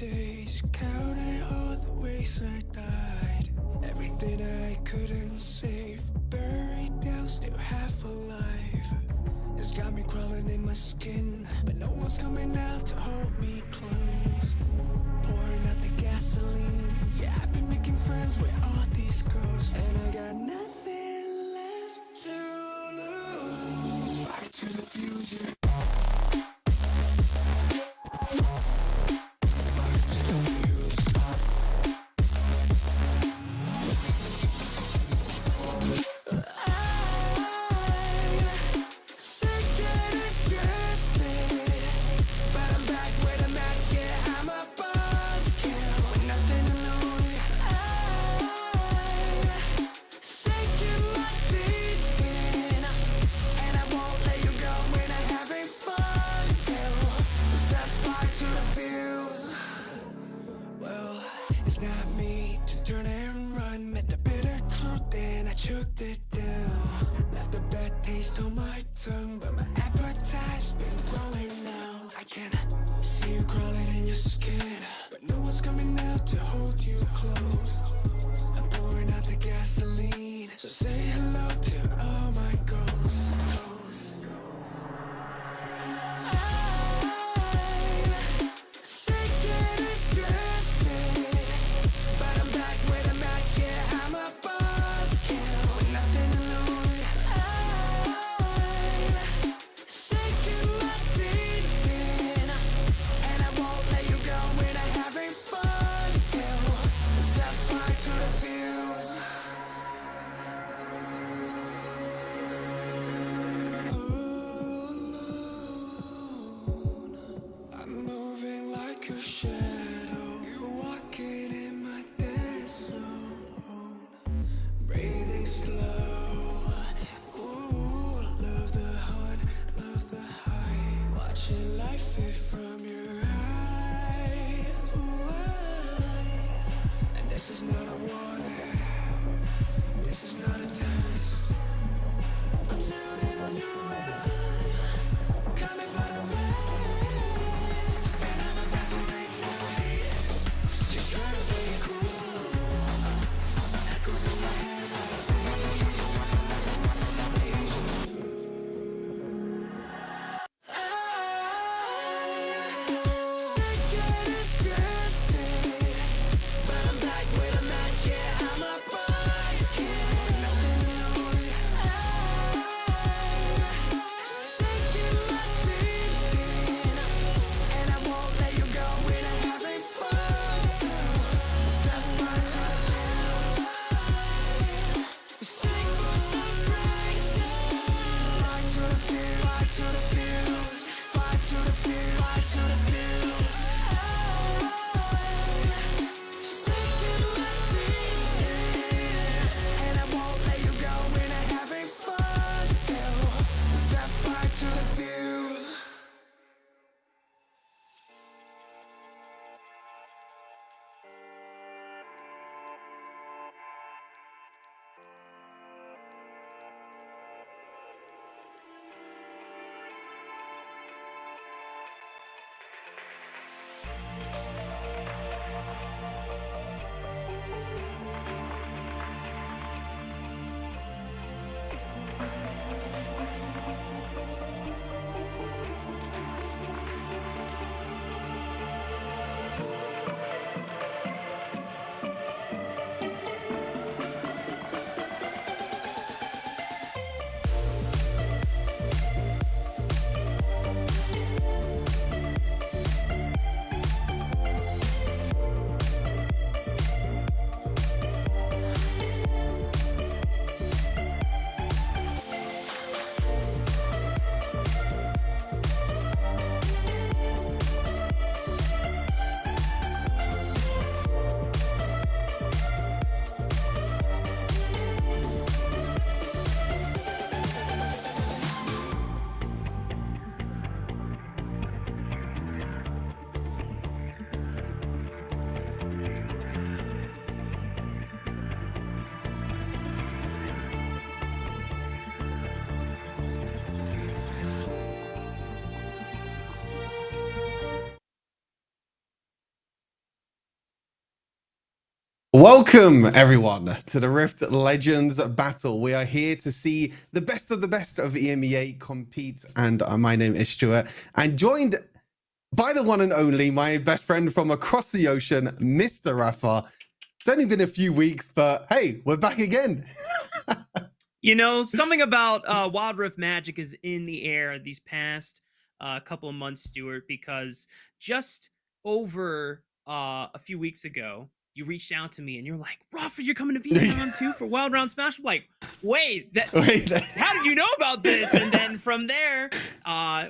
days, counting all the ways I died. Everything I couldn't save, buried down, still half alive. It's got me crawling in my skin, but no one's coming out to hold me close. Pouring out the gasoline, yeah, I've been making friends with all these ghosts, and I got nothing left to lose. Fight to the future. Not me to turn and run. Met the bitter truth and I choked it down. Left a bad taste on my tongue, but my appetite's been growing now. I can see you crawling in your skin, but no one's coming out to hold you close. I'm pouring out the gasoline, so say hello to all my ghosts. But I'm back with a Welcome, everyone, to the Rift Legends Battle. We are here to see the best of EMEA compete, and my name is Stuart, and joined by the one and only, my best friend from across the ocean, Mr. Rafa. It's only been a few weeks, but hey, we're back again. Something about Wild Rift Magic is in the air these past couple of months, Stuart, because just over a few weeks ago, you reached out to me and you're like, Rafa, you're coming to Vietnam too for Wild Round Smash? I'm like, wait, Wait, how did you know about this? And then from there,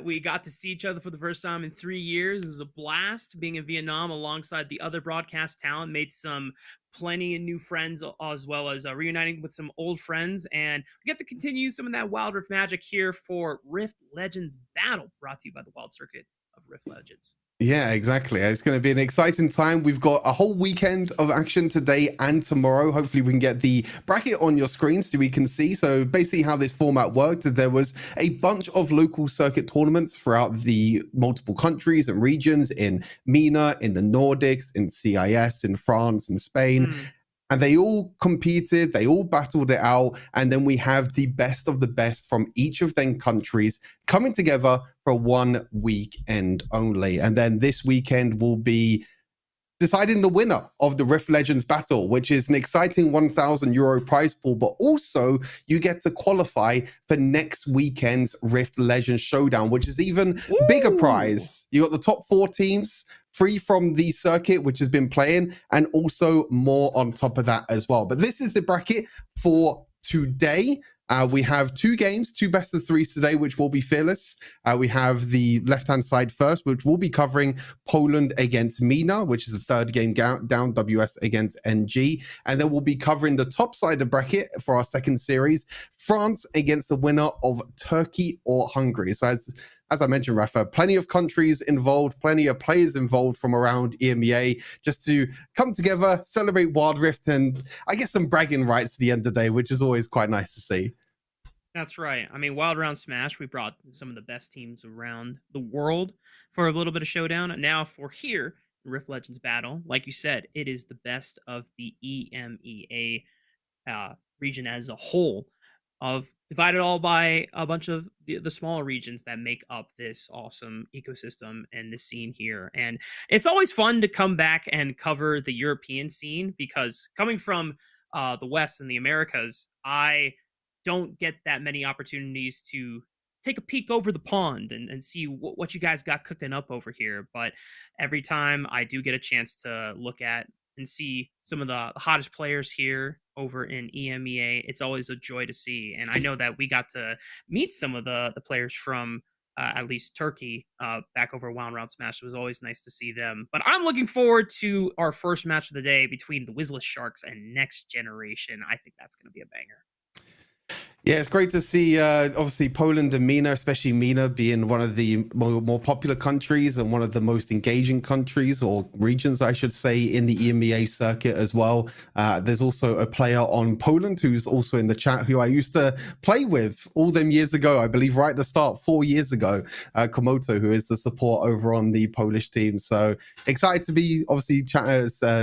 we got to see each other for the first time in 3 years. It was a blast being in Vietnam alongside the other broadcast talent. Made some plenty of new friends, as well as reuniting with some old friends. And we get to continue some of that Wild Rift magic here for Rift Legends Battle, brought to you by the Wild Circuit of Rift Legends. yeah, exactly. It's going to be an exciting time. We've got a whole weekend of action today and tomorrow. Hopefully, we can get the bracket on your screen so we can see. So, basically, how this format worked is there was a bunch of local circuit tournaments throughout the multiple countries and regions in MENA, in the Nordics, in CIS, in France, in Spain. And they all competed, they all battled it out. And then we have the best of the best from each of them countries coming together for 1 weekend only. And then this weekend will be deciding the winner of the Rift Legends battle, which is an exciting €1,000 prize pool, but also you get to qualify for next weekend's Rift Legends Showdown, which is even bigger prize. You got the top 4 teams free from the circuit, which has been playing, and also more on top of that as well. But this is the bracket for today. We have 2 games, 2 best of 3s today, which will be fearless. We have the left-hand side first, which will be covering Poland against MENA, which is the 3rd game down, WS against NG. And then we'll be covering the top side of bracket for our 2nd series, France against the winner of Turkey or Hungary. So as I mentioned, Rafa, plenty of countries involved, plenty of players involved from around EMEA just to come together, celebrate Wild Rift, and I guess some bragging rights at the end of the day, which is always quite nice to see. That's right. I mean, Wild Round Smash, we brought some of the best teams around the world for a little bit of showdown. And now for here, Rift Legends Battle, like you said, it is the best of the EMEA region as a whole, of divided all by a bunch of the smaller regions that make up this awesome ecosystem and the scene here. And it's always fun to come back and cover the European scene, because coming from the West and the Americas, I don't get that many opportunities to take a peek over the pond and see what you guys got cooking up over here. But every time I do get a chance to look at and see some of the hottest players here over in EMEA, it's always a joy to see. And I know that we got to meet some of the players from at least Turkey back over Wild Round Smash. It was always nice to see them. But I'm looking forward to our first match of the day between the Wizless Sharks and Next Generation. I think that's going to be a banger. Yeah, it's great to see, obviously, Poland and MENA, especially MENA, being one of the more popular countries and one of the most engaging countries or regions, I should say, in the EMEA circuit as well. There's also a player on Poland who's also in the chat who I used to play with all them years ago, I believe right at the start, 4 years ago, Komoto, who is the support over on the Polish team. So excited to be, obviously,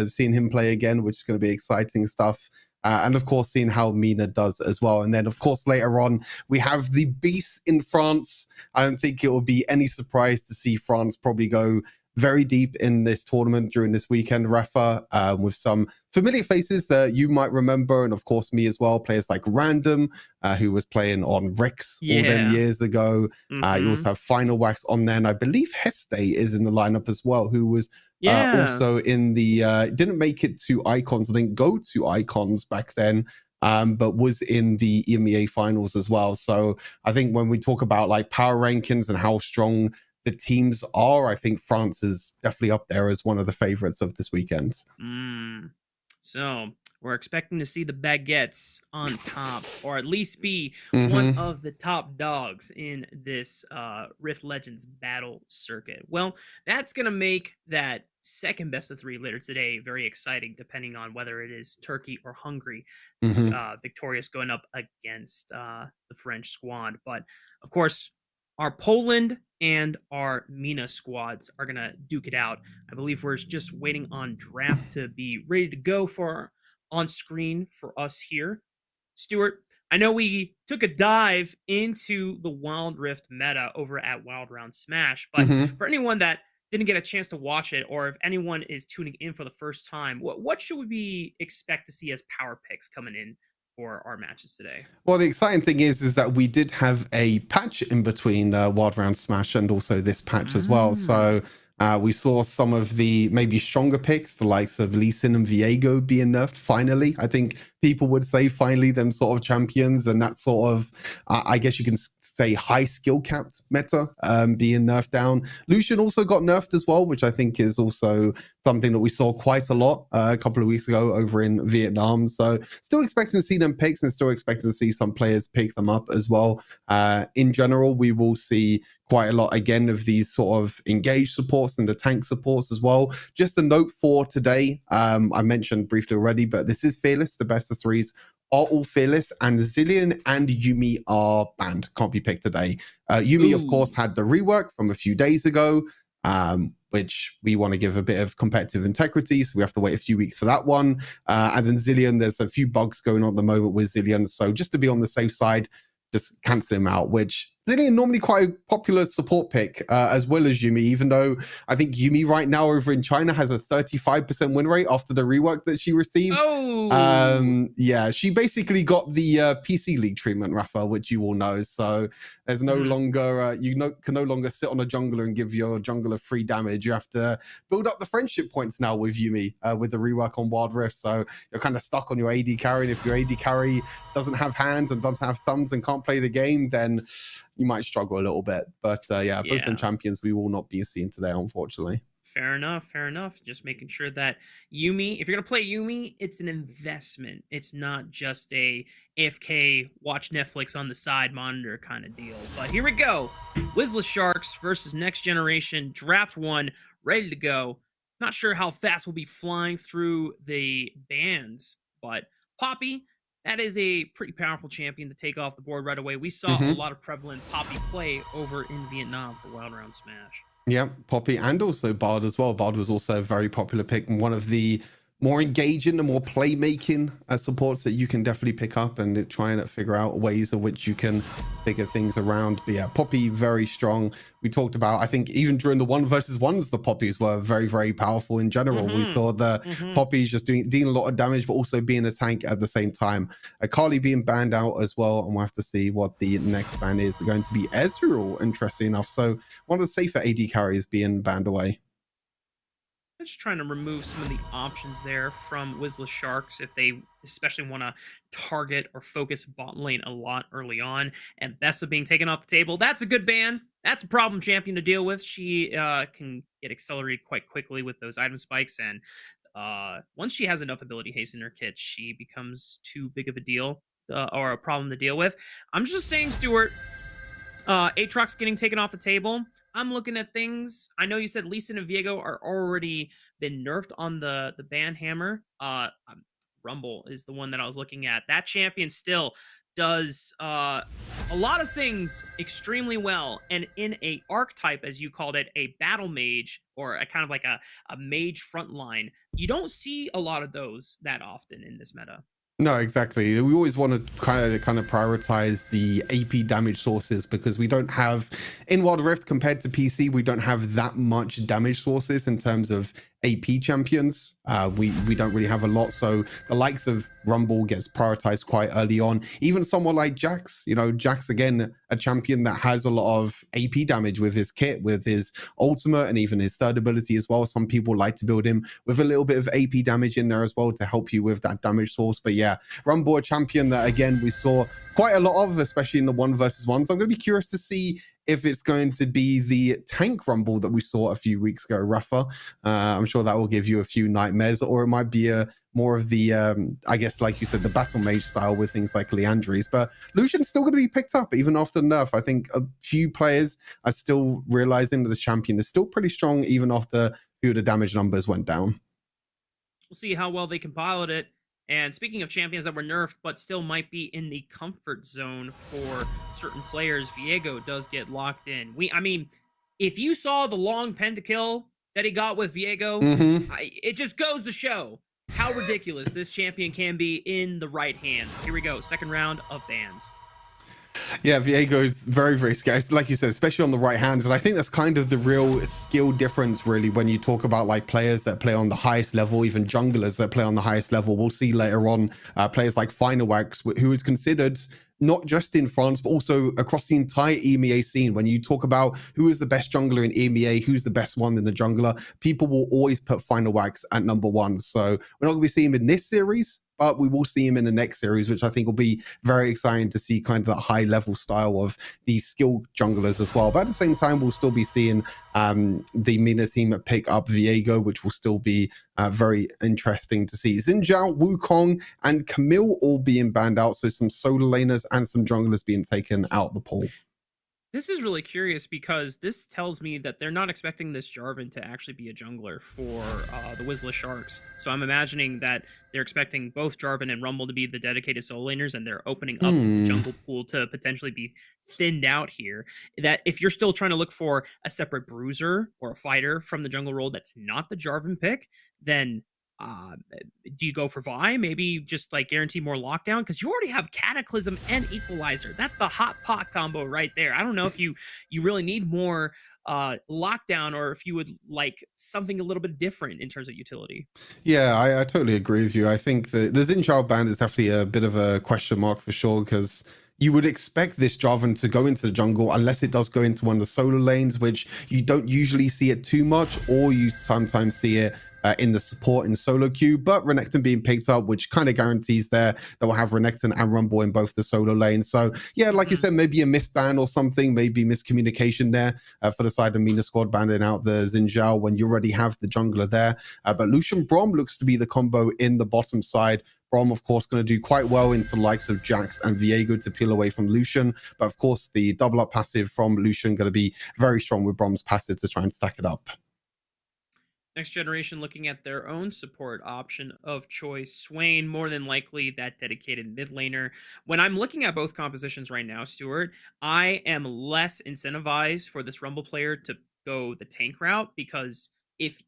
seeing him play again, which is going to be exciting stuff. And of course, seeing how MENA does as well. And then, of course, later on, we have the beast in France. I don't think it will be any surprise to see France probably go very deep in this tournament during this weekend, Rafa, with some familiar faces that you might remember. And of course, me as well, players like Random, who was playing on Rex all them years ago. You also have Final Wax on there. And I believe Heste is in the lineup as well, who was also in the didn't make it to Icons, didn't go to Icons back then, but was in the EMEA finals as well. So I think when we talk about like power rankings and how strong the teams are, I think France is definitely up there as one of the favorites of this weekend. So we're expecting to see the Baguettes on top, or at least be one of the top dogs in this Rift Legends battle circuit. Well, that's going to make that second best of 3 later today very exciting, depending on whether it is Turkey or Hungary victorious going up against the French squad. But of course, our Poland and our MENA squads are going to duke it out. I believe we're just waiting on draft to be ready to go for on screen for us here. Stuart, I know we took a dive into the Wild Rift meta over at Wild Round Smash, but Hmm. for anyone that didn't get a chance to watch it, or if anyone is tuning in for the first time, what should we expect to see as power picks coming in for our matches today? Well, the exciting thing is that we did have a patch in between Wild Round Smash and also this patch as well. Mm. So we saw some of the maybe stronger picks, the likes of Lee Sin and Viego being nerfed finally. I think people would say finally them sort of champions, and that sort of, I guess you can say, high skill capped meta being nerfed down. Lucian also got nerfed as well, which I think is also something that we saw quite a lot a couple of weeks ago over in Vietnam. So still expecting to see them picks and still expecting to see some players pick them up as well. In general, we will see quite a lot again of these sort of engaged supports and the tank supports as well. Just a note for today, I mentioned briefly already, but this is Fearless. The best of threes are all Fearless, and Zillion and Yuumi are banned, can't be picked today. Yuumi, of course, Ooh. had the rework from a few days ago, which we want to give a bit of competitive integrity, so we have to wait a few weeks for that one. And then Zillion, there's a few bugs going on at the moment with Zillion, so just to be on the safe side, just cancel him out, which Zillion normally quite a popular support pick, as well as Yuumi, even though I think Yuumi right now over in China has a 35% win rate after the rework that she received. Oh. Yeah, she basically got the PC League treatment, Rafa, which you all know. So there's no Mhm. longer, can no longer sit on a jungler and give your jungler free damage. You have to build up the friendship points now with Yuumi, with the rework on Wild Rift. So you're kind of stuck on your AD carry. And if your AD carry doesn't have hands and doesn't have thumbs and can't play the game, then you might struggle a little bit. But yeah, both them Yeah. champions we will not be seeing today, unfortunately. Fair enough. Fair enough. Just making sure that Yuumi, if you're gonna play Yuumi, it's an investment. It's not just a AFK watch Netflix on the side monitor kind of deal. But here we go. Wizzless Sharks versus Next Generation Draft One, ready to go. Not sure how fast we'll be flying through the bands, but Poppy, that is a pretty powerful champion to take off the board right away. We saw a Mm-hmm. lot of prevalent Poppy play over in Vietnam for Wild Round Smash. Yeah, Poppy and also Bard as well. Bard was also a very popular pick and one of the more engaging and more playmaking supports that you can definitely pick up and try and figure out ways in which you can figure things around. But yeah, Poppy very strong. We talked about, I think even during the 1v1s, the Poppies were very, very powerful in general. We Mm-hmm. saw the Mm-hmm. Poppies just dealing a lot of damage, but also being a tank at the same time. Akali being banned out as well, and we'll have to see what the next ban is going to be. Ezreal, interesting enough. So one of the safer AD carries being banned away. I'm just trying to remove some of the options there from Wizzless Sharks if they especially want to target or focus bot lane a lot early on. And Bessa being taken off the table, that's a good ban. That's a problem champion to deal with. She can get accelerated quite quickly with those item spikes. And once she has enough ability haste in her kit, she becomes too big of a deal or a problem to deal with. I'm just saying, Stuart, Aatrox getting taken off the table. I'm looking at things. I know you said Lee Sin and Viego are already been nerfed on the ban hammer. Rumble is the one that I was looking at. That champion still does a lot of things extremely well, and in a archetype, as you called it, a battle mage or a kind of like a mage frontline, you don't see a lot of those that often in this meta. No, exactly. We always want to kind of prioritize the AP damage sources because we don't have in Wild Rift compared to PC, we don't have that much damage sources in terms of AP champions. We don't really have a lot, so the likes of Rumble gets prioritized quite early on. Even someone like Jax, Jax again, a champion that has a lot of AP damage with his kit, with his ultimate, and even his third ability as well. Some people like to build him with a little bit of AP damage in there as well to help you with that damage source. But yeah, Rumble, a champion that again we saw quite a lot of, especially in the 1v1s. So I'm going to be curious to see if it's going to be the tank Rumble that we saw a few weeks ago, Rafa. I'm sure that will give you a few nightmares, or it might be more of the, I guess, like you said, the battle mage style with things like Leandries. But Lucian's still going to be picked up even after nerf. I think a few players are still realizing that the champion is still pretty strong even after a few of the damage numbers went down. We'll see how well they can pilot it. And speaking of champions that were nerfed but still might be in the comfort zone for certain players, Viego does get locked in. I mean, if you saw the long pentakill that he got with Viego, Mm-hmm. it just goes to show how ridiculous this champion can be in the right hand. Here we go, second round of bans. Yeah, Viego is very, very scary. Like you said, especially on the right hand. And I think that's kind of the real skill difference, really, when you talk about like players that play on the highest level, even junglers that play on the highest level. We'll see later on players like Finawax, who is considered not just in France, but also across the entire EMEA scene. When you talk about who is the best jungler in EMEA, who's the best one in the jungler, people will always put Finawax at number one. So we're not going to be seeing him in this series, but we will see him in the next series, which I think will be very exciting to see kind of that high level style of these skilled junglers as well. But at the same time, we'll still be seeing the MENA team pick up Viego, which will still be very interesting to see. Xin Zhao, Wukong, and Camille all being banned out. So some solo laners and some junglers being taken out the pool. This is really curious because this tells me that they're not expecting this Jarvan to actually be a jungler for the Whistler Sharks. So I'm imagining that they're expecting both Jarvan and Rumble to be the dedicated solo laners, and they're opening up the jungle pool to potentially be thinned out here. That if you're still trying to look for a separate bruiser or a fighter from the jungle role that's not the Jarvan pick, then do you go for Vi? Maybe just like guarantee more lockdown because you already have Cataclysm and Equalizer. That's the hot pot combo right there. I don't know if you really need more lockdown or if you would like something a little bit different in terms of utility. Yeah, I totally agree with you. I think the Xin Zhao ban is definitely a bit of a question mark for sure because you would expect this Jarvan to go into the jungle unless it does go into one of the solo lanes, which you don't usually see it too much, or you sometimes see it in the support in solo queue. But Renekton being picked up, which kind of guarantees there that we'll have Renekton and Rumble in both the solo lanes. So yeah, like you said, maybe a misban or something, maybe miscommunication there for the side of MENA squad banning out the Xin Zhao when you already have the jungler there. But Lucian Brom looks to be the combo in the bottom side. Brom, of course, going to do quite well into likes of Jax and Viego to peel away from Lucian. But of course, the double up passive from Lucian going to be very strong with Brom's passive to try and stack it up. Next generation looking at their own support option of choice. Swain, more than likely that dedicated mid laner. When I'm looking at both compositions right now, Stuart, I am less incentivized for this Rumble player to go the tank route because if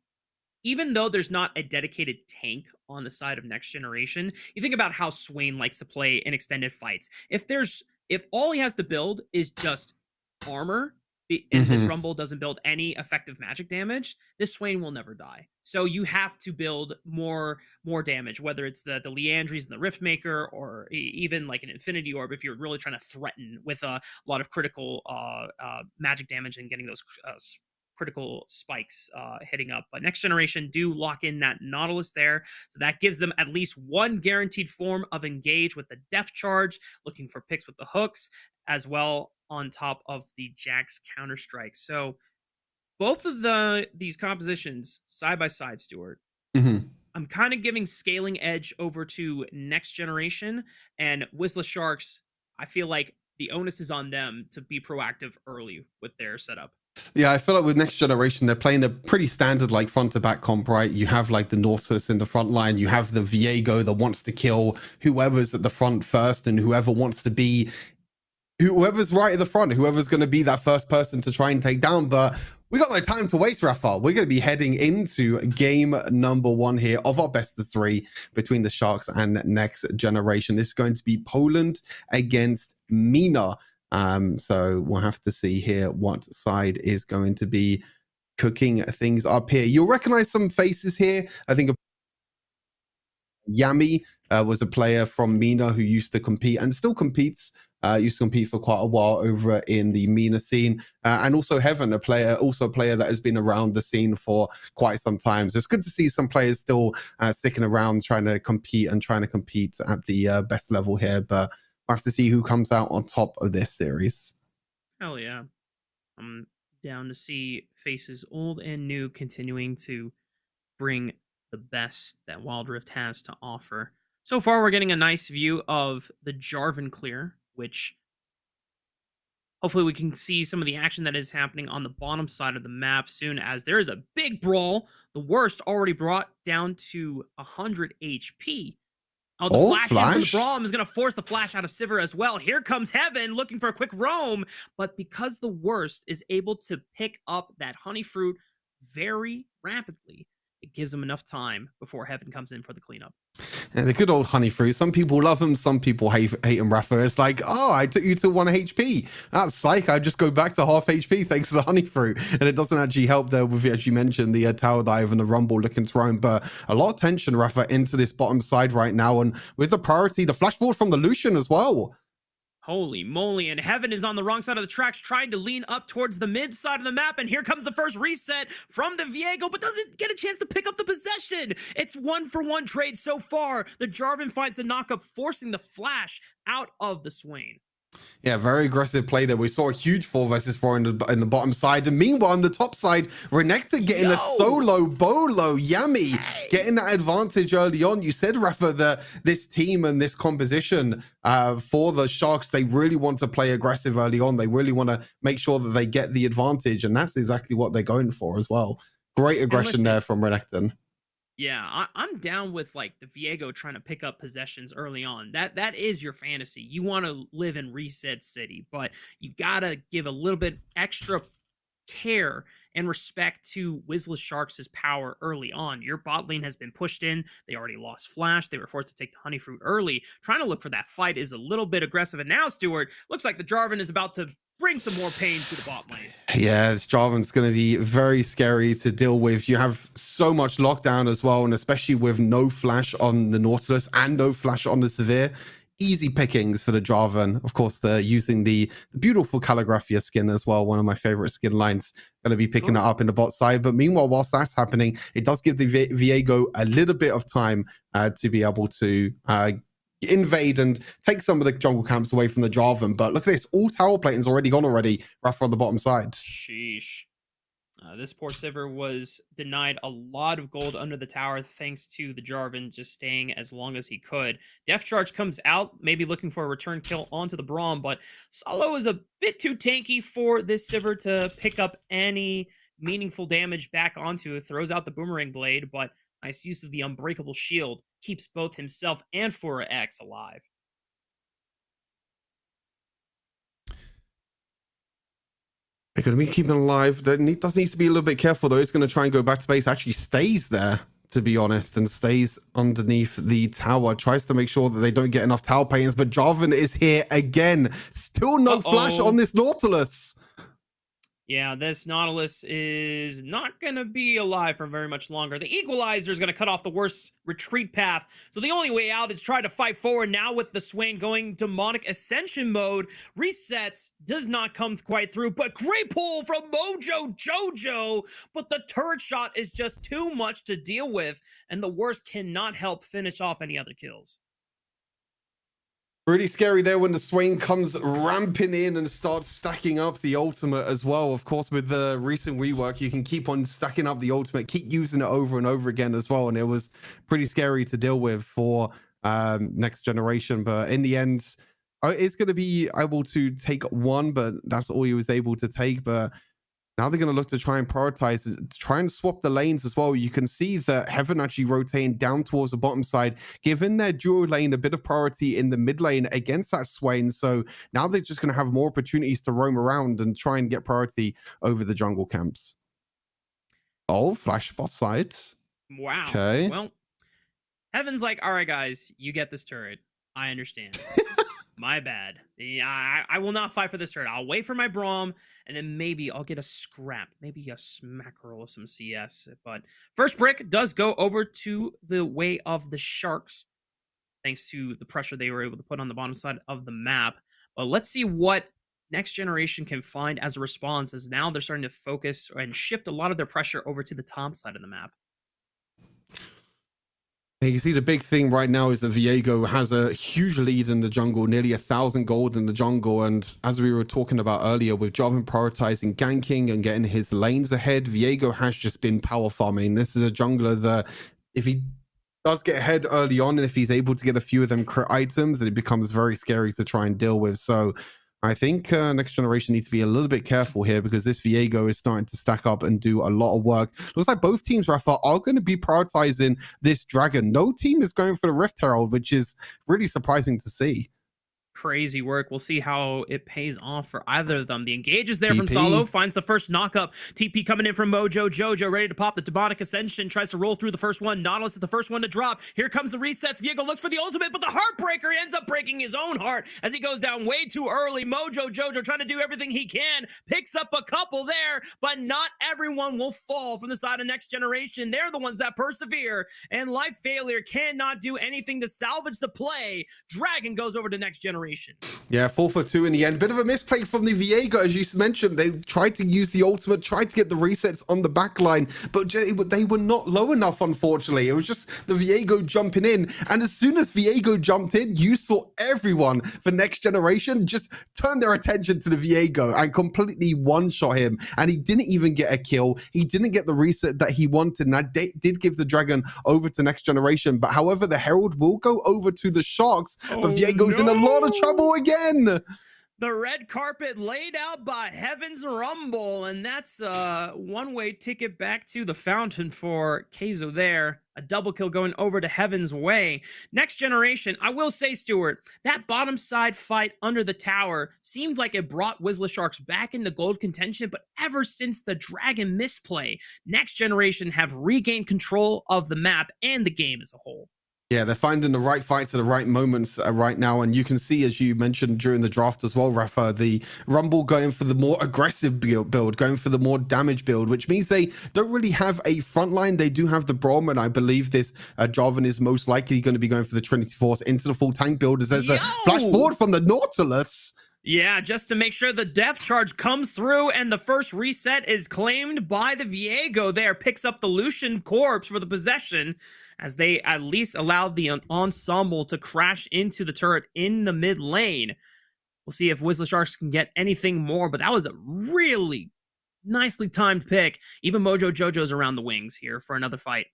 even though there's not a dedicated tank on the side of next generation, you think about how Swain likes to play in extended fights. If all he has to build is just armor and this Rumble doesn't build any effective magic damage, this Swain will never die. So you have to build more damage, whether it's the Leandries and the Riftmaker, or even like an Infinity Orb if you're really trying to threaten with a lot of critical magic damage and getting those critical spikes hitting up. But next generation do lock in that Nautilus there, so that gives them at least one guaranteed form of engage with the Death Charge, looking for picks with the hooks, as well on top of the Jax Counter-Strike. So both of these compositions side by side, Stuart. I'm kind of giving scaling edge over to next generation, and Whistler Sharks, I feel like the onus is on them to be proactive early with their setup. Yeah, I feel like with next generation, they're playing a pretty standard like front to back comp, right? You have like the Nautilus in the front line, you have the Viego that wants to kill whoever's at the front first, and whoever wants to be whoever's right at the front, whoever's going to be that first person to try and take down. But we got no time to waste, Rafa. We're going to be heading into game number 1 here of our best of 3 between the Sharks and next generation. This is going to be Poland against MENA. So we'll have to see here what side is going to be cooking things up here. You'll recognize some faces here. I think Yami was a player from MENA who used to compete and still competes. Used to compete for quite a while over in the MENA scene, and also Heaven, a player that has been around the scene for quite some time. So it's good to see some players still sticking around, trying to compete at the best level here. But we'll have to see who comes out on top of this series. Hell yeah. I'm down to see faces old and new continuing to bring the best that Wild Rift has to offer. So far, we're getting a nice view of the Jarvan clear, which hopefully we can see some of the action that is happening on the bottom side of the map soon, as there is a big brawl. The worst already brought down to 100 HP. Oh, the flash in from the Braum is going to force the flash out of Sivir as well. Here comes Heaven looking for a quick roam, but because the worst is able to pick up that honey fruit very rapidly, it gives them enough time before Heaven comes in for the cleanup. And the good old honey fruit. Some people love them, some people hate them, Rafa. It's like, oh, I took you to 1 HP. That's psych. I just go back to half HP thanks to the honey fruit. And it doesn't actually help there with, as you mentioned, the tower dive and the rumble looking thrown. But a lot of tension, Rafa, into this bottom side right now. And with the priority, the flash forward from the Lucian as well. Holy moly, and Heaven is on the wrong side of the tracks trying to lean up towards the mid side of the map, and here comes the first reset from the Viego, but doesn't get a chance to pick up the possession. It's 1-for-1 trade so far. The Jarvan finds the knockup, forcing the flash out of the Swain. Yeah, very aggressive play there. We saw a huge 4 versus 4 in the bottom side. And meanwhile, on the top side, Renekton getting a solo bolo. Yummy. Getting that advantage early on. You said, Rafa, that this team and this composition for the Sharks, they really want to play aggressive early on. They really want to make sure that they get the advantage. And that's exactly what they're going for as well. Great aggression there from Renekton. Yeah, I'm down with like the Viego trying to pick up possessions early on. That is your fantasy. You want to live in Reset City, but you gotta give a little bit extra care and respect to Wizzless Sharks' power early on. Your bot lane has been pushed in. They already lost Flash. They were forced to take the Honey Fruit early. Trying to look for that fight is a little bit aggressive. And now, Stuart, looks like the Jarvan is about to bring some more pain to the bot lane. Yeah, this Jarvan's going to be very scary to deal with. You have so much lockdown as well, and especially with no flash on the Nautilus and no flash on the Severe. Easy pickings for the Jarvan. Of course, they're using the beautiful Calligraphia skin as well. One of my favorite skin lines. Going to be picking it up in the bot side. But meanwhile, whilst that's happening, it does give the Viego a little bit of time to be able to invade and take some of the jungle camps away from the Jarvan. But look at this. All tower plating's already gone already. Rafa on the bottom side. Sheesh. This poor Sivir was denied a lot of gold under the tower thanks to the Jarvan just staying as long as he could. Death Charge comes out, maybe looking for a return kill onto the Braum, but Solo is a bit too tanky for this Sivir to pick up any meaningful damage back onto it. Throws out the Boomerang Blade, but nice use of the Unbreakable Shield keeps both himself and Fura X alive. They're going to be keeping alive. He does need to be a little bit careful, though. He's going to try and go back to base. Actually stays there, to be honest, and stays underneath the tower. Tries to make sure that they don't get enough tower paintings, but Jarvan is here again. Still no flash on this Nautilus. Yeah, this Nautilus is not going to be alive for very much longer. The Equalizer is going to cut off the worst retreat path. So the only way out is try to fight forward. Now with the Swain going demonic ascension mode, resets does not come quite through. But great pull from Mojo Jojo. But the turret shot is just too much to deal with. And the worst cannot help finish off any other kills. Really scary there when the Swain comes ramping in and starts stacking up the ultimate as well. Of course, with the recent rework, you can keep on stacking up the ultimate, keep using it over and over again as well. And it was pretty scary to deal with for next generation. But in the end, it's going to be able to take one, but that's all he was able to take. But now they're going to look to try and prioritize, try and swap the lanes as well. You can see that Heaven actually rotating down towards the bottom side, giving their duo lane a bit of priority in the mid lane against that Swain. So now they're just going to have more opportunities to roam around and try and get priority over the jungle camps. Oh, flash bot side. Wow. Okay. Well, Heaven's like, all right, guys, you get this turret. I understand. My bad. I will not fight for this turret. I'll wait for my Braum, and then maybe I'll get a scrap. Maybe a smack roll of some CS. But first brick does go over to the way of the Sharks, thanks to the pressure they were able to put on the bottom side of the map. But let's see what next generation can find as a response, as now they're starting to focus and shift a lot of their pressure over to the top side of the map. You see the big thing right now is that Viego has a huge lead in the jungle, nearly 1,000 gold in the jungle. And as we were talking about earlier, with Jarvan prioritizing ganking and getting his lanes ahead, Viego has just been power farming. This is a jungler that if he does get ahead early on, and if he's able to get a few of them crit items, then it becomes very scary to try and deal with. So I think next generation needs to be a little bit careful here, because this Viego is starting to stack up and do a lot of work. Looks like both teams, Rafa, are going to be prioritizing this dragon. No team is going for the Rift Herald, which is really surprising to see. Crazy work. We'll see how it pays off for either of them. The engage is there from Solo, TP. finds the first knockup. TP coming in from Mojo Jojo, ready to pop the Demonic Ascension, tries to roll through the first one. Nautilus is the first one to drop. Here comes the resets. Viego looks for the ultimate, but the Heartbreaker ends up breaking his own heart as he goes down way too early. Mojo Jojo trying to do everything he can, picks up a couple there, but not everyone will fall from the side of Next Generation. They're the ones that persevere, and Life Failure cannot do anything to salvage the play. Dragon goes over to Next Generation. Yeah, 4 for 2 in the end. Bit of a misplay from the Viego, as you mentioned. They tried to use the ultimate, tried to get the resets on the back line, but they were not low enough, unfortunately. It was just the Viego jumping in. And as soon as Viego jumped in, you saw everyone for Next Generation just turn their attention to the Viego and completely one-shot him. And he didn't even get a kill. He didn't get the reset that he wanted. And that did give the Dragon over to Next Generation. But however, the Herald will go over to the Sharks. But Viego's in a lot of trouble again. The red carpet laid out by Heaven's Rumble, and that's a one-way ticket back to the fountain for Keizo there. A double kill going over to Heaven's Way. Next Generation, I will say, Stuart, that bottom side fight under the tower seemed like it brought Whistler Sharks back into gold contention, but ever since the Dragon misplay, Next Generation have regained control of the map and the game as a whole. Yeah, they're finding the right fights at the right moments right now. And you can see, as you mentioned during the draft as well, Rafa, the Rumble going for the more aggressive build, going for the more damage build, which means they don't really have a front line. They do have the Brom, and I believe this Jarvan is most likely going to be going for the Trinity Force into the full tank build as there's a flash forward from the Nautilus. Yeah, just to make sure the death charge comes through and the first reset is claimed by the Viego there. Picks up the Lucian corpse for the possession as they at least allowed the ensemble to crash into the turret in the mid lane. We'll see if Whistler Sharks can get anything more, but that was a really nicely timed pick. Even Mojo Jojo's around the wings here for another fight.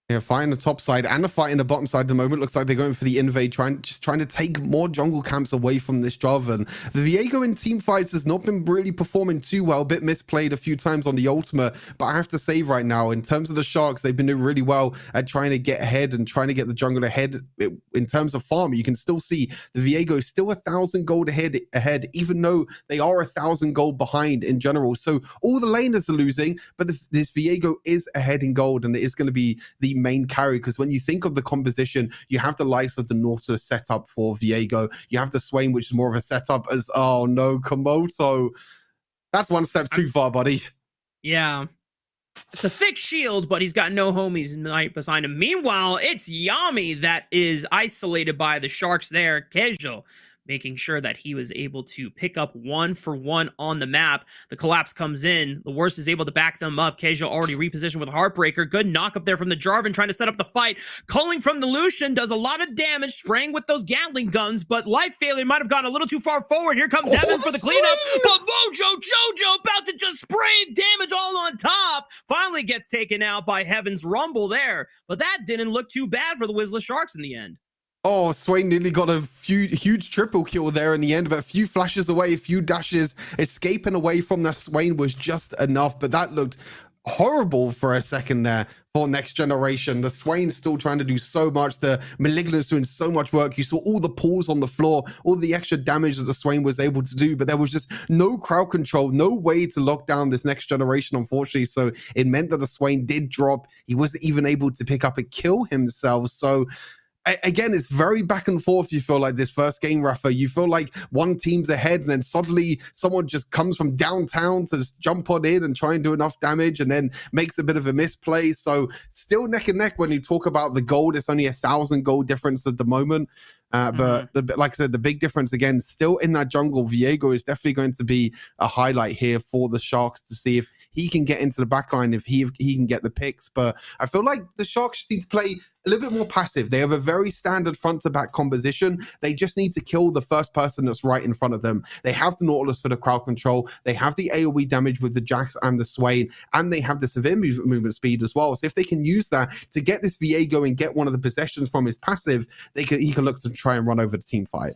Yeah, fight on the top side and a fight in the bottom side at the moment. Looks like they're going for the invade, trying to take more jungle camps away from this Jarvan. The Viego in team fights has not been really performing too well. A bit misplayed a few times on the ultimate, but I have to say right now, in terms of the Sharks, they've been doing really well at trying to get ahead and trying to get the jungle ahead. In terms of farm, you can still see the Viego is still 1,000 gold ahead, even though they are 1,000 gold behind in general. So all the laners are losing, but this Viego is ahead in gold, and it is going to be the main carry, because when you think of the composition, you have the likes of the Nautilus setup for Viego, you have the Swain, which is more of a setup as, oh no, Komodo. That's one step too far, buddy. Yeah. It's a thick shield, but he's got no homies right beside him. Meanwhile, it's Yami that is isolated by the Sharks there. Kejo making sure that he was able to pick up 1-for-1 on the map. The collapse comes in. The worst is able to back them up. Kejo already repositioned with a Heartbreaker. Good knock up there from the Jarvan, trying to set up the fight. Culling from the Lucian does a lot of damage, spraying with those Gatling guns, but Life Failure might have gone a little too far forward. Here comes Heaven for the cleanup, but Mojo Jojo about to just spray damage all on top. Finally gets taken out by Heaven's Rumble there, but that didn't look too bad for the Whistler Sharks in the end. Oh, Swain nearly got a huge triple kill there in the end, but a few flashes away, a few dashes, escaping away from that Swain was just enough, but that looked horrible for a second there for Next Generation. The Swain's still trying to do so much, the Malignant's doing so much work. You saw all the pulls on the floor, all the extra damage that the Swain was able to do, but there was just no crowd control, no way to lock down this Next Generation, unfortunately, so it meant that the Swain did drop. He wasn't even able to pick up a kill himself, so again, it's very back and forth. You feel like this first game, Rafa, you feel like one team's ahead and then suddenly someone just comes from downtown to just jump on in and try and do enough damage and then makes a bit of a misplay. So still neck and neck when you talk about the gold. It's only 1,000 gold difference at the moment. But like I said, the big difference again, still in that jungle, Viego is definitely going to be a highlight here for the Sharks to see if he can get into the backline, if he can get the picks. But I feel like the Sharks need to play a little bit more passive. They have a very standard front to back composition. They just need to kill the first person that's right in front of them. They have the Nautilus for the crowd control. They have the AoE damage with the Jax and the Swain, and they have the severe movement speed as well. So if they can use that to get this Viego and get one of the possessions from his passive, he can look to try and run over the team fight.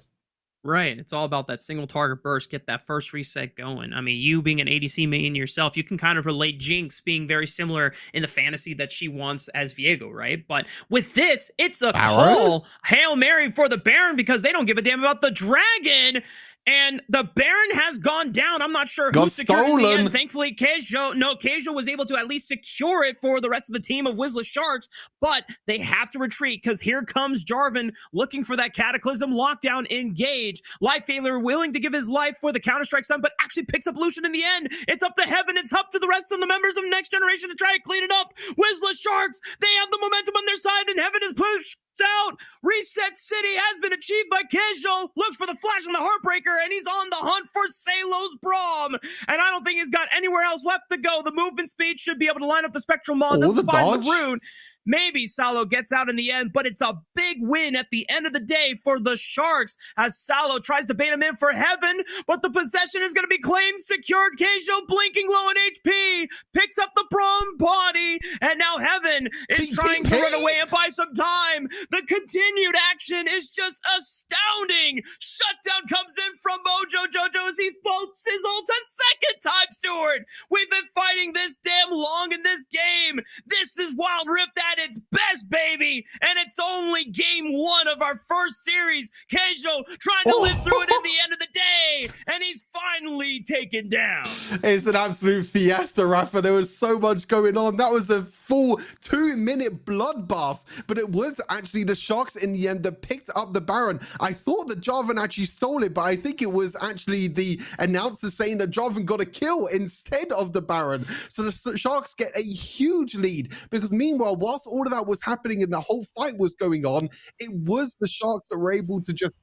Right. It's all about that single target burst, get that first reset going. I mean, you being an ADC main yourself, you can kind of relate Jinx being very similar in the fantasy that she wants as Viego, right? But with this, it's a Baron? call Hail Mary for the Baron because they don't give a damn about the dragon. And the Baron has gone down. I'm not sure who Got secured it in the stolen. end. Thankfully, Keijo was able to at least secure it for the rest of the team of Wizzless Sharks, but they have to retreat because here comes Jarvan looking for that Cataclysm lockdown engage. Life Failure willing to give his life for the Counter-Strike Sun, but actually picks up Lucian in the end. It's up to Heaven. It's up to the rest of the members of Next Generation to try and clean it up. Wizzless Sharks, they have the momentum on their side, and Heaven is pushed out. Reset City has been achieved by Keijo. Looks for the flash on the Heartbreaker, and he's on the hunt for Salo's Braum. And I don't think he's got anywhere else left to go. The movement speed should be able to line up the Spectral Maw. Doesn't find the rune. Maybe Salo gets out in the end, but it's a big win at the end of the day for the Sharks as Salo tries to bait him in for Heaven, but the possession is going to be claimed, secured. Keijo blinking low in HP, picks up the Braum body, and now Heaven is trying to run away and buy some time. The continued action is just astounding. Shutdown comes in from Mojo Jojo as he bolts his ult a second time, Stewart. We've been fighting this damn long in this game. This is Wild Rift at its best, baby, and it's only game one of our first series. Keijo trying to live through it at the end of the day, and he's finally taken down. It's an absolute fiesta, Rafa. There was so much going on. That was a full 2-minute bloodbath, but it was actually the Sharks in the end that picked up the Baron. I thought that Jarvan actually stole it, but I think it was actually the announcer saying that Jarvan got a kill instead of the Baron. So the Sharks get a huge lead because meanwhile, whilst all of that was happening and the whole fight was going on, it was the Sharks that were able to just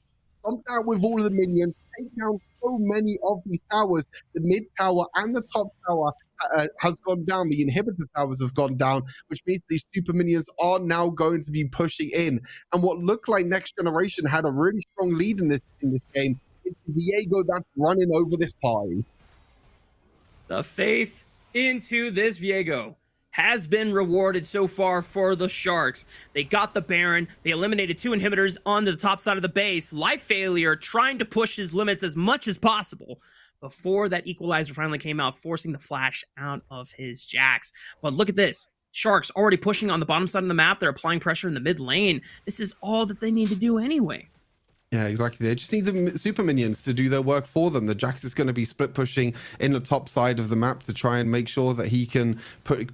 jump down with all of the minions, take down so many of these towers. The mid tower and the top tower has gone down. The inhibitor towers have gone down, which means these super minions are now going to be pushing in. And what looked like Next Generation had a really strong lead in this game. It's Viego that's running over this party. The faith into this Viego has been rewarded so far for the Sharks. They got the Baron. They eliminated 2 inhibitors on the top side of the base. Life Failure trying to push his limits as much as possible before that equalizer finally came out, forcing the flash out of his Jax. But look at this. Sharks already pushing on the bottom side of the map. They're applying pressure in the mid lane. This is all that they need to do anyway. Yeah, exactly. They just need the super minions to do their work for them. The Jax is going to be split pushing in the top side of the map to try and make sure that he can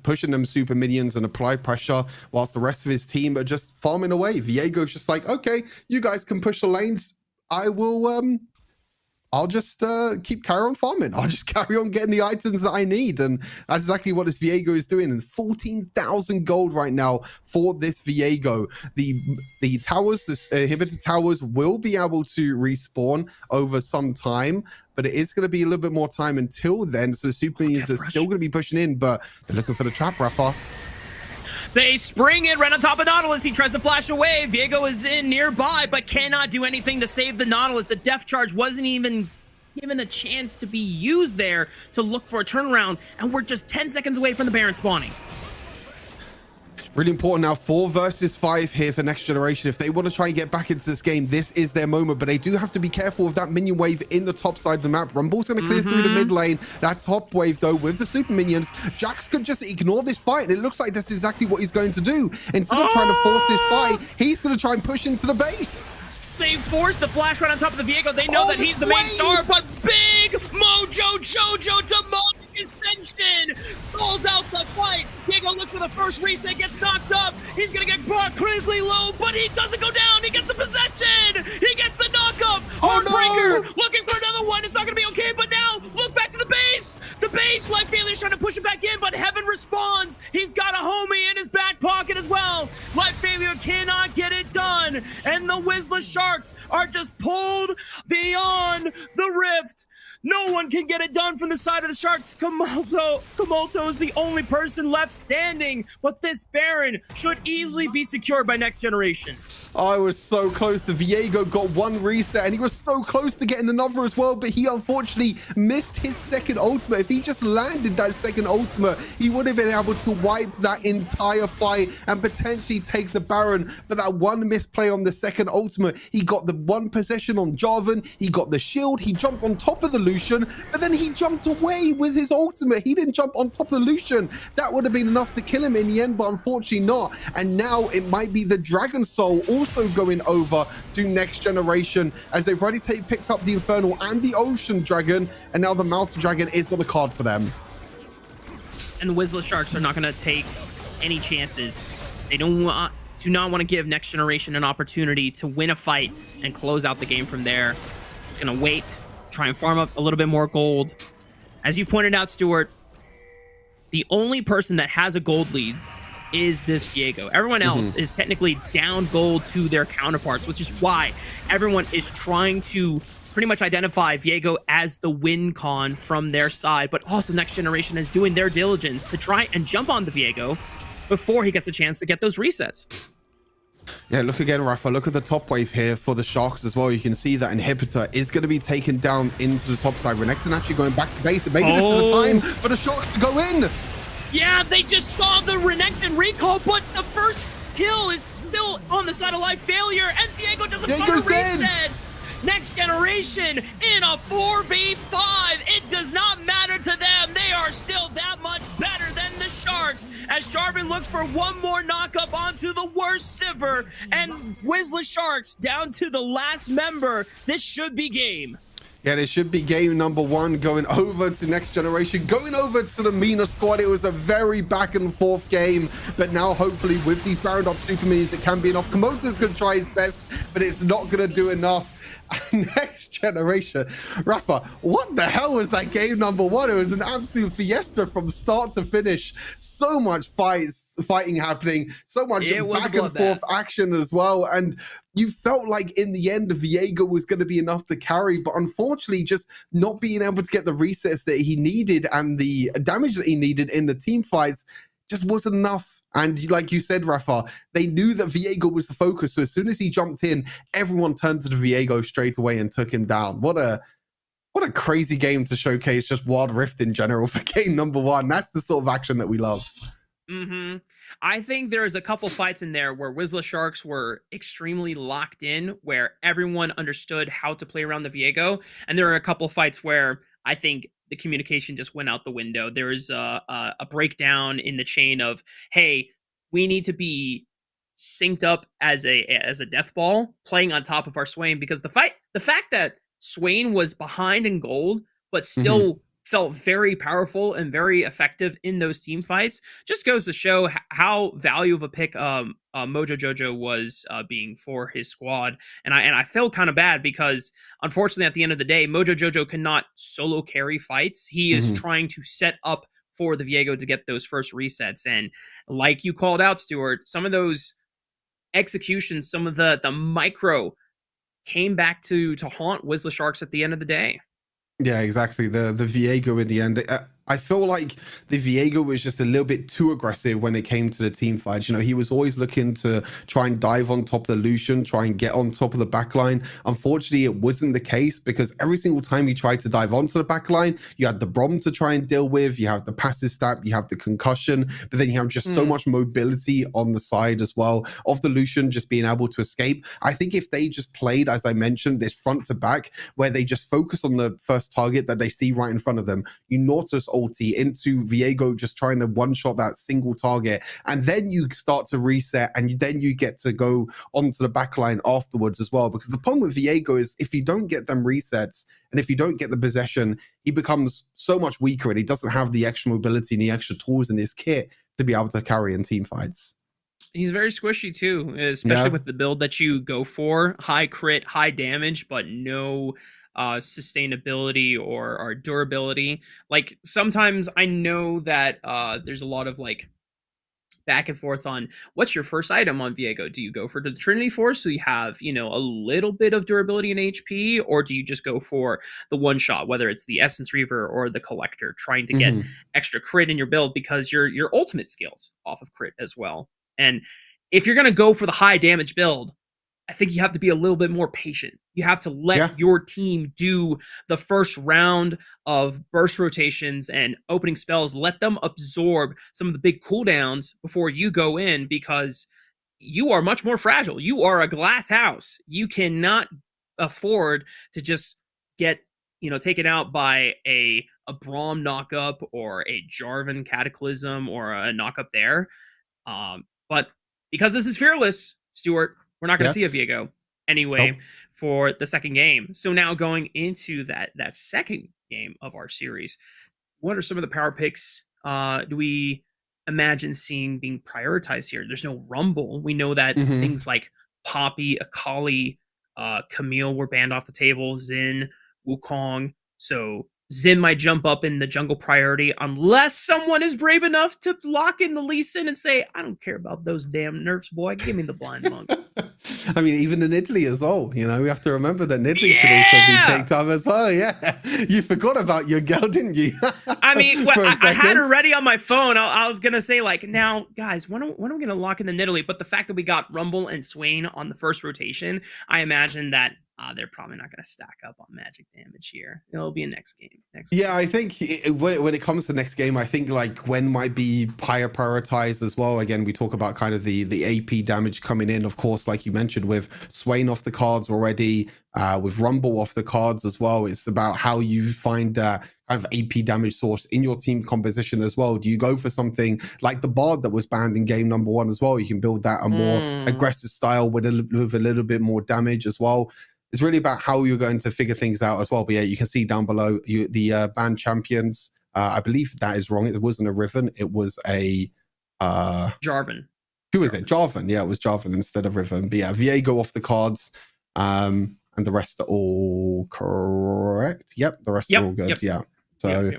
push in them super minions and apply pressure whilst the rest of his team are just farming away. Viego's just like, okay, you guys can push the lanes. I'll just carry on farming. I'll just carry on getting the items that I need. And that's exactly what this Viego is doing. And 14,000 gold right now for this Viego. The towers, the inhibitor towers will be able to respawn over some time, but it is going to be a little bit more time until then. So the super minions are still going to be pushing in, but they're looking for the trap, Rafa. They spring it right on top of Nautilus. He tries to flash away. Viego is in nearby, but cannot do anything to save the Nautilus. The Death Charge wasn't even given a chance to be used there to look for a turnaround, and we're just 10 seconds away from the Baron spawning. Really important now, 4 versus 5 here for Next Generation. If they want to try and get back into this game, this is their moment, but they do have to be careful with that minion wave in the top side of the map. Rumble's going to clear through the mid lane. That top wave, though, with the super minions, Jax could just ignore this fight, and it looks like that's exactly what he's going to do. Instead of trying to force this fight, he's going to try and push into the base. They force the flash right on top of the Viego. They know that he's the main star, but big Mojo Jojo demonic extension stalls out the fight. Viego looks for the first reset, gets knocked up. He's gonna get brought critically low, but he doesn't go down. He gets the possession. He gets the knockup. Heartbreaker looking for another one. It's not gonna be okay, but now look back to the base. The base, Life Failure's trying to push it back in, but Heaven responds. He's got a homie in his back pocket as well. Life Failure cannot get it done, and the Wizzless Sharks are just pulled beyond the rift. No one can get it done from the side of the Sharks. Komoto is the only person left standing, but this Baron should easily be secured by Next Generation. I was so close. The Viego got one reset, and he was so close to getting another as well, but he unfortunately missed his second ultimate. If he just landed that second ultimate, he would have been able to wipe that entire fight and potentially take the Baron. But that one misplay on the second ultimate, he got the one possession on Jarvan, he got the shield, he jumped on top of the Lucian, but then he jumped away with his ultimate. He didn't jump on top of the Lucian. That would have been enough to kill him in the end, but unfortunately not. And now it might be the Dragon Soul also going over to Next Generation, as they've already picked up the Infernal and the Ocean Dragon, and now the Mountain Dragon is on the card for them. And the Whistler Sharks are not going to take any chances. They do not want to give Next Generation an opportunity to win a fight and close out the game from there. Just going to wait, try and farm up a little bit more gold. As you've pointed out, Stuart, the only person that has a gold lead is this Viego. Everyone else is technically down gold to their counterparts, which is why everyone is trying to pretty much identify Viego as the win con from their side, but also Next Generation is doing their diligence to try and jump on the Viego before he gets a chance to get those resets. Yeah, look again, Rafa. Look at the top wave here for the Sharks as well. You can see that Inhibitor is going to be taken down into the top side. Renekton actually going back to base, and maybe this is the time for the Sharks to go in. Yeah, they just saw the Renekton recall, but the first kill is still on the side of life failure, and Viego doesn't find a reset. Next Generation in a 4v5. It does not matter to them. They are still that much better than the Sharks, as Jarvan looks for one more knockup onto the worst Sivir, and Whistler Sharks down to the last member. This should be game. Yeah, this should be game number one, going over to Next Generation, going over to the MENA squad. It was a very back and forth game, but now hopefully with these Baron up super minis, it can be enough. Komoto's going to try his best, but it's not going to do enough. Next Generation, Rafa, what the hell was that game number one? It was an absolute fiesta from start to finish. So much fighting happening, so much back and forth action as well, and you felt like in the end Viego was going to be enough to carry, but unfortunately just not being able to get the resets that he needed and the damage that he needed in the team fights just wasn't enough. And like you said, Rafa, they knew that Viego was the focus. So as soon as he jumped in, everyone turned to the Viego straight away and took him down. What a crazy game to showcase just Wild Rift in general for game number one. That's the sort of action that we love. I think there's a couple fights in there where Whistler Sharks were extremely locked in, where everyone understood how to play around the Viego. And there are a couple fights where I think the communication just went out the window. There is a breakdown in the chain of, hey, we need to be synced up as a death ball playing on top of our Swain, because the fact that Swain was behind in gold but still felt very powerful and very effective in those team fights just goes to show how value of a pick Mojo Jojo was being for his squad. And I feel kind of bad because unfortunately at the end of the day, Mojo Jojo cannot solo carry fights. He is trying to set up for the Viego to get those first resets. And like you called out, Stuart, some of those executions, some of the micro came back to haunt Whistler Sharks at the end of the day. Yeah, exactly. The Viego in the end. I feel like the Viego was just a little bit too aggressive when it came to the team fights. You know, he was always looking to try and dive on top of the Lucian, try and get on top of the backline. Unfortunately, it wasn't the case, because every single time he tried to dive onto the backline, you had the Brom to try and deal with, you have the passive stab, you have the concussion, but then you have just so much mobility on the side as well of the Lucian just being able to escape. I think if they just played, as I mentioned, this front to back, where they just focus on the first target that they see right in front of them, you Nautilus ulti into Viego, just trying to one-shot that single target, and then you start to reset, and then you get to go onto the backline afterwards as well. Because the problem with Viego is if you don't get them resets, and if you don't get the possession, he becomes so much weaker, and he doesn't have the extra mobility and the extra tools in his kit to be able to carry in team fights. He's very squishy too, especially with the build that you go for. High crit, high damage, but no sustainability or durability. Like sometimes I know that there's a lot of like back and forth on what's your first item on Viego. Do you go for the Trinity Force so you have, you know, a little bit of durability and HP, or do you just go for the one shot, whether it's the Essence Reaver or the Collector, trying to get extra crit in your build because your ultimate skills off of crit as well. And if you're going to go for the high damage build, I think you have to be a little bit more patient. You have to let your team do the first round of burst rotations and opening spells. Let them absorb some of the big cooldowns before you go in, because you are much more fragile. You are a glass house. You cannot afford to just get, you know, taken out by a Braum knockup or a Jarvan Cataclysm or a knockup there. But because this is Fearless, Stuart, we're not going to see a Viego anyway for the second game. So now going into that second game of our series, what are some of the power picks do we imagine seeing being prioritized here? There's no Rumble. We know that things like Poppy, Akali, Camille were banned off the table, Xin, Wukong. So Xin might jump up in the jungle priority unless someone is brave enough to lock in the Lee Sin and say, I don't care about those damn nerfs, boy. Give me the blind monk. I mean, even in Italy as well, you know, we have to remember that Italy could also be picked up as well. Yeah. You forgot about your girl, didn't you? I mean, I had her ready on my phone. I was going to say, like, now, guys, when are we going to lock in the Nidalee? But the fact that we got Rumble and Swain on the first rotation, I imagine that they're probably not going to stack up on magic damage here. It'll be a next game. I think when it comes to next game, I think like Gwen might be higher prioritized as well. Again, we talk about kind of the AP damage coming in, of course, like you mentioned, with Swain off the cards already, with Rumble off the cards as well. It's about how you find kind of AP damage source in your team composition as well. Do you go for something like the Bard that was banned in game number 1 as well? You can build that a more aggressive style with a little bit more damage as well. It's really about how you're going to figure things out as well. But yeah, you can see down below the banned champions. I believe that is wrong. It wasn't a Riven. It was a Jarvan. Who is it? Jarvan. Yeah, it was Jarvan instead of Riven. But yeah, Viego off the cards. And the rest are all correct. Yep, the rest are all good. Yeah. So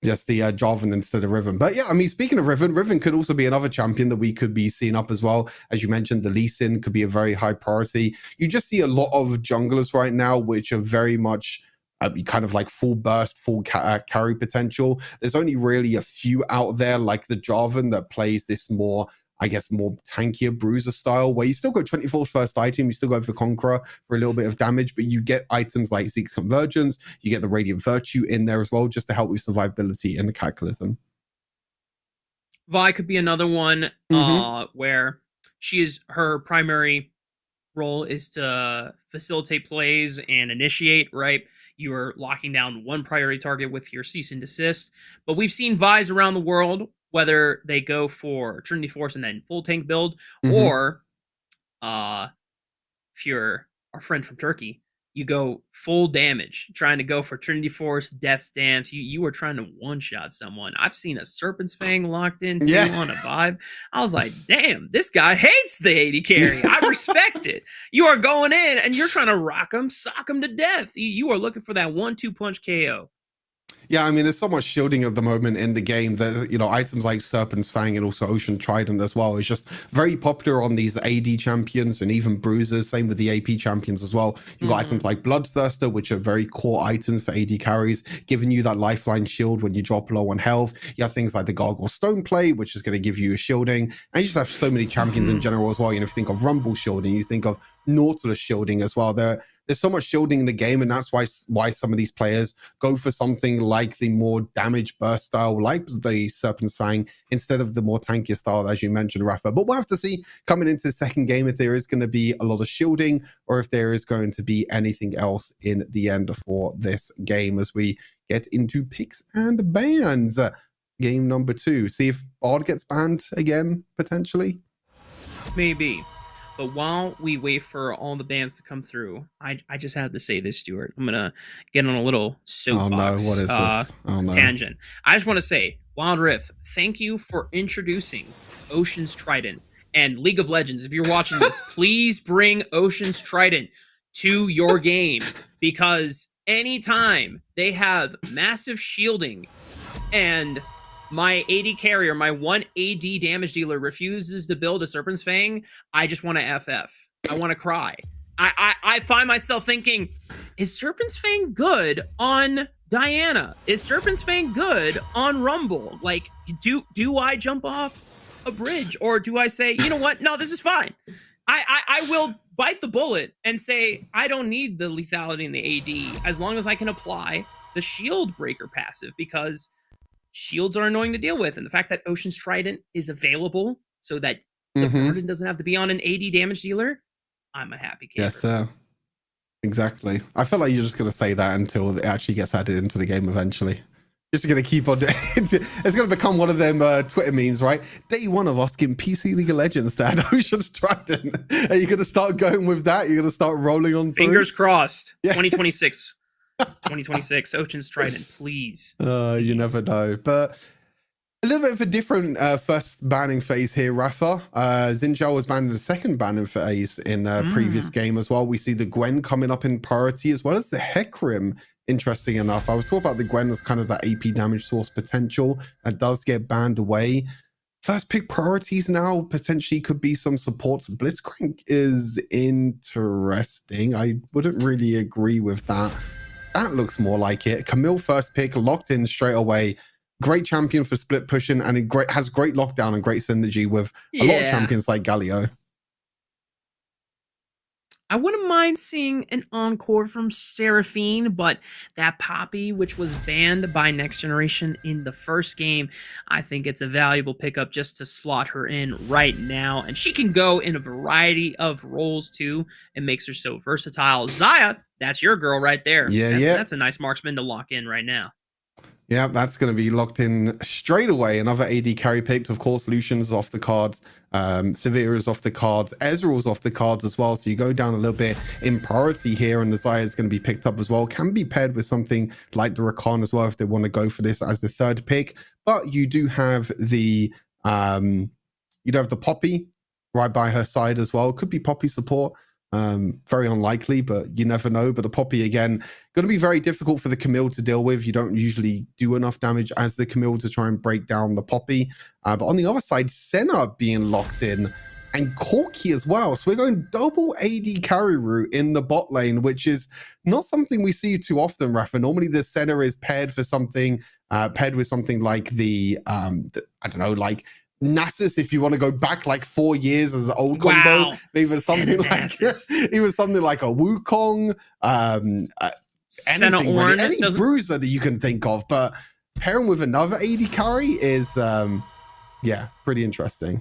just the Jarvan instead of Riven. But yeah, I mean, speaking of Riven could also be another champion that we could be seeing up as well. As you mentioned, the Lee Sin could be a very high priority. You just see a lot of junglers right now, which are very much kind of like full burst, full carry potential. There's only really a few out there like the Jarvan that plays this more, I guess, more tankier bruiser style, where you still go 24's first item, you still go for Conqueror for a little bit of damage, but you get items like Zeke's Convergence, you get the Radiant Virtue in there as well, just to help with survivability in the Cataclysm. Vi could be another one where her primary role is to facilitate plays and initiate, right? You are locking down one priority target with your cease and desist, but we've seen Vi's around the world, whether they go for Trinity Force and then full tank build, or if you're our friend from Turkey, you go full damage, trying to go for Trinity Force, Death Stance. You were trying to one-shot someone. I've seen a Serpent's Fang locked in too on a vibe. I was like, damn, this guy hates the AD carry. I respect it. You are going in and you're trying to rock him, sock him to death. You are looking for that 1-2 punch KO. Yeah, I mean, there's so much shielding at the moment in the game that, you know, items like Serpent's Fang and also Ocean Trident as well is just very popular on these AD champions and even bruisers. Same with the AP champions as well. You've got items like Bloodthirster, which are very core items for AD carries, giving you that lifeline shield when you drop low on health. You have things like the Gargoyle Stone Plate, which is going to give you a shielding. And you just have so many champions in general as well. You know, if you think of Rumble shielding, you think of Nautilus shielding as well. There's so much shielding in the game, and that's why some of these players go for something like the more damage burst style, like the Serpent's Fang, instead of the more tankier style, as you mentioned, Rafa. But we'll have to see coming into the second game if there is going to be a lot of shielding or if there is going to be anything else in the end for this game as we get into picks and bans. Game number 2. See if Bard gets banned again, potentially. Maybe. But while we wait for all the bands to come through, I just have to say this, Stuart. I'm going to get on a little soapbox tangent. I just want to say, Wild Rift, thank you for introducing Ocean's Trident. And League of Legends, if you're watching this, please bring Ocean's Trident to your game. Because anytime they have massive shielding and my AD carrier, my one AD damage dealer refuses to build a Serpent's Fang, I just want to FF. I want to cry. I find myself thinking, is Serpent's Fang good on Diana? Is Serpent's Fang good on Rumble? Like, do I jump off a bridge, or do I say, you know what? No, this is fine. I will bite the bullet and say I don't need the lethality in the AD as long as I can apply the shield breaker passive, because shields are annoying to deal with, and the fact that Ocean's Trident is available so that the burden doesn't have to be on an AD damage dealer, I'm a happy camper. Yes, sir. Exactly. I feel like you're just going to say that until it actually gets added into the game eventually. Just going to keep on. It's going to become one of them Twitter memes, right? Day one of asking PC League of Legends to add Ocean's Trident. Are you going to start going with that? You're going to start rolling on through? Fingers crossed. Yeah. 2026. 2026. Ocean's Trident, please. You never know. But a little bit of a different first banning phase here, Rafa. Zinjal was banned in the second banning phase in the previous game as well. We see the Gwen coming up in priority, as well as the Hecarim. Interesting enough, I was talking about the Gwen as kind of that AP damage source potential that does get banned away. First pick priorities now potentially could be some supports. Blitzcrank is interesting. I wouldn't really agree with that. That looks more like it. Camille first pick, locked in straight away. Great champion for split pushing, and it has great lockdown and great synergy with a lot of champions like Galio. I wouldn't mind seeing an encore from Seraphine, but that Poppy, which was banned by Next Generation in the first game, I think it's a valuable pickup just to slot her in right now. And she can go in a variety of roles too. It makes her so versatile. Xayah, that's your girl right there. That's a nice marksman to lock in right now. Yeah, that's going to be locked in straight away. Another AD carry picked. Of course, Lucian's off the cards. Severe is off the cards. Ezreal's off the cards as well. So you go down a little bit in priority here, and the Xayah is going to be picked up as well. Can be paired with something like the Rakan as well if they want to go for this as the third pick. But you do have the Poppy right by her side as well. Could be Poppy support. Very unlikely, but you never know. But the Poppy, again, going to be very difficult for the Camille to deal with. You don't usually do enough damage as the Camille to try and break down the Poppy. But on the other side, Senna being locked in, and Corki as well. So we're going double AD carry route in the bot lane, which is not something we see too often, Rafa. Normally the Senna is paired with something like the I don't know, like Nasus, if you want to go back like 4 years as an old combo, maybe something like even something like a Wukong, anything really, any bruiser that you can think of. But pairing with another AD carry is pretty interesting.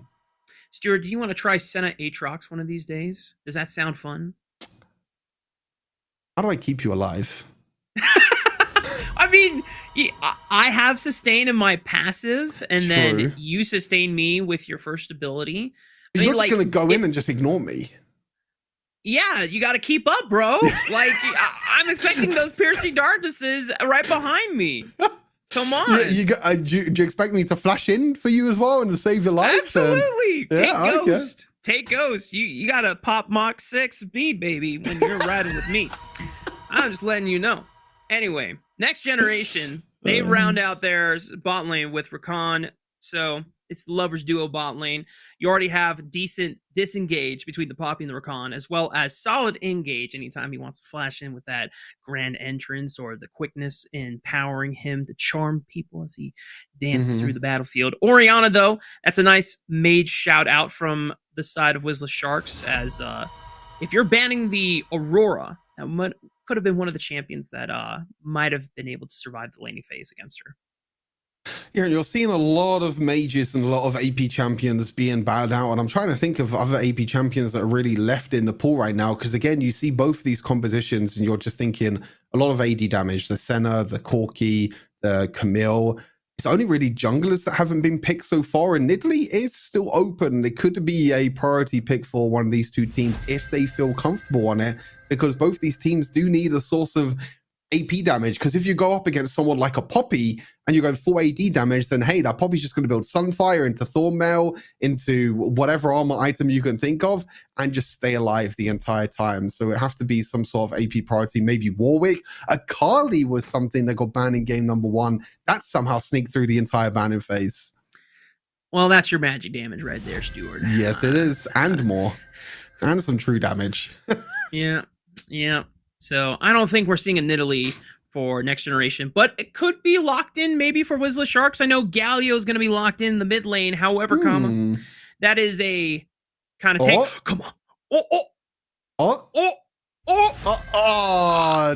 Stuart, do you want to try Senna Aatrox one of these days? Does that sound fun? How do I keep you alive? I mean, I have sustain in my passive, and then you sustain me with your first ability. You're just going to go in and just ignore me. Yeah, you got to keep up, bro. Like, I'm expecting those piercing darknesses right behind me. Come on. Do you expect me to flash in for you as well and to save your life? Absolutely. Take Ghost. Take Ghost. You got to pop Mach 6 speed, baby, when you're riding with me. I'm just letting you know. Anyway, Next Generation, they round out their bot lane with Rakan. So it's the Lovers Duo bot lane. You already have decent disengage between the Poppy and the Rakan, as well as solid engage anytime he wants to flash in with that grand entrance or the quickness in powering him to charm people as he dances through the battlefield. Orianna, though, that's a nice mage shout out from the side of Wizzless Sharks, as if you're banning the Aurora, that could have been one of the champions that might have been able to survive the laning phase against her. Yeah, you're seeing a lot of mages and a lot of AP champions being bowed out, and I'm trying to think of other AP champions that are really left in the pool right now, because again, you see both these compositions and you're just thinking a lot of AD damage, the Senna, the Corki, the Camille. It's only really junglers that haven't been picked so far, and Nidalee is still open. It could be a priority pick for one of these two teams if they feel comfortable on it, because both these teams do need a source of AP damage, because if you go up against someone like a Poppy and you're going full AD damage, then hey, that Poppy's just going to build Sunfire into Thornmail, into whatever armor item you can think of, and just stay alive the entire time. So it have to be some sort of AP priority, maybe Warwick. Akali was something that got banned in game number 1. That somehow sneaked through the entire banning phase. Well, that's your magic damage right there, Stuart. Yes, it is. And more. And some true damage. Yeah. So I don't think we're seeing a Nidalee for next generation, but it could be locked in maybe for Wizzler Sharks. I know Galio is going to be locked in the mid lane. However, that is a kind of tank. Come on.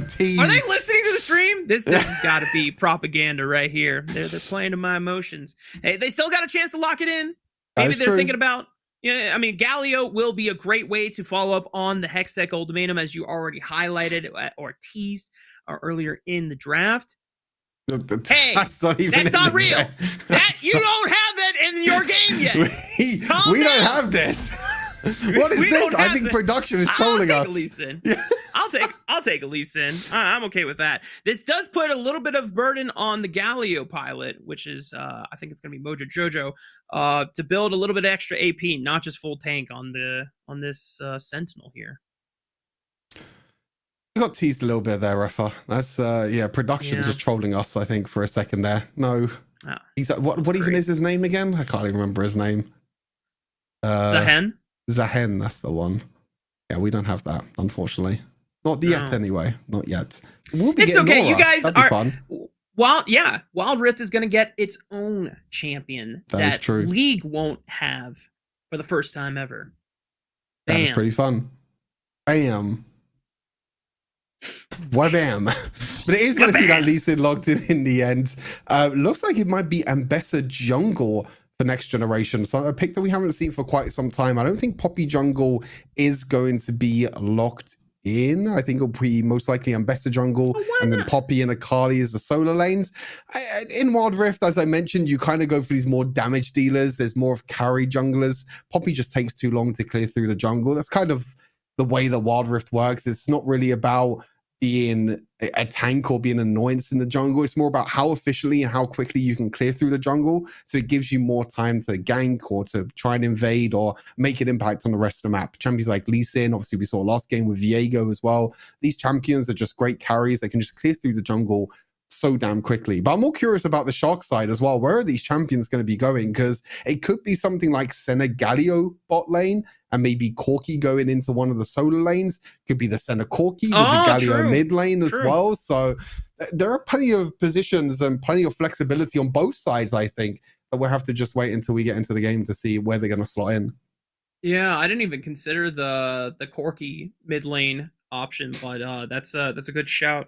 Tease. Are they listening to the stream? This has got to be propaganda right here. They're playing to my emotions. Hey, they still got a chance to lock it in. Maybe they're thinking about. Yeah, I mean, Galio will be a great way to follow up on the Hextech Ultimatum, as you already highlighted or teased earlier in the draft. Hey, that's not real. That you don't have that in your game yet. We don't have this. What is this? I think production is trolling us. I'll take a Lee Sin. Yeah. I'll take a Lee Sin. I'm okay with that. This does put a little bit of burden on the Galio pilot, which is I think it's gonna be Mojo Jojo, to build a little bit extra AP, not just full tank on this Sentinel here. We got teased a little bit there, Refa. That's production just trolling us, I think, for a second there. No. He's what even is his name again? I can't even remember his name. Zahen, that's the one. Yeah, we don't have that, unfortunately. Not yet, anyway. Not yet. We'll be. It's okay. Aura. You guys That'd be are fun. Wild Rift is going to get its own champion that League won't have for the first time ever. Bam. That is pretty fun. Bam. Why bam? But it is going to be that Lee Sin logged in the end. Looks like it might be Ambessa Jungle for next generation. So a pick that we haven't seen for quite some time. I don't think Poppy Jungle is going to be locked in. I think it'll be most likely Ambessa Jungle and then Poppy and Akali as the solo lanes. In Wild Rift, as I mentioned, you kind of go for these more damage dealers. There's more of carry junglers. Poppy just takes too long to clear through the jungle. That's kind of the way that Wild Rift works. It's not really about being a tank or being an annoyance in the jungle. It's more about how efficiently and how quickly you can clear through the jungle. So it gives you more time to gank or to try and invade or make an impact on the rest of the map. Champions like Lee Sin, obviously we saw last game with Viego as well. These champions are just great carries. They can just clear through the jungle so damn quickly. But I'm more curious about the Shark side as well. Where are these champions going to be going? Because it could be something like Senna Galio bot lane and maybe Corki going into one of the solo lanes. Could be the Senna Corki with the Galio mid lane as well. So there are plenty of positions and plenty of flexibility on both sides, I think. But we'll have to just wait until we get into the game to see where they're going to slot in. Yeah, I didn't even consider the Corki mid lane option, but that's a good shout.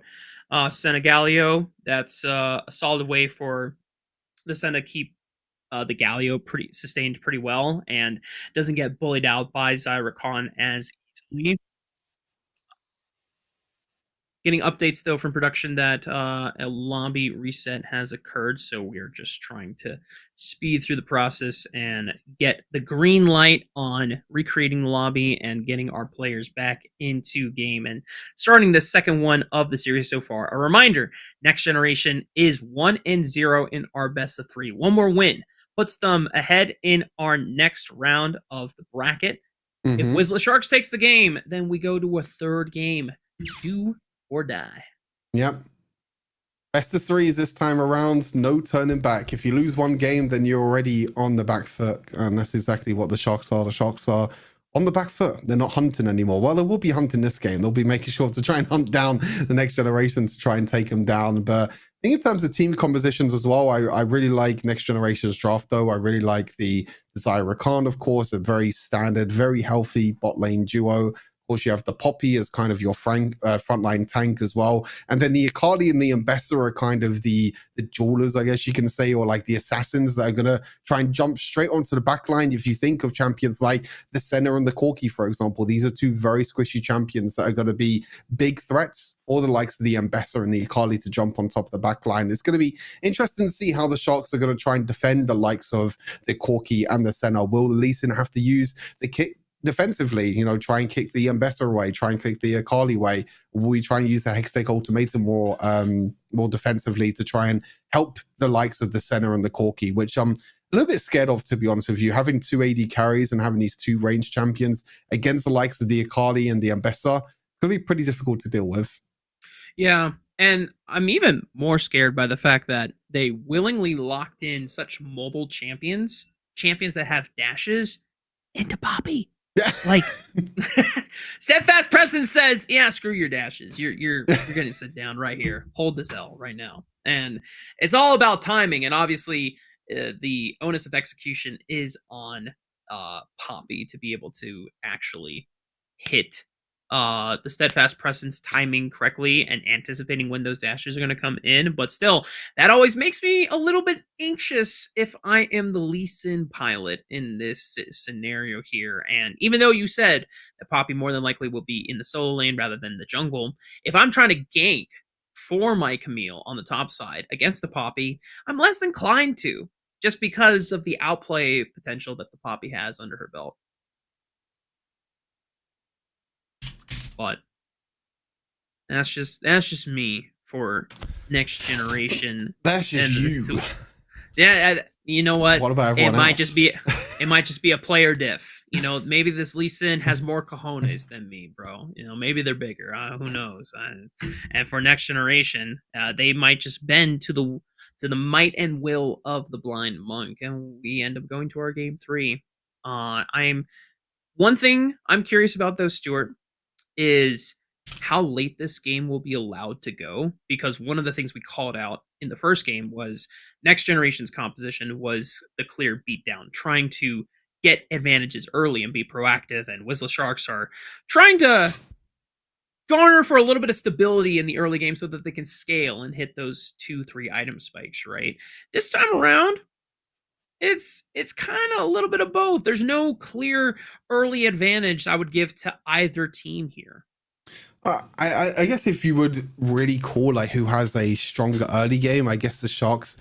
Senna Galio, that's a solid way for the Senna keep the Galio sustained pretty well and doesn't get bullied out by Zyra Khan as easily. Getting updates though from production that a lobby reset has occurred, so we're just trying to speed through the process and get the green light on recreating the lobby and getting our players back into game and starting the second one of the series so far. A reminder, Next Generation is 1-0 in our best of 3. One more win puts them ahead in our next round of the bracket. If Wizzler Sharks takes the game, then we go to a third game. Do or die. Yep. Best of 3 is this time around. No turning back. If you lose one game, then you're already on the back foot. And that's exactly what the Sharks are. The Sharks are on the back foot. They're not hunting anymore. Well, they will be hunting this game. They'll be making sure to try and hunt down the Next Generation to try and take them down. But I think in terms of team compositions as well, I really like Next Generation's draft, though. I really like the Zyra Khan, of course, a very standard, very healthy bot lane duo. Of course, you have the Poppy as kind of your frontline tank as well. And then the Akali and the Ambessa are kind of the jewelers, I guess you can say, or like the assassins that are going to try and jump straight onto the backline. If you think of champions like the Senna and the Corki, for example, these are two very squishy champions that are going to be big threats for the likes of the Ambessa and the Akali to jump on top of the backline. It's going to be interesting to see how the Sharks are going to try and defend the likes of the Corki and the Senna. Will Lee Sin have to use the kit defensively, try and kick the Ambessa away, try and kick the Akali way. We try and use the Hextech Ultimatum more defensively to try and help the likes of the Senna and the Corki, which I'm a little bit scared of, to be honest with you. Having 2 AD carries and having these 2 range champions against the likes of the Akali and the Ambessa, it's going to be pretty difficult to deal with. Yeah, and I'm even more scared by the fact that they willingly locked in such mobile champions that have dashes, into Poppy. Yeah. Like Steadfast Presence says, yeah, screw your dashes. You're gonna sit down right here. Hold this L right now. And it's all about timing. And obviously, the onus of execution is on Poppy to be able to actually hit the Steadfast Presence timing correctly and anticipating when those dashes are going to come in. But still, that always makes me a little bit anxious if I am the Lee Sin pilot in this scenario here. And even though you said that Poppy more than likely will be in the solo lane rather than the jungle, if I'm trying to gank for my Camille on the top side against the Poppy, I'm less inclined to, just because of the outplay potential that the Poppy has under her belt. But that's just me for next generation. That's just you. Yeah, you know what? What about everyone else? It might just be a player diff. Maybe this Lee Sin has more cojones than me, bro. Maybe they're bigger. Who knows? And for next generation, they might just bend to the might and will of the blind monk, and we end up going to our game 3. One thing I'm curious about though, Stuart, is how late this game will be allowed to go, because one of the things we called out in the first game was next generation's composition was the clear beatdown, trying to get advantages early and be proactive, and Whistler Sharks are trying to garner for a little bit of stability in the early game so that they can scale and hit those 2-3 item spikes, right? This time around, it's kind of a little bit of both. There's no clear early advantage I would give to either team here. I guess if you would really call like who has a stronger early game, I guess the Sharks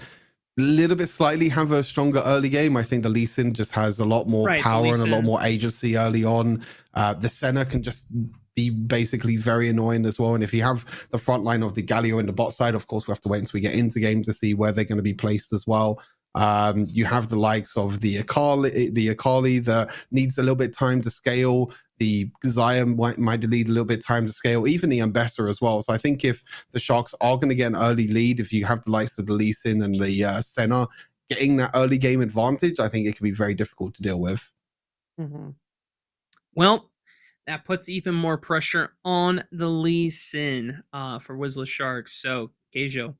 a little bit slightly have a stronger early game. I think the Lee Sin just has a lot more power and a lot more agency early on. The Senna can just be basically very annoying as well. And if you have the front line of the Galio in the bot side, of course, we have to wait until we get into game to see where they're going to be placed as well. You have the likes of the Akali that needs a little bit time to scale. The Xayah might need a little bit time to scale, even the Ambessa as well. So I think if the Sharks are going to get an early lead, if you have the likes of the Lee Sin and the Senna getting that early game advantage, I think it can be very difficult to deal with. Mm-hmm. Well, that puts even more pressure on the Lee Sin for Whistler Sharks. So, Keijo,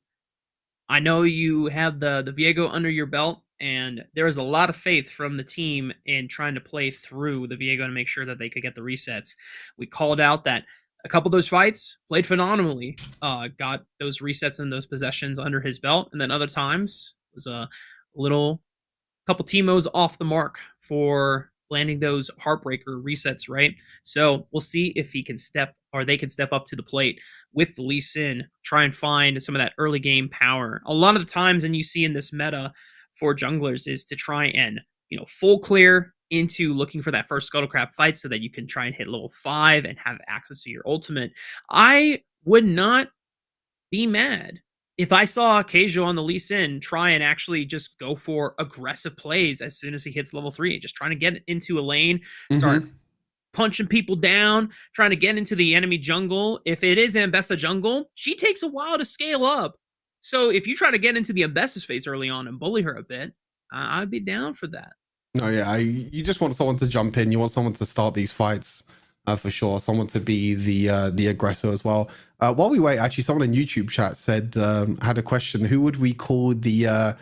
I know you have the Viego under your belt, and there was a lot of faith from the team in trying to play through the Viego to make sure that they could get the resets. We called out that a couple of those fights played phenomenally, got those resets and those possessions under his belt, and then other times was a couple Timos off the mark for landing those heartbreaker resets, right? So we'll see if they can step up to the plate with the Lee Sin, try and find some of that early game power. A lot of the times, and you see in this meta for junglers, is to try and full clear into looking for that first Scuttlecrab fight so that you can try and hit level 5 and have access to your ultimate. I would not be mad if I saw Keijo on the Lee Sin try and actually just go for aggressive plays as soon as he hits level 3, just trying to get into a lane, start punching people down, trying to get into the enemy jungle. If it is Ambessa jungle, she takes a while to scale up. So if you try to get into the Ambessa's face early on and bully her a bit, I'd be down for that. Oh yeah, you just want someone to jump in. You want someone to start these fights for sure. Someone to be the aggressor as well. While we wait, actually, someone in YouTube chat said had a question: who would we call the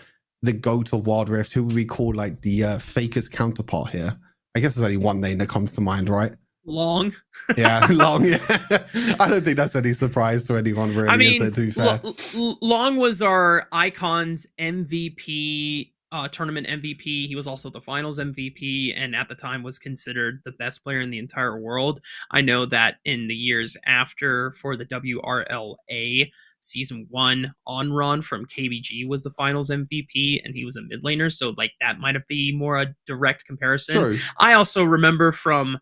GOAT of Wild Rift? Who would we call like the Faker's counterpart here? I guess there's only one name that comes to mind, right? Long. Yeah, Long. Yeah. I don't think that's any surprise to anyone, really. I mean, to be fair. Long was our Icons MVP, tournament MVP. He was also the finals MVP, and at the time was considered the best player in the entire world. I know that in the years after, for the WRLA, Season 1 on run from KBG was the finals MVP, and he was a mid laner, so like that might be more a direct comparison. True. I also remember from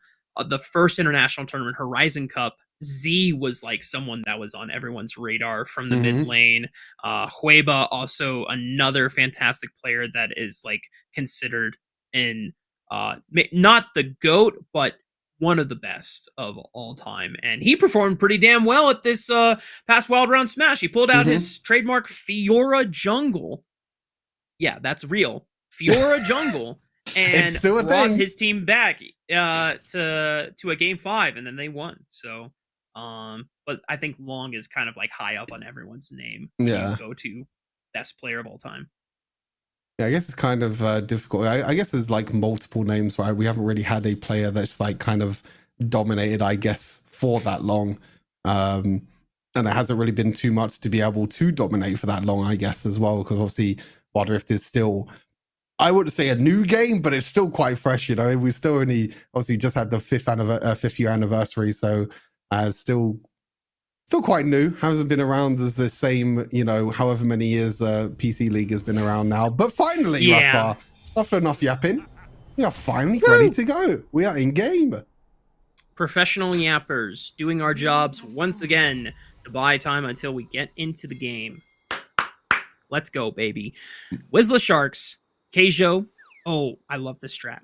the first international tournament, Horizon Cup, Z was like someone that was on everyone's radar from the mid lane. Hueba, also another fantastic player that is like considered in not the GOAT, but one of the best of all time. And he performed pretty damn well at this past Wild Round Smash. He pulled out his trademark Fiora Jungle. Yeah, that's real. Fiora Jungle. And brought his team back to a game 5, and then they won. So but I think Long is kind of like high up on everyone's name. Yeah. Go to best player of all time. Yeah, I guess it's kind of difficult. I guess there's like multiple names, right? We haven't really had a player that's like kind of dominated, I guess, for that long. And it hasn't really been too much to be able to dominate for that long, I guess, as well. Because obviously Wild Rift is still, I wouldn't say a new game, but it's still quite fresh, you know. We still only obviously just had the 5th year anniversary, so still quite new. Hasn't been around as the same, you know, however many years PC League has been around now. But finally, Rafa, after enough yapping, we are finally ready to go. We are in game. Professional yappers doing our jobs once again to buy time until we get into the game. Let's go, baby. Wizzla Sharks, Keijo. Oh, I love this strat.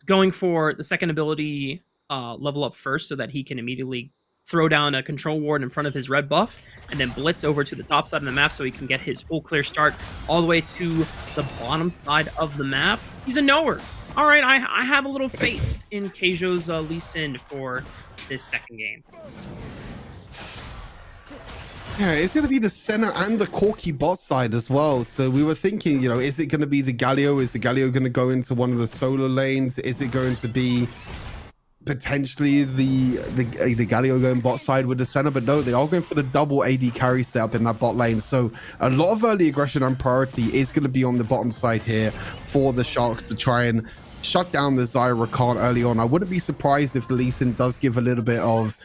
Going for the second ability level up first so that he can immediately throw down a control ward in front of his red buff, and then blitz over to the top side of the map so he can get his full clear start all the way to the bottom side of the map. He's a knower. All right, I have a little faith in Keijo's Lee Sin for this second game. Yeah, it's going to be the Senna and the Corki bot side as well. So we were thinking, you know, is it going to be the Galio? Is the Galio going to go into one of the solo lanes? Is it going to be potentially the Galio going bot side with the Senna? But no, they are going for the double AD carry setup in that bot lane. So a lot of early aggression and priority is going to be on the bottom side here for the Sharks to try and shut down the Zyra Rakan early on. I wouldn't be surprised if the Lee Sin does give a little bit of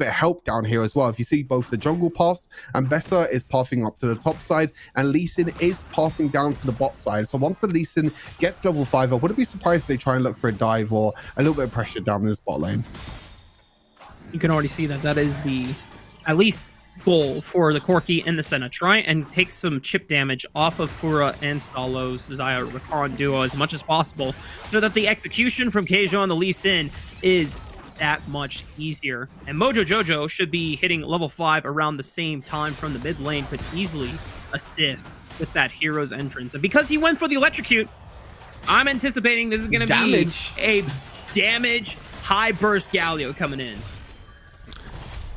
help down here as well. If you see both the jungle paths, and Bessa is pathing up to the top side, and Lee Sin is pathing down to the bot side. So once the Lee Sin gets level 5, I wouldn't be surprised if they try and look for a dive or a little bit of pressure down in this bot lane. You can already see that is the at least goal for the Corki and the Senna. Try and take some chip damage off of Fura and Stalo's Zyra Rakan duo as much as possible so that the execution from Keijo on the Lee Sin is that much easier. And Mojo Jojo should be hitting level 5 around the same time from the mid lane, could easily assist with that hero's entrance. And because he went for the electrocute, I'm anticipating this is going to be a damage high burst Galio coming in.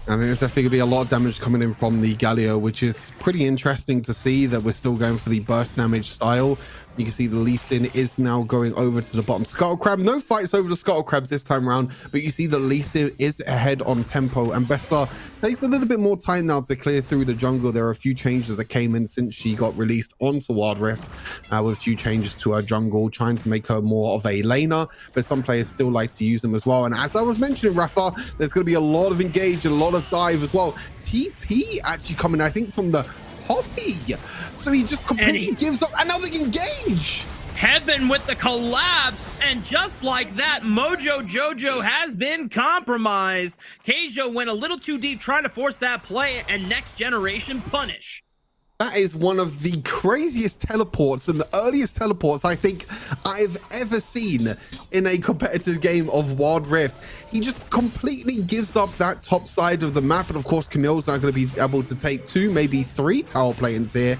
I think there's definitely going to be a lot of damage coming in from the Galio, which is pretty interesting to see that we're still going for the burst damage style. You can see the Lee Sin is now going over to the bottom. Scuttle Crab, no fights over the Scuttle Crabs this time around, but you see the Lee Sin is ahead on tempo, and Bessa takes a little bit more time now to clear through the jungle. There are a few changes that came in since she got released onto Wild Rift, with a few changes to her jungle, trying to make her more of a laner, but some players still like to use them as well. And as I was mentioning, Rafa, there's going to be a lot of engage and a lot of dive as well. TP actually coming, I think, from the Poppy. So he just completely gives up, and now they engage. Heaven with the collapse, and just like that, Mojo Jojo has been compromised. Keijo went a little too deep trying to force that play, and Next Generation punish. That is one of the craziest teleports and the earliest teleports I think I've ever seen in a competitive game of Wild Rift. He just completely gives up that top side of the map, and of course Camille's not going to be able to take 2, maybe 3 tower planes here,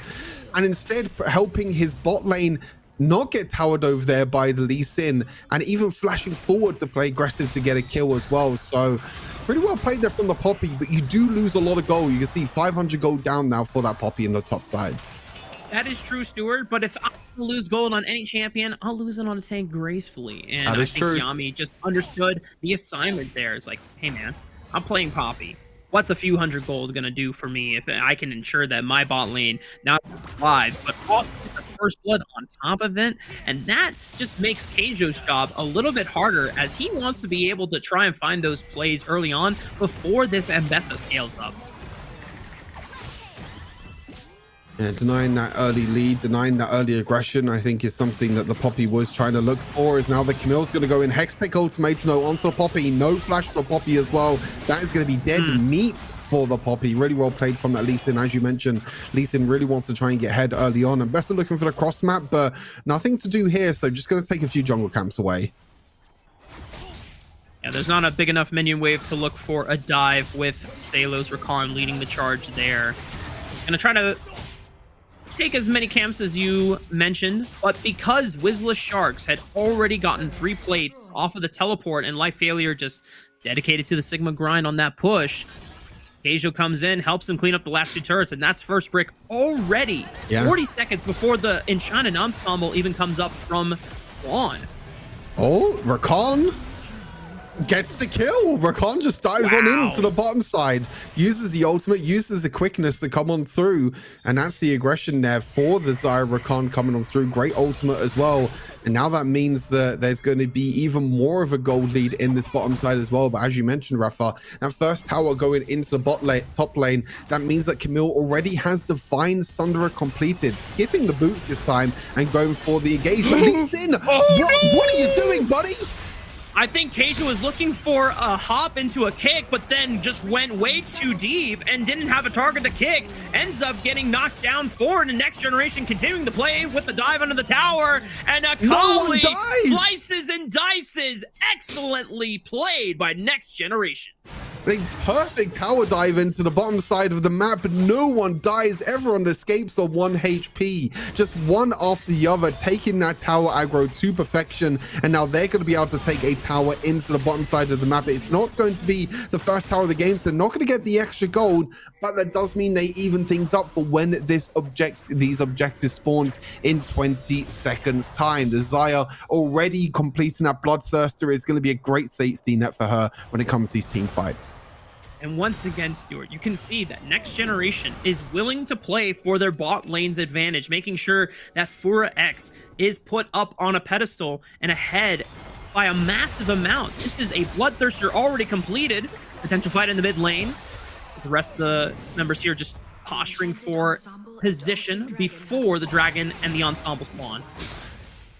and instead helping his bot lane not get towered over there by the Lee Sin, and even flashing forward to play aggressive to get a kill as well. So pretty well played there from the Poppy, but you do lose a lot of gold. You can see 500 gold down now for that Poppy in the top sides. That is true, Stuart, but if I lose gold on any champion, I'll lose it on a tank gracefully. And I think Yami just understood the assignment there. It's like, hey man, I'm playing Poppy. What's a few hundred gold gonna do for me if I can ensure that my bot lane not lives, but also the first blood on top of it? And that just makes Keijo's job a little bit harder, as he wants to be able to try and find those plays early on before this Ambessa scales up. Yeah, denying that early lead, denying that early aggression, I think is something that the Poppy was trying to look for. Is now the Camille's going to go in. Hextech ultimate, no onto the Poppy, no flash for the Poppy as well. That is going to be dead meat for the Poppy. Really well played from that Lee Sin. As you mentioned, Lee Sin really wants to try and get ahead early on. And best of looking for the cross map, but nothing to do here. So just going to take a few jungle camps away. Yeah, there's not a big enough minion wave to look for a dive with Salos Rakan leading the charge there. Gonna try to take as many camps as you mentioned, but because Wizzless Sharks had already gotten 3 plates off of the teleport and Life Failure just dedicated to the Sigma grind on that push, Keijo comes in, helps him clean up the last 2 turrets, and that's first brick already. Yeah. 40 seconds before the Enchanted Ensemble even comes up from Swan. Oh, Rakan gets the kill. Rakan just dives on into the bottom side, uses the ultimate, uses the quickness to come on through, and that's the aggression there for the Xayah Rakan coming on through. Great ultimate as well. And now that means that there's going to be even more of a gold lead in this bottom side as well. But as you mentioned, Rafa, that first tower going into the top lane, that means that Camille already has Divine Sunderer completed, skipping the boots this time and going for the engagement. Lee Sin, what are you doing, buddy? I think Keijo was looking for a hop into a kick, but then just went way too deep and didn't have a target to kick. Ends up getting knocked down forward, and Next Generation continuing to play with the dive under the tower. And Akali slices and dices. Excellently played by Next Generation. A perfect tower dive into the bottom side of the map. No one dies. Everyone escapes on 1 HP. Just one after the other, taking that tower aggro to perfection. And now they're going to be able to take a tower into the bottom side of the map. It's not going to be the first tower of the game, so they're not going to get the extra gold, but that does mean they even things up for when these objectives spawns in 20 seconds time. The Xayah already completing that Bloodthirster is going to be a great safety net for her when it comes to these team fights. And once again, Stuart, you can see that Next Generation is willing to play for their bot lane's advantage, making sure that Fura X is put up on a pedestal and ahead by a massive amount. This is a Bloodthirster already completed. Potential fight in the mid lane. As the rest of the members here just posturing for position before the Dragon and the Ensemble spawn.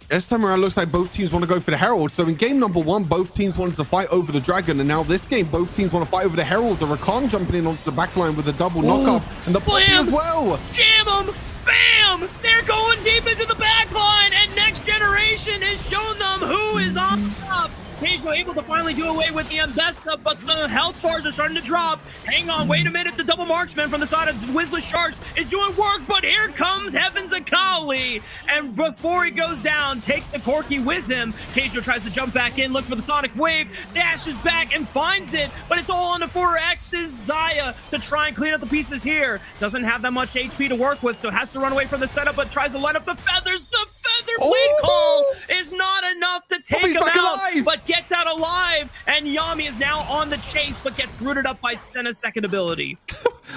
This time around, looks like both teams want to go for the Herald. So in game number 1, both teams wanted to fight over the Dragon. And now this game, both teams want to fight over the Herald. The Rakan jumping in onto the backline with a double knockup. And the Poppy as well. Jam them! Bam! They're going deep into the backline. And Next Generation has shown them who is on top. Keijo able to finally do away with the Mbesta, but the health bars are starting to drop. Hang on, wait a minute. The double marksman from the side of Wizzless Sharks is doing work, but here comes Heaven's Akali. And before he goes down, takes the Corki with him. Keijo tries to jump back in, looks for the Sonic Wave, dashes back and finds it, but it's all on the 4X's Xayah to try and clean up the pieces here. Doesn't have that much HP to work with, so has to run away from the setup, but tries to line up the feathers. The feather blade call is not enough to take him out, but gets out alive, and Yami is now on the chase, but gets rooted up by Senna's second ability.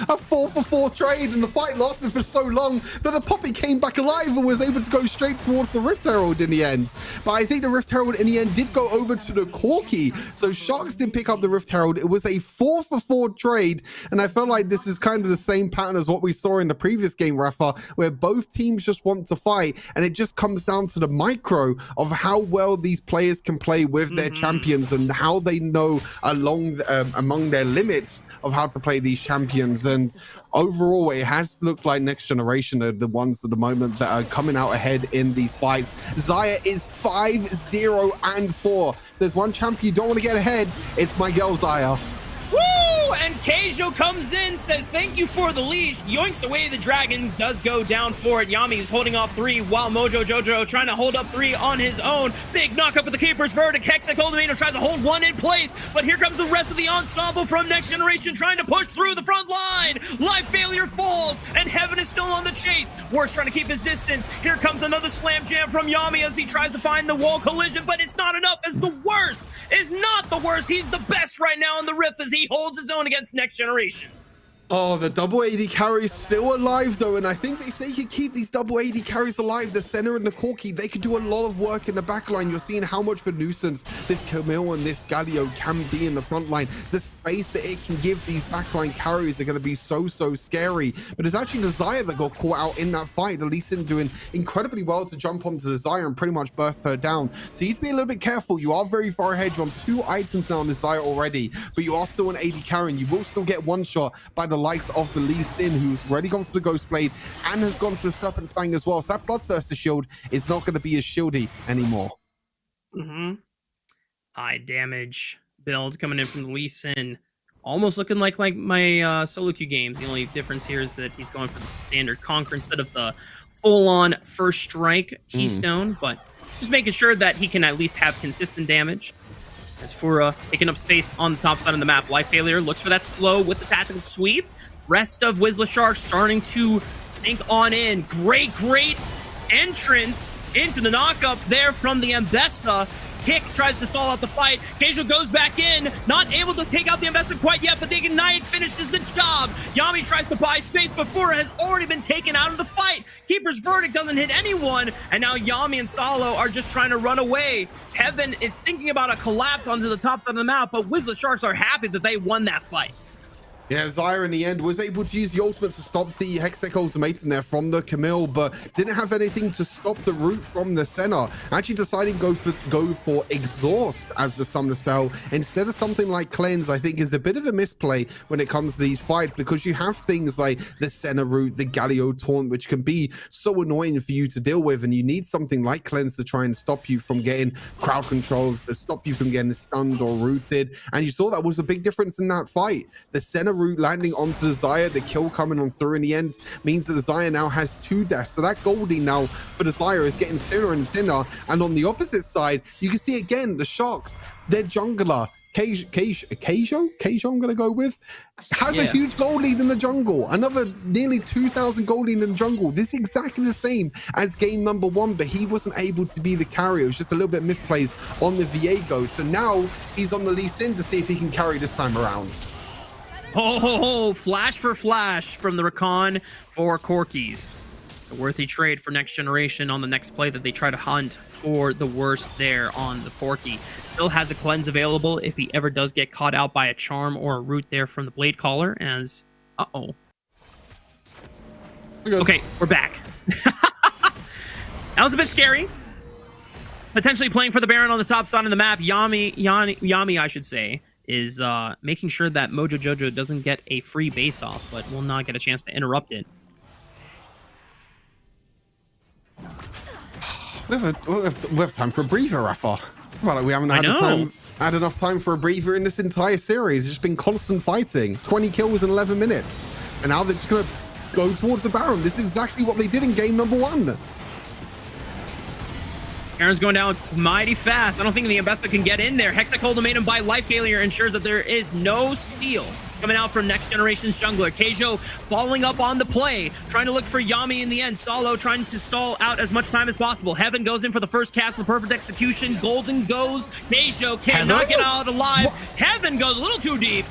A 4-for-4 trade, and the fight lasted for so long that the Poppy came back alive and was able to go straight towards the Rift Herald in the end. But I think the Rift Herald in the end did go over to the Corki, so Sharks did pick up the Rift Herald. It was a 4-for-4 trade, and I felt like this is kind of the same pattern as what we saw in the previous game, Rafa, where both teams just want to fight, and it just comes down to the micro of how well these players can play with their champions and how they know among their limits of how to play these champions. And overall, it has looked like Next Generation are the ones at the moment that are coming out ahead in these fights. Xayah is 5-0-4. There's one champion you don't want to get ahead. It's my girl Xayah. Woo! And Keijo comes in, says thank you for the leash, yoinks away the Dragon, does go down for it. Yami is holding off 3 while Mojo Jojo trying to hold up 3 on his own. Big knockup with the Keeper's Verdict. Hextech Ultimatum tries to hold 1 in place, but here comes the rest of the ensemble from Next Generation trying to push through the front line. Life Failure falls, and Heaven is still on the chase. Worst trying to keep his distance. Here comes another slam jam from Yami as he tries to find the wall collision, but it's not enough as the worst is not the worst. He's the best right now in the Rift as he holds his own against Next Generation. Oh, the double AD carry still alive though, and I think if they could keep these double AD carries alive, the center and the Corki, they could do a lot of work in the back line. You're seeing how much of a nuisance this Camille and this Galio can be in the front line. The space that it can give these backline carries are going to be so scary. But it's actually the Xayah that got caught out in that fight. The Lee Sin doing incredibly well to jump onto the Xayah and pretty much burst her down. So you need to be a little bit careful. You are very far ahead. You're on 2 items now on the Xayah already, but you are still an AD carry, and you will still get one shot by the likes of the Lee Sin, who's already gone for the Ghost Blade and has gone for the Serpent's Fang as well. So that Bloodthirster shield is not going to be as shieldy anymore. High damage build coming in from the Lee Sin. Almost looking like my solo queue games. The only difference here is that he's going for the standard Conquer instead of the full-on first strike keystone, but just making sure that he can at least have consistent damage. As Fura picking up space on the top side of the map. Life Failure looks for that slow with the tactical sweep. Rest of Wizzler Shark starting to sink on in. Great entrance into the knockup there from the Ambessa. Hick tries to stall out the fight. Keijo goes back in, not able to take out the Ambessa quite yet, but the Ignite finishes the job. Yami tries to buy space, but Fura has already been taken out of the fight. Keeper's Verdict doesn't hit anyone, and now Yami and Salo are just trying to run away. Heaven is thinking about a collapse onto the top side of the map, but Wizzler Sharks are happy that they won that fight. Yeah, Xayah in the end was able to use the ultimate to stop the Hextech ultimatum there from the Camille, but didn't have anything to stop the root from the center. Actually deciding go for Exhaust as the summoner spell instead of something like Cleanse. I think is a bit of a misplay when it comes to these fights, because you have things like the center root, the Galio taunt, which can be so annoying for you to deal with, and you need something like Cleanse to try and stop you from getting crowd control, to stop you from getting stunned or rooted. And you saw that was a big difference in that fight. The center root landing onto the Xayah, the kill coming on through in the end means that the Xayah now has 2 deaths. So that Goldie now for the Xayah is getting thinner and thinner. And on the opposite side, you can see again the Sharks, their jungler, Keijo, I'm going to go with, has a huge gold lead in the jungle. Another nearly 2,000 gold lead in the jungle. This is exactly the same as game number 1, but he wasn't able to be the carrier. It was just a little bit misplaced on the Viego. So now he's on the Lee Sin to see if he can carry this time around. Flash for flash from the Rakan for Corkies. It's a worthy trade for Next Generation on the next play that they try to hunt for the worst there on the Corki. Still has a cleanse available if he ever does get caught out by a charm or a root there from the Blade Caller, as... Okay, we're back. That was a bit scary. Potentially playing for the Baron on the top side of the map. Yami, I should say, is making sure that Mojo Jojo doesn't get a free base off, but will not get a chance to interrupt it. We have time for a breather, Rafa. Well, we haven't had enough time for a breather in this entire series. It's just been constant fighting. 20 kills in 11 minutes. And now they're just going to go towards the Baron. This is exactly what they did in game number 1. Aaron's going down mighty fast. I don't think the Ambessa can get in there. Hextech ultimatum by Life Failure ensures that there is no steal coming out from Next Generation's jungler. Keijo falling up on the play, trying to look for Yami in the end. Salo trying to stall out as much time as possible. Heaven goes in for the first cast, the perfect execution. Golden goes. Keijo cannot get out alive. What? Heaven goes a little too deep.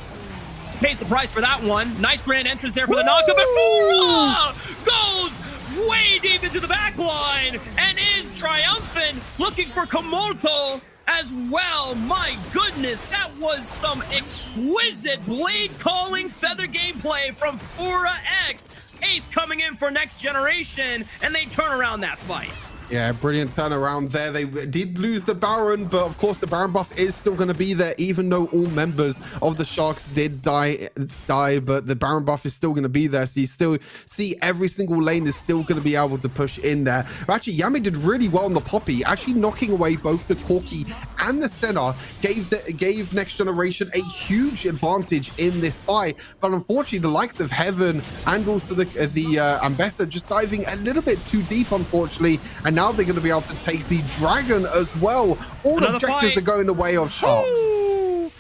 Pays the price for that one. Nice grand entrance there for the knockup. And Fura goes way deep into the back line and is triumphant, looking for Komoto as well. My goodness, that was some exquisite blade calling feather gameplay from Fura X. Ace coming in for Next Generation, and they turn around that fight. Yeah, brilliant turnaround there. They did lose the Baron, but of course the Baron buff is still going to be there, even though all members of the Sharks did die, but the Baron buff is still going to be there. So you still see every single lane is still going to be able to push in there. But actually, Yami did really well on the Poppy, actually knocking away both the Corki and the Senna, gave Next Generation a huge advantage in this fight. But unfortunately, the likes of Heaven and also the Ambessa just diving a little bit too deep, unfortunately, and now they're going to be able to take the Dragon as well. All objectives are going the way of Sharks. Ooh.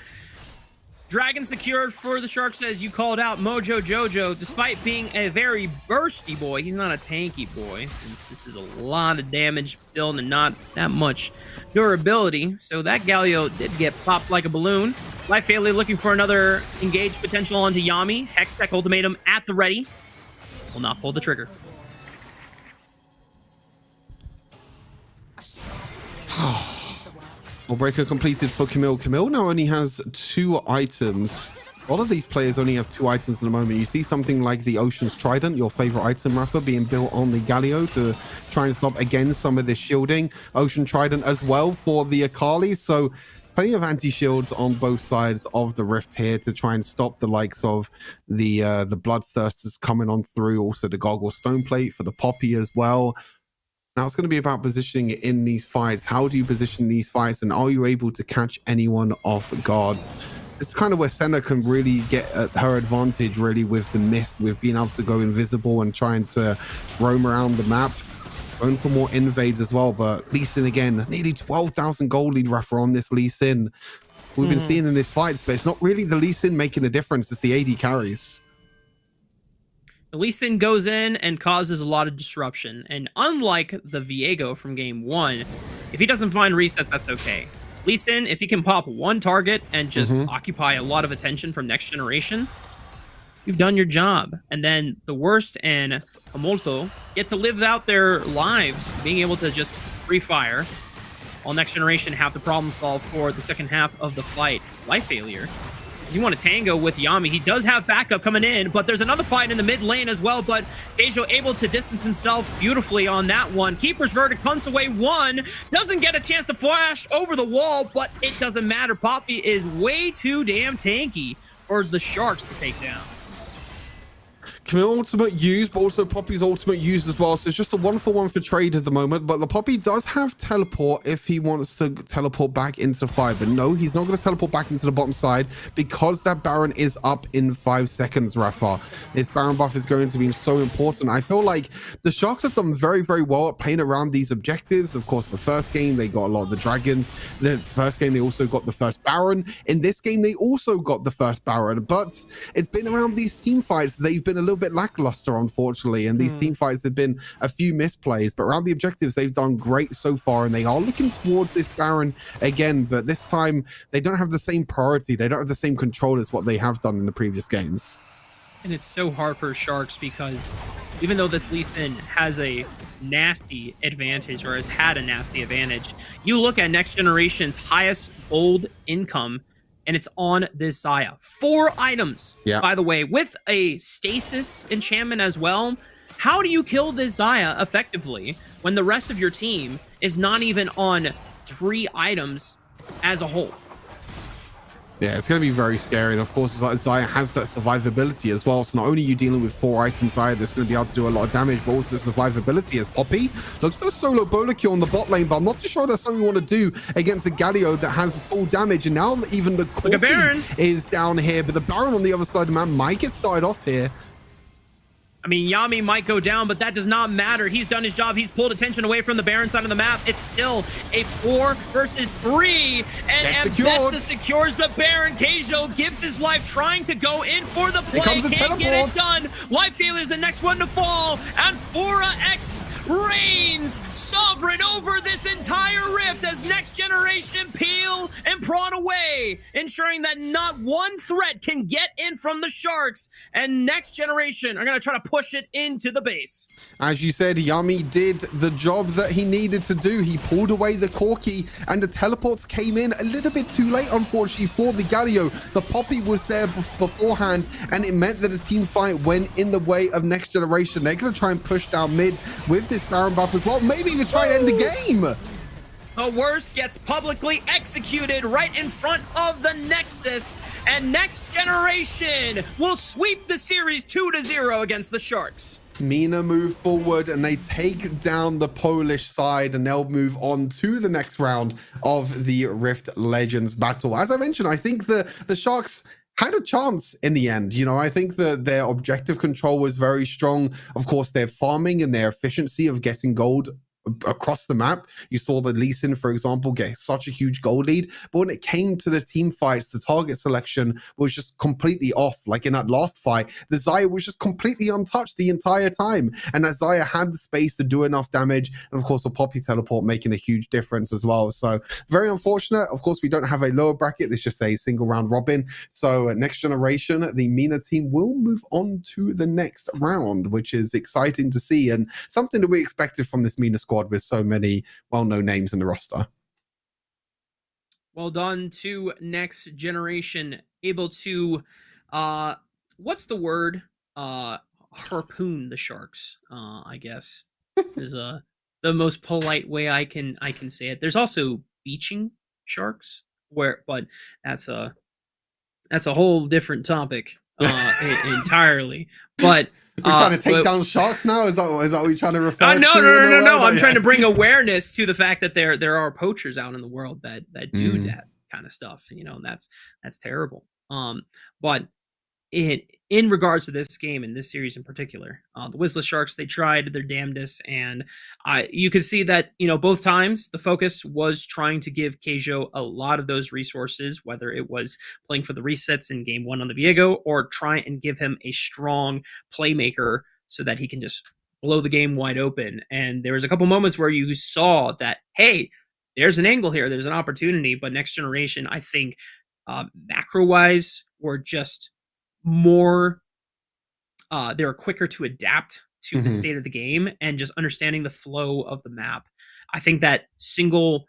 Dragon secured for the Sharks, as you called out. Mojo Jojo, despite being a very bursty boy, he's not a tanky boy, since this is a lot of damage build and not that much durability. So that Galio did get popped like a balloon. Life Failure looking for another engaged potential onto Yami. Hextech Ultimatum at the ready. Will not pull the trigger. Breaker completed for Camille. Camille now only has 2 items. A lot of these players only have 2 items at the moment. You see something like the Ocean's Trident, your favorite item wrapper, being built on the Galio to try and stop again some of this shielding. Ocean Trident as well for the Akali. So plenty of anti-shields on both sides of the rift here to try and stop the likes of the Bloodthirsters coming on through. Also the Goggle Stone Plate for the Poppy as well. Now it's going to be about positioning in these fights. How do you position these fights, and are you able to catch anyone off guard? It's kind of where Senna can really get her advantage, really, with the mist, with being able to go invisible and trying to roam around the map. Going for more invades as well, but Lee Sin again, nearly 12,000 gold lead Rafa on this Lee Sin. We've been seeing in these fights, but it's not really the Lee Sin making a difference, it's the AD carries. Lee Sin goes in and causes a lot of disruption, and unlike the Viego from game 1, if he doesn't find resets, that's okay. Lee Sin, if he can pop one target and just occupy a lot of attention from next generation, you've done your job. And then the Worst and Amolto get to live out their lives, being able to just free fire, while next generation have to problem solve for the second half of the fight. Life Failure, you want to tango with Yami. He does have backup coming in, but there's another fight in the mid lane as well, but Keijo able to distance himself beautifully on that one. Keeper's Verdict punts away one, doesn't get a chance to flash over the wall, but it doesn't matter. Poppy is way too damn tanky for the Sharks to take down. Camille ultimate used, but also Poppy's ultimate used as well. So it's just a 1-for-1 for trade at the moment. But the Poppy does have teleport if he wants to teleport back into 5. But no, he's not going to teleport back into the bottom side because that Baron is up in 5 seconds, Rafa. This Baron buff is going to be so important. I feel like the Sharks have done very, very well at playing around these objectives. Of course, the first game, they got a lot of the Dragons. The first game, they also got the first Baron. In this game, they also got the first Baron. But it's been around these team fights. They've been a little bit lackluster, unfortunately, and these team fights have been a few misplays, but around the objectives they've done great so far, and they are looking towards this Baron again, but this time they don't have the same priority, they don't have the same control as what they have done in the previous games. And it's so hard for Sharks because even though this Lee Sin has a nasty advantage, or has had a nasty advantage, you look at next generation's highest gold income, and it's on this Zaya. 4 items, by the way, with a stasis enchantment as well. How do you kill this Zaya effectively when the rest of your team is not even on 3 items as a whole? Yeah, it's going to be very scary. And of course, Zaya has that survivability as well. So not only are you dealing with 4 items Zaya that's going to be able to do a lot of damage, but also survivability as Poppy looks for a solo bowler kill on the bot lane. But I'm not too sure that's something we want to do against the Galio that has full damage. And now even the Corki is down here. But the Baron on the other side of the map might get started off here. I mean, Yami might go down, but that does not matter. He's done his job. He's pulled attention away from the Baron side of the map. It's still a 4 versus 3. And Ambesta secures the Baron. Keijo gives his life, trying to go in for the play. Can't get it done. Life Failure is the next one to fall. And Fora X reigns sovereign over this entire rift as next generation peel and prawn away, ensuring that not one threat can get in from the Sharks. And next generation are going to try to push it into the base. As you said, Yami did the job that he needed to do. He pulled away the Corki, and the teleports came in a little bit too late, unfortunately, for the Galio. The Poppy was there beforehand, and it meant that the team fight went in the way of next generation. They're going to try and push down mid with this Baron buff as well. Maybe even try and end the game. The Worst gets publicly executed right in front of the Nexus, and next generation will sweep the series 2-0 against the Sharks. MENA move forward and they take down the Polish side, and they'll move on to the next round of the Rift Legends battle. As I mentioned, I think the Sharks had a chance in the end. You know, I think that their objective control was very strong. Of course, their farming and their efficiency of getting gold across the map. You saw the Lee Sin, for example, get such a huge goal lead, but when it came to the team fights, the target selection was just completely off. Like in that last fight, the Xayah was just completely untouched the entire time, and that Xayah had the space to do enough damage, and of course the Poppy teleport making a huge difference as well. So very unfortunate. Of course, we don't have a lower bracket. Let's just say single round robin. So next generation, the MENA team will move on to the next round, which is exciting to see and something that we expected from this MENA squad with so many well-known names in the roster. Well done to next generation, able to what's the word? Harpoon the sharks, I guess is the most polite way I can say it. There's also beaching sharks, but that's a whole different topic entirely. But we're trying to take down sharks now. Is that what you're trying to refer to? No. I'm trying to bring awareness to the fact that there are poachers out in the world that do that kind of stuff. And that's terrible. But in regards to this game and this series in particular, the Whistler Sharks, they tried their damnedest, and you could see that both times the focus was trying to give Keijo a lot of those resources, whether it was playing for the resets in game 1 on the Viego or try and give him a strong playmaker so that he can just blow the game wide open. And there was a couple moments where you saw that, hey, there's an angle here, there's an opportunity. But next generation, I think macro wise, were just more they're quicker to adapt to the state of the game and just understanding the flow of the map. I think that single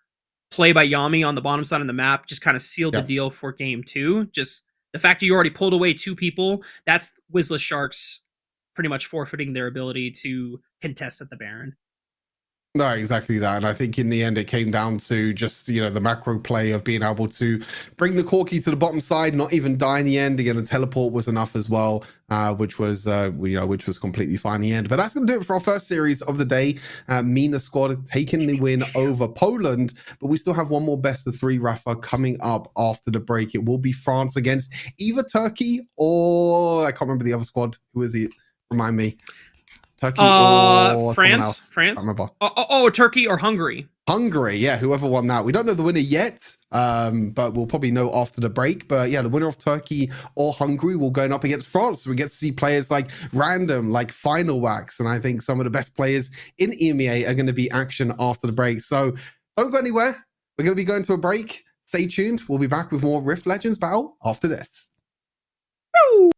play by Yami on the bottom side of the map just kind of sealed the deal for game 2. Just the fact that you already pulled away 2 people, that's Whistler Sharks pretty much forfeiting their ability to contest at the Baron. No, exactly that. And I think in the end, it came down to just, the macro play of being able to bring the Corki to the bottom side, not even die in the end. Again, the teleport was enough as well, which was completely fine in the end. But that's going to do it for our first series of the day. MENA squad taking the win over Poland. But we still have one more best of 3 Rafa coming up after the break. It will be France against either Turkey or I can't remember the other squad. Who is it? Remind me. Turkey or France. Turkey or Hungary. Yeah, whoever won that. We don't know the winner yet, but we'll probably know after the break. But yeah, the winner of Turkey or Hungary will go up against France. So we get to see players like Random, like Final Wax, and I think some of the best players in EMEA are going to be action after the break. So don't go anywhere. We're going to be going to a break. Stay tuned. We'll be back with more Rift Legends Battle after this. Woo!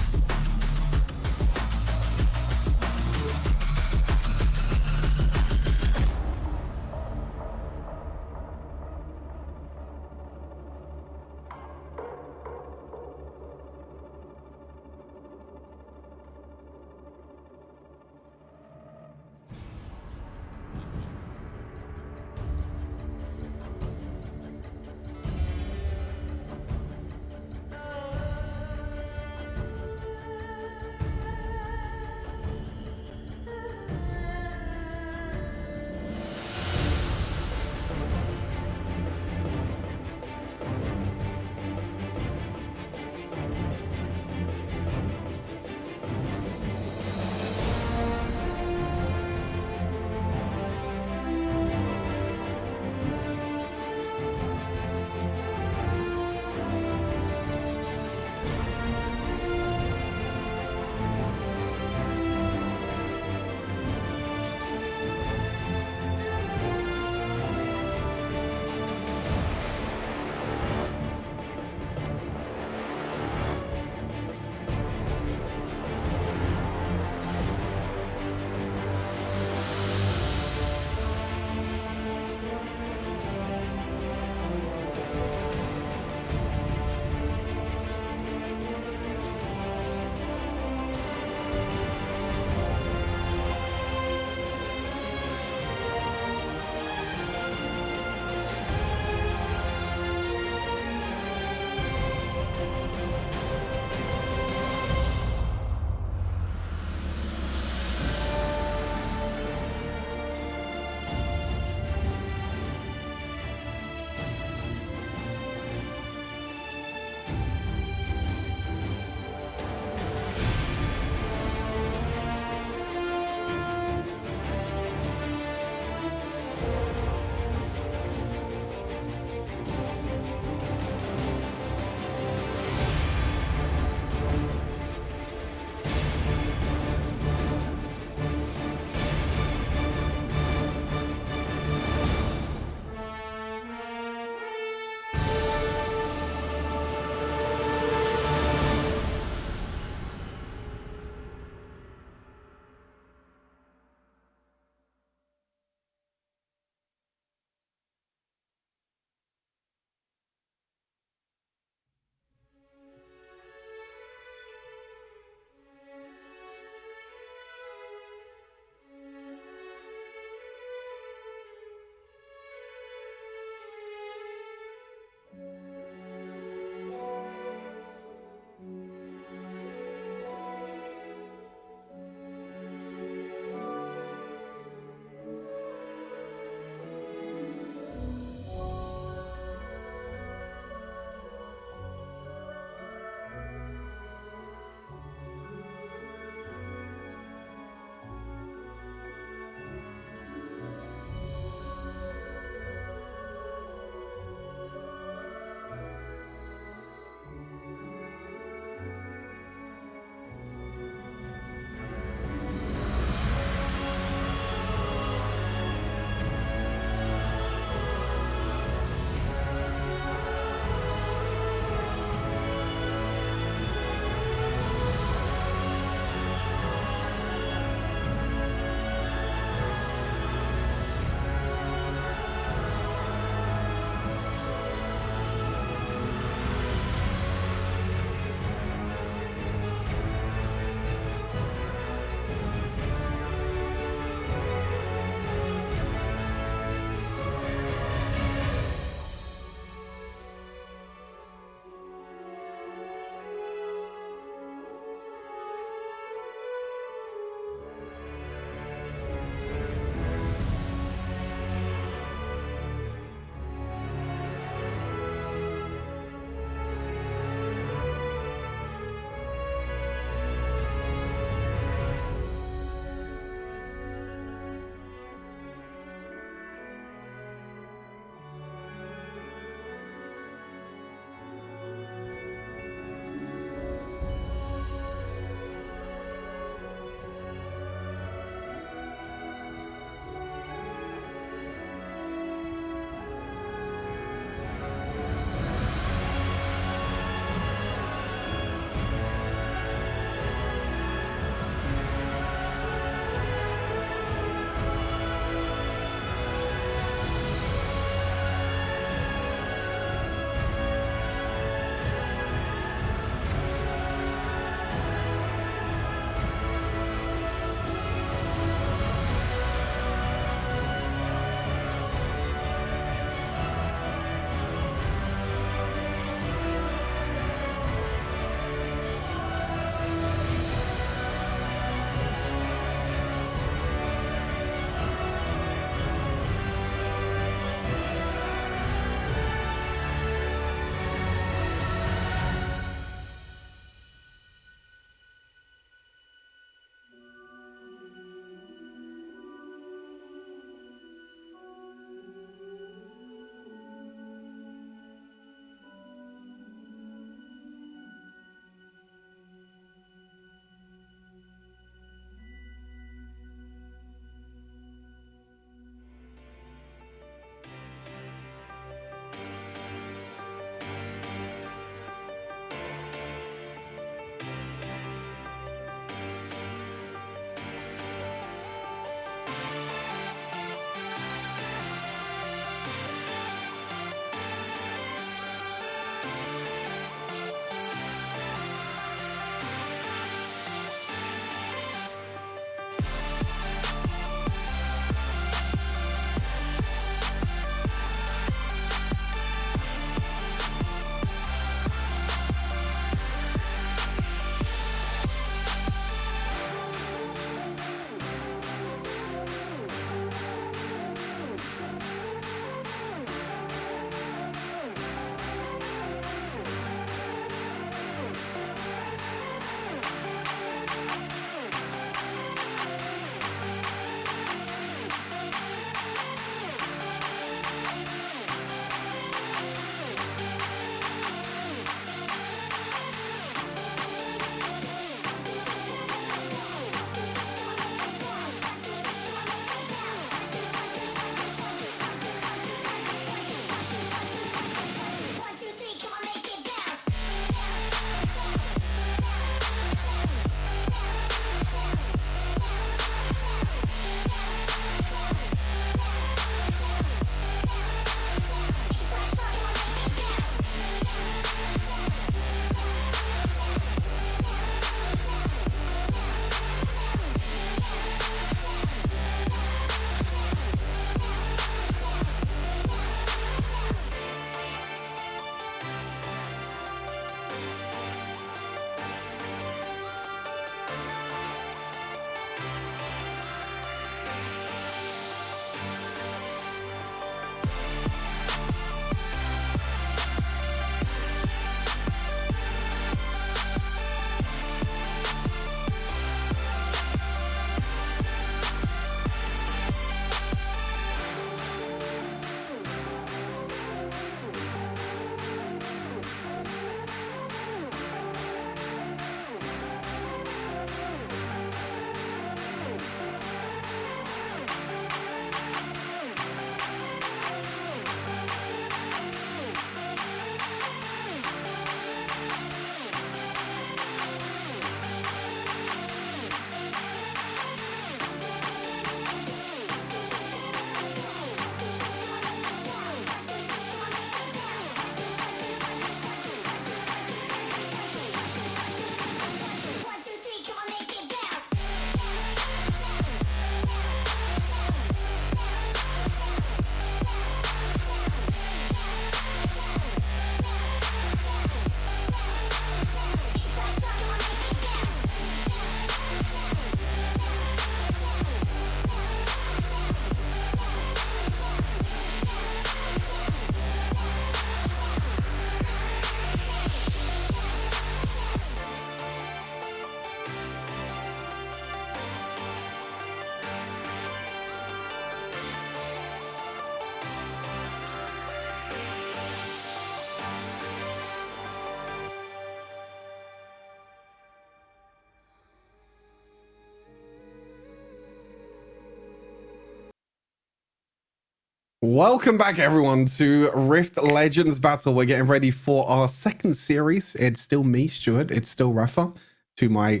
Welcome back, everyone, to Rift Legends Battle. We're getting ready for our second series. It's still me, Stuart. It's still Rafa. To my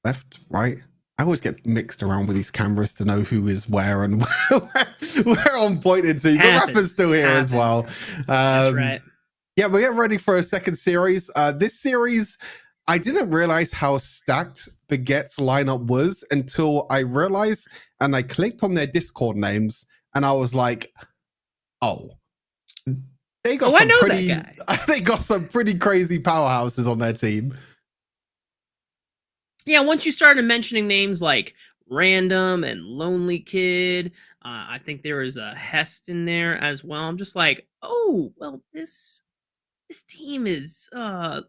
left, right. I always get mixed around with these cameras to know who is where and where I'm pointed to. But Rafa's still here as well. That's right. Yeah, we're getting ready for a second series. This series, I didn't realize how stacked Baguette's lineup was until I realized and I clicked on their Discord names and I was like, oh, they got some pretty. They got some pretty crazy powerhouses on their team. Yeah, once you started mentioning names like Random and Lonely Kid, I think there is a Hest in there as well. I'm just like, oh, well, this team is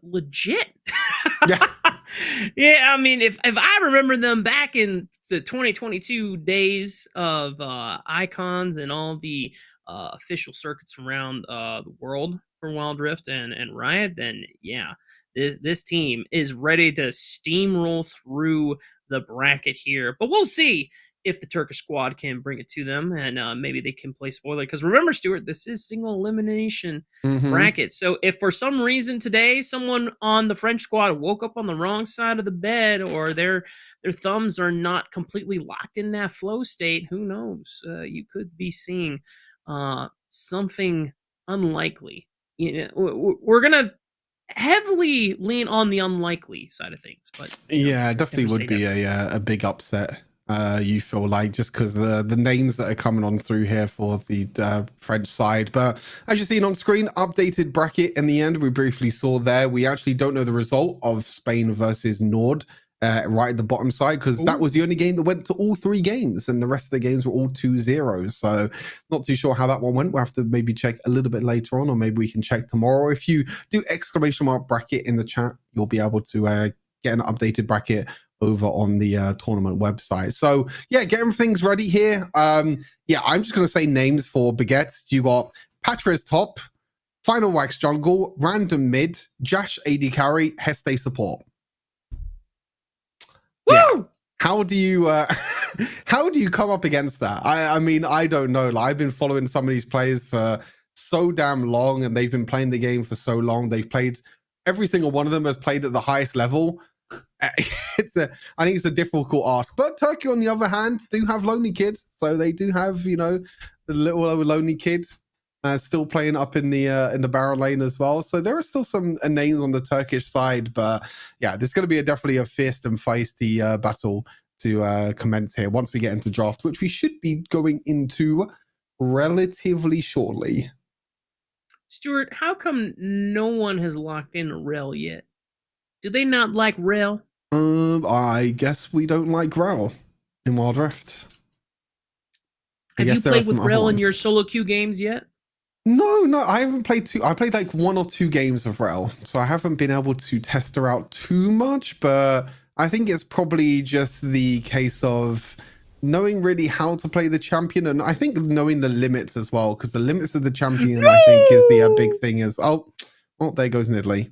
legit. Yeah. Yeah, I mean, if I remember them back in the 2022 days of icons and all the official circuits around the world for Wild Rift and Riot, then yeah, this team is ready to steamroll through the bracket here. But we'll see if the Turkish squad can bring it to them, and maybe they can play spoiler. Because remember, Stuart, this is single elimination bracket. So if for some reason today someone on the French squad woke up on the wrong side of the bed, or their thumbs are not completely locked in that flow state, who knows? You could be seeing something unlikely. You know, we're gonna heavily lean on the unlikely side of things, but yeah, definitely would be a big upset. You feel like, just because the names that are coming on through here for the French side. But as you've seen on screen, updated bracket in the end, we briefly saw there. We actually don't know the result of Spain versus Nord right at the bottom side, because that was the only game that went to all 3 games and the rest of the games were all 2-0. So not too sure how that one went. We'll have to maybe check a little bit later on, or maybe we can check tomorrow. If you do ! bracket in the chat, you'll be able to get an updated bracket over on the tournament website. So yeah, getting things ready here. Yeah, I'm just going to say names for Baguette. You got Patrez top, Final Wax jungle, Random mid, Jash AD carry, Heste support. Woo! Yeah. How do you come up against that? I mean, I don't know. Like, I've been following some of these players for so damn long, and they've been playing the game for so long. They've played, every single one of them has played at the highest level. I think it's a difficult ask. But Turkey, on the other hand, do have Lonely Kid, so they do have, you know, the little Lonely Kid still playing up in the Baron lane as well. So there are still some names on the Turkish side, but yeah, there's going to be definitely a fierce and feisty battle to commence here once we get into draft, which we should be going into relatively shortly. Stuart, how come no one has locked in Rel yet? Do they not like Rel? I guess we don't like Rel in Wild Rift. Have you played with Rel in your solo queue games yet? No, I haven't played I played like 1 or 2 games of Rel, so I haven't been able to test her out too much, but I think it's probably just the case of knowing really how to play the champion, and I think knowing the limits as well, because the limits of the champion, I think, is the big thing. Is there goes Nidley.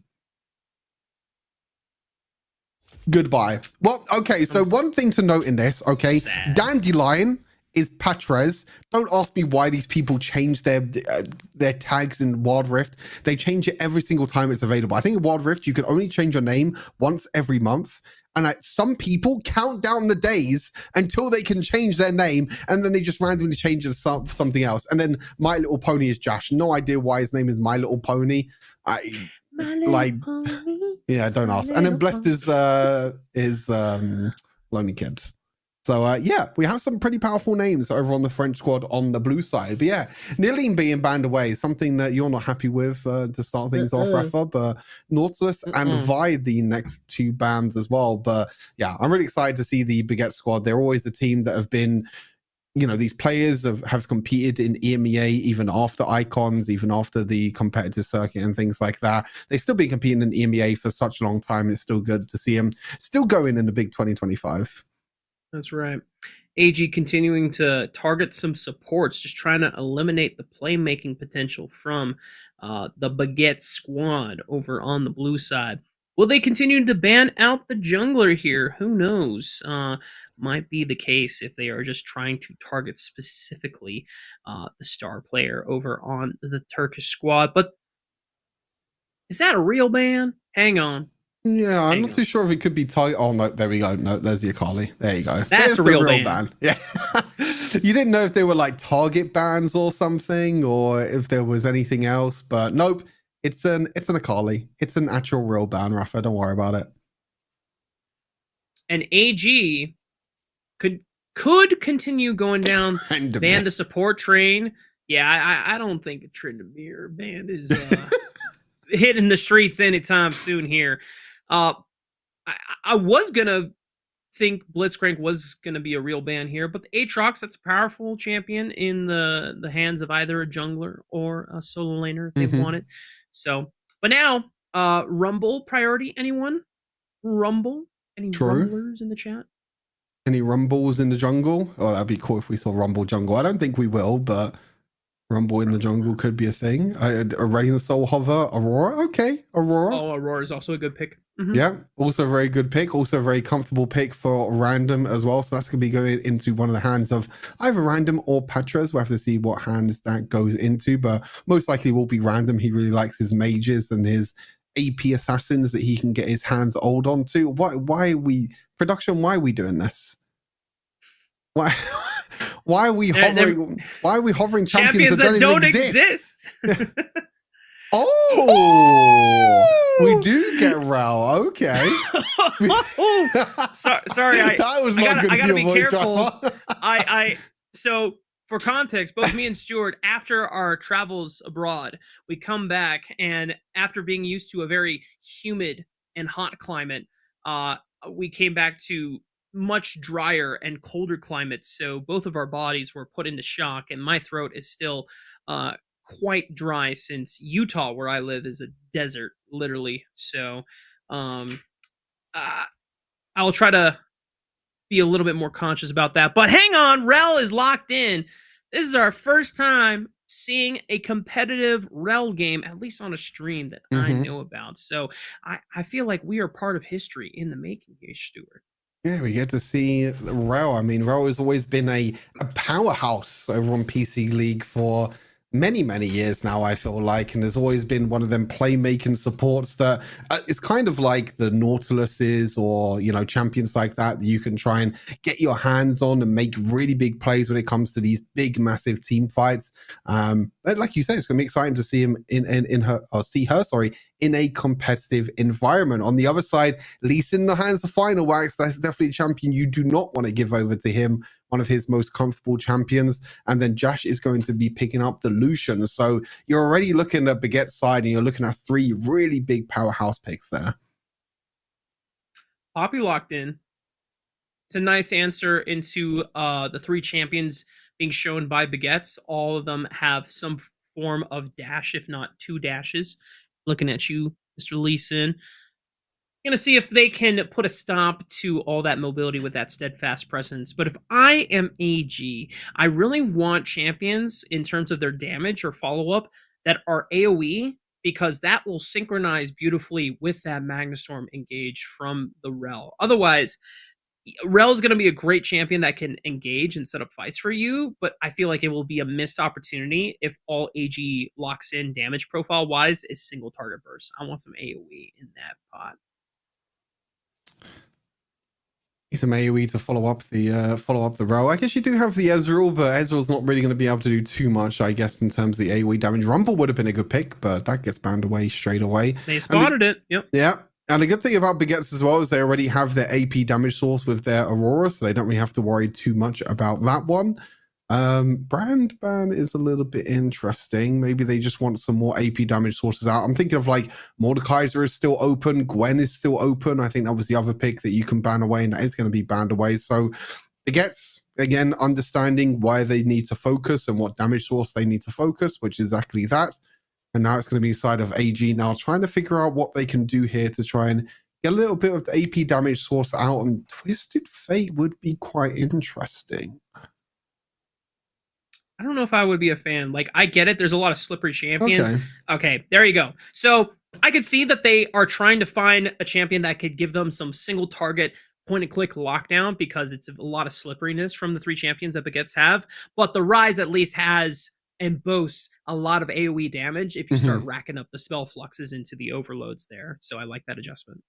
Goodbye. Well, okay, so one thing to note in this, okay, sad. Dandelion is Patrez. Don't ask me why these people change their tags in Wild Rift. They change it every single time it's available. I think in Wild Rift, you can only change your name once every month. And some people count down the days until they can change their name, and then they just randomly change it to something else. And then My Little Pony is Jash. No idea why his name is My Little Pony. Pony. Yeah, don't ask. And then Blessed is Lonely Kid. So yeah, we have some pretty powerful names over on the French squad on the blue side. But yeah, Nilim being banned away, something that you're not happy with to start things off, Rafa. But Nautilus and Vi, the next 2 bans as well. But yeah, I'm really excited to see the Baguette squad. They're always a team that have been, you know, these players have competed in EMEA even after Icons, even after the competitive circuit and things like that. They've still been competing in EMEA for such a long time. It's still good to see them still going in the big 2025. That's right. AG continuing to target some supports, just trying to eliminate the playmaking potential from the Baguette squad over on the blue side. Will they continue to ban out the jungler here? Who knows? Might be the case if they are just trying to target specifically the star player over on the Turkish squad. But is that a real ban? Hang on. Yeah, I'm Hang not on. too sure if it could be tight. Oh no, there we go. No, there's the Akali. There you go. That's There's a the real real ban. Yeah. You didn't know if they were like target bans or something, or if there was anything else, but nope. It's an Akali. It's an actual real ban, Rafa. Don't worry about it. And AG could continue going down, ban the support train. Yeah, I don't think a Tryndamere ban is hitting the streets anytime soon here. I was gonna think Blitzcrank was gonna be a real ban here, but the Aatrox, that's a powerful champion in the hands of either a jungler or a solo laner if they want it. So, but now, Rumble priority, anyone? Rumble? Any True. rumblers in the chat? Any rumbles in the jungle? Oh, that'd be cool if we saw rumble jungle. I don't think we will, but rumble in the jungle could be a thing. A Rain Soul Hover, Aurora. Okay, Aurora. Oh, Aurora is also a good pick. Yeah, also a very good pick. Also a very comfortable pick for random as well. So that's going to be going into one of the hands of either random or Patras. We'll have to see what hands that goes into, but most likely will be random. He really likes his mages and his AP assassins that he can get his hands old onto. Why are we production? Why are we doing this? Why? Why are we hovering? Why are we hovering champions that don't exist? Oh, we do get Rao. Okay. Sorry, that was not good. I gotta be careful. So for context, both me and Stuart, after our travels abroad, we come back, and after being used to a very humid and hot climate, we came back to much drier and colder climates. So both of our bodies were put into shock, and my throat is still quite dry since Utah, where I live, is a desert, literally. So I'll try to be a little bit more conscious about that. But hang on, Rel is locked in. This is our first time seeing a competitive Rel game, at least on a stream that I know about. So I feel like we are part of history in the making here, Stuart. Yeah, we get to see Rel. I mean, Rel has always been a powerhouse over on PC League for many years now, I feel like, and there's always been one of them playmaking supports that it's kind of like the Nautiluses or, you know, champions like that you can try and get your hands on and make really big plays when it comes to these big massive team fights. But like you said, it's gonna be exciting to see him in her, or see her, sorry, in a competitive environment. On the other side, Lee Sin in the hands of Final Wax, that's definitely a champion you do not want to give over to him, one of his most comfortable champions. And then Jash is going to be picking up the Lucian. So you're already looking at Baguette's side, and you're looking at 3 really big powerhouse picks there. Poppy locked in. It's a nice answer into the 3 champions being shown by Baguettes. All of them have some form of dash, if not 2 dashes. Looking at you, Mr. Lee Sin. Going to see if they can put a stop to all that mobility with that steadfast presence. But if I am AG, I really want champions in terms of their damage or follow-up that are AoE, because that will synchronize beautifully with that Magnastorm engage from the Rel. Otherwise, Rel is going to be a great champion that can engage and set up fights for you, but I feel like it will be a missed opportunity if all AG locks in damage profile-wise is single target burst. I want some AoE in that pot. Some AoE to follow up the Rel. I guess you do have the Ezreal, but Ezreal's not really going to be able to do too much, I guess, in terms of the AoE damage. Rumble would have been a good pick, but that gets banned away straight away. They spotted it. Yep. Yeah. And the good thing about Baguettes as well is they already have their AP damage source with their Aurora, so they don't really have to worry too much about that one. Brand ban is a little bit interesting. Maybe they just want some more AP damage sources out. I'm thinking of like Mordekaiser is still open, Gwen is still open. I think that was the other pick that you can ban away, and that is going to be banned away. So Baguettes, again, understanding why they need to focus and what damage source they need to focus, which is exactly that. And now it's going to be side of AG now, trying to figure out what they can do here to try and get a little bit of the AP damage source out. And Twisted Fate would be quite interesting. I don't know if I would be a fan. Like, I get it. There's a lot of slippery champions. Okay, there you go. So I could see that they are trying to find a champion that could give them some single target point and click lockdown because it's a lot of slipperiness from the 3 champions that Baguettes have. But the Rise at least has and boasts a lot of AoE damage if you start racking up the spell fluxes into the overloads there. So I like that adjustment.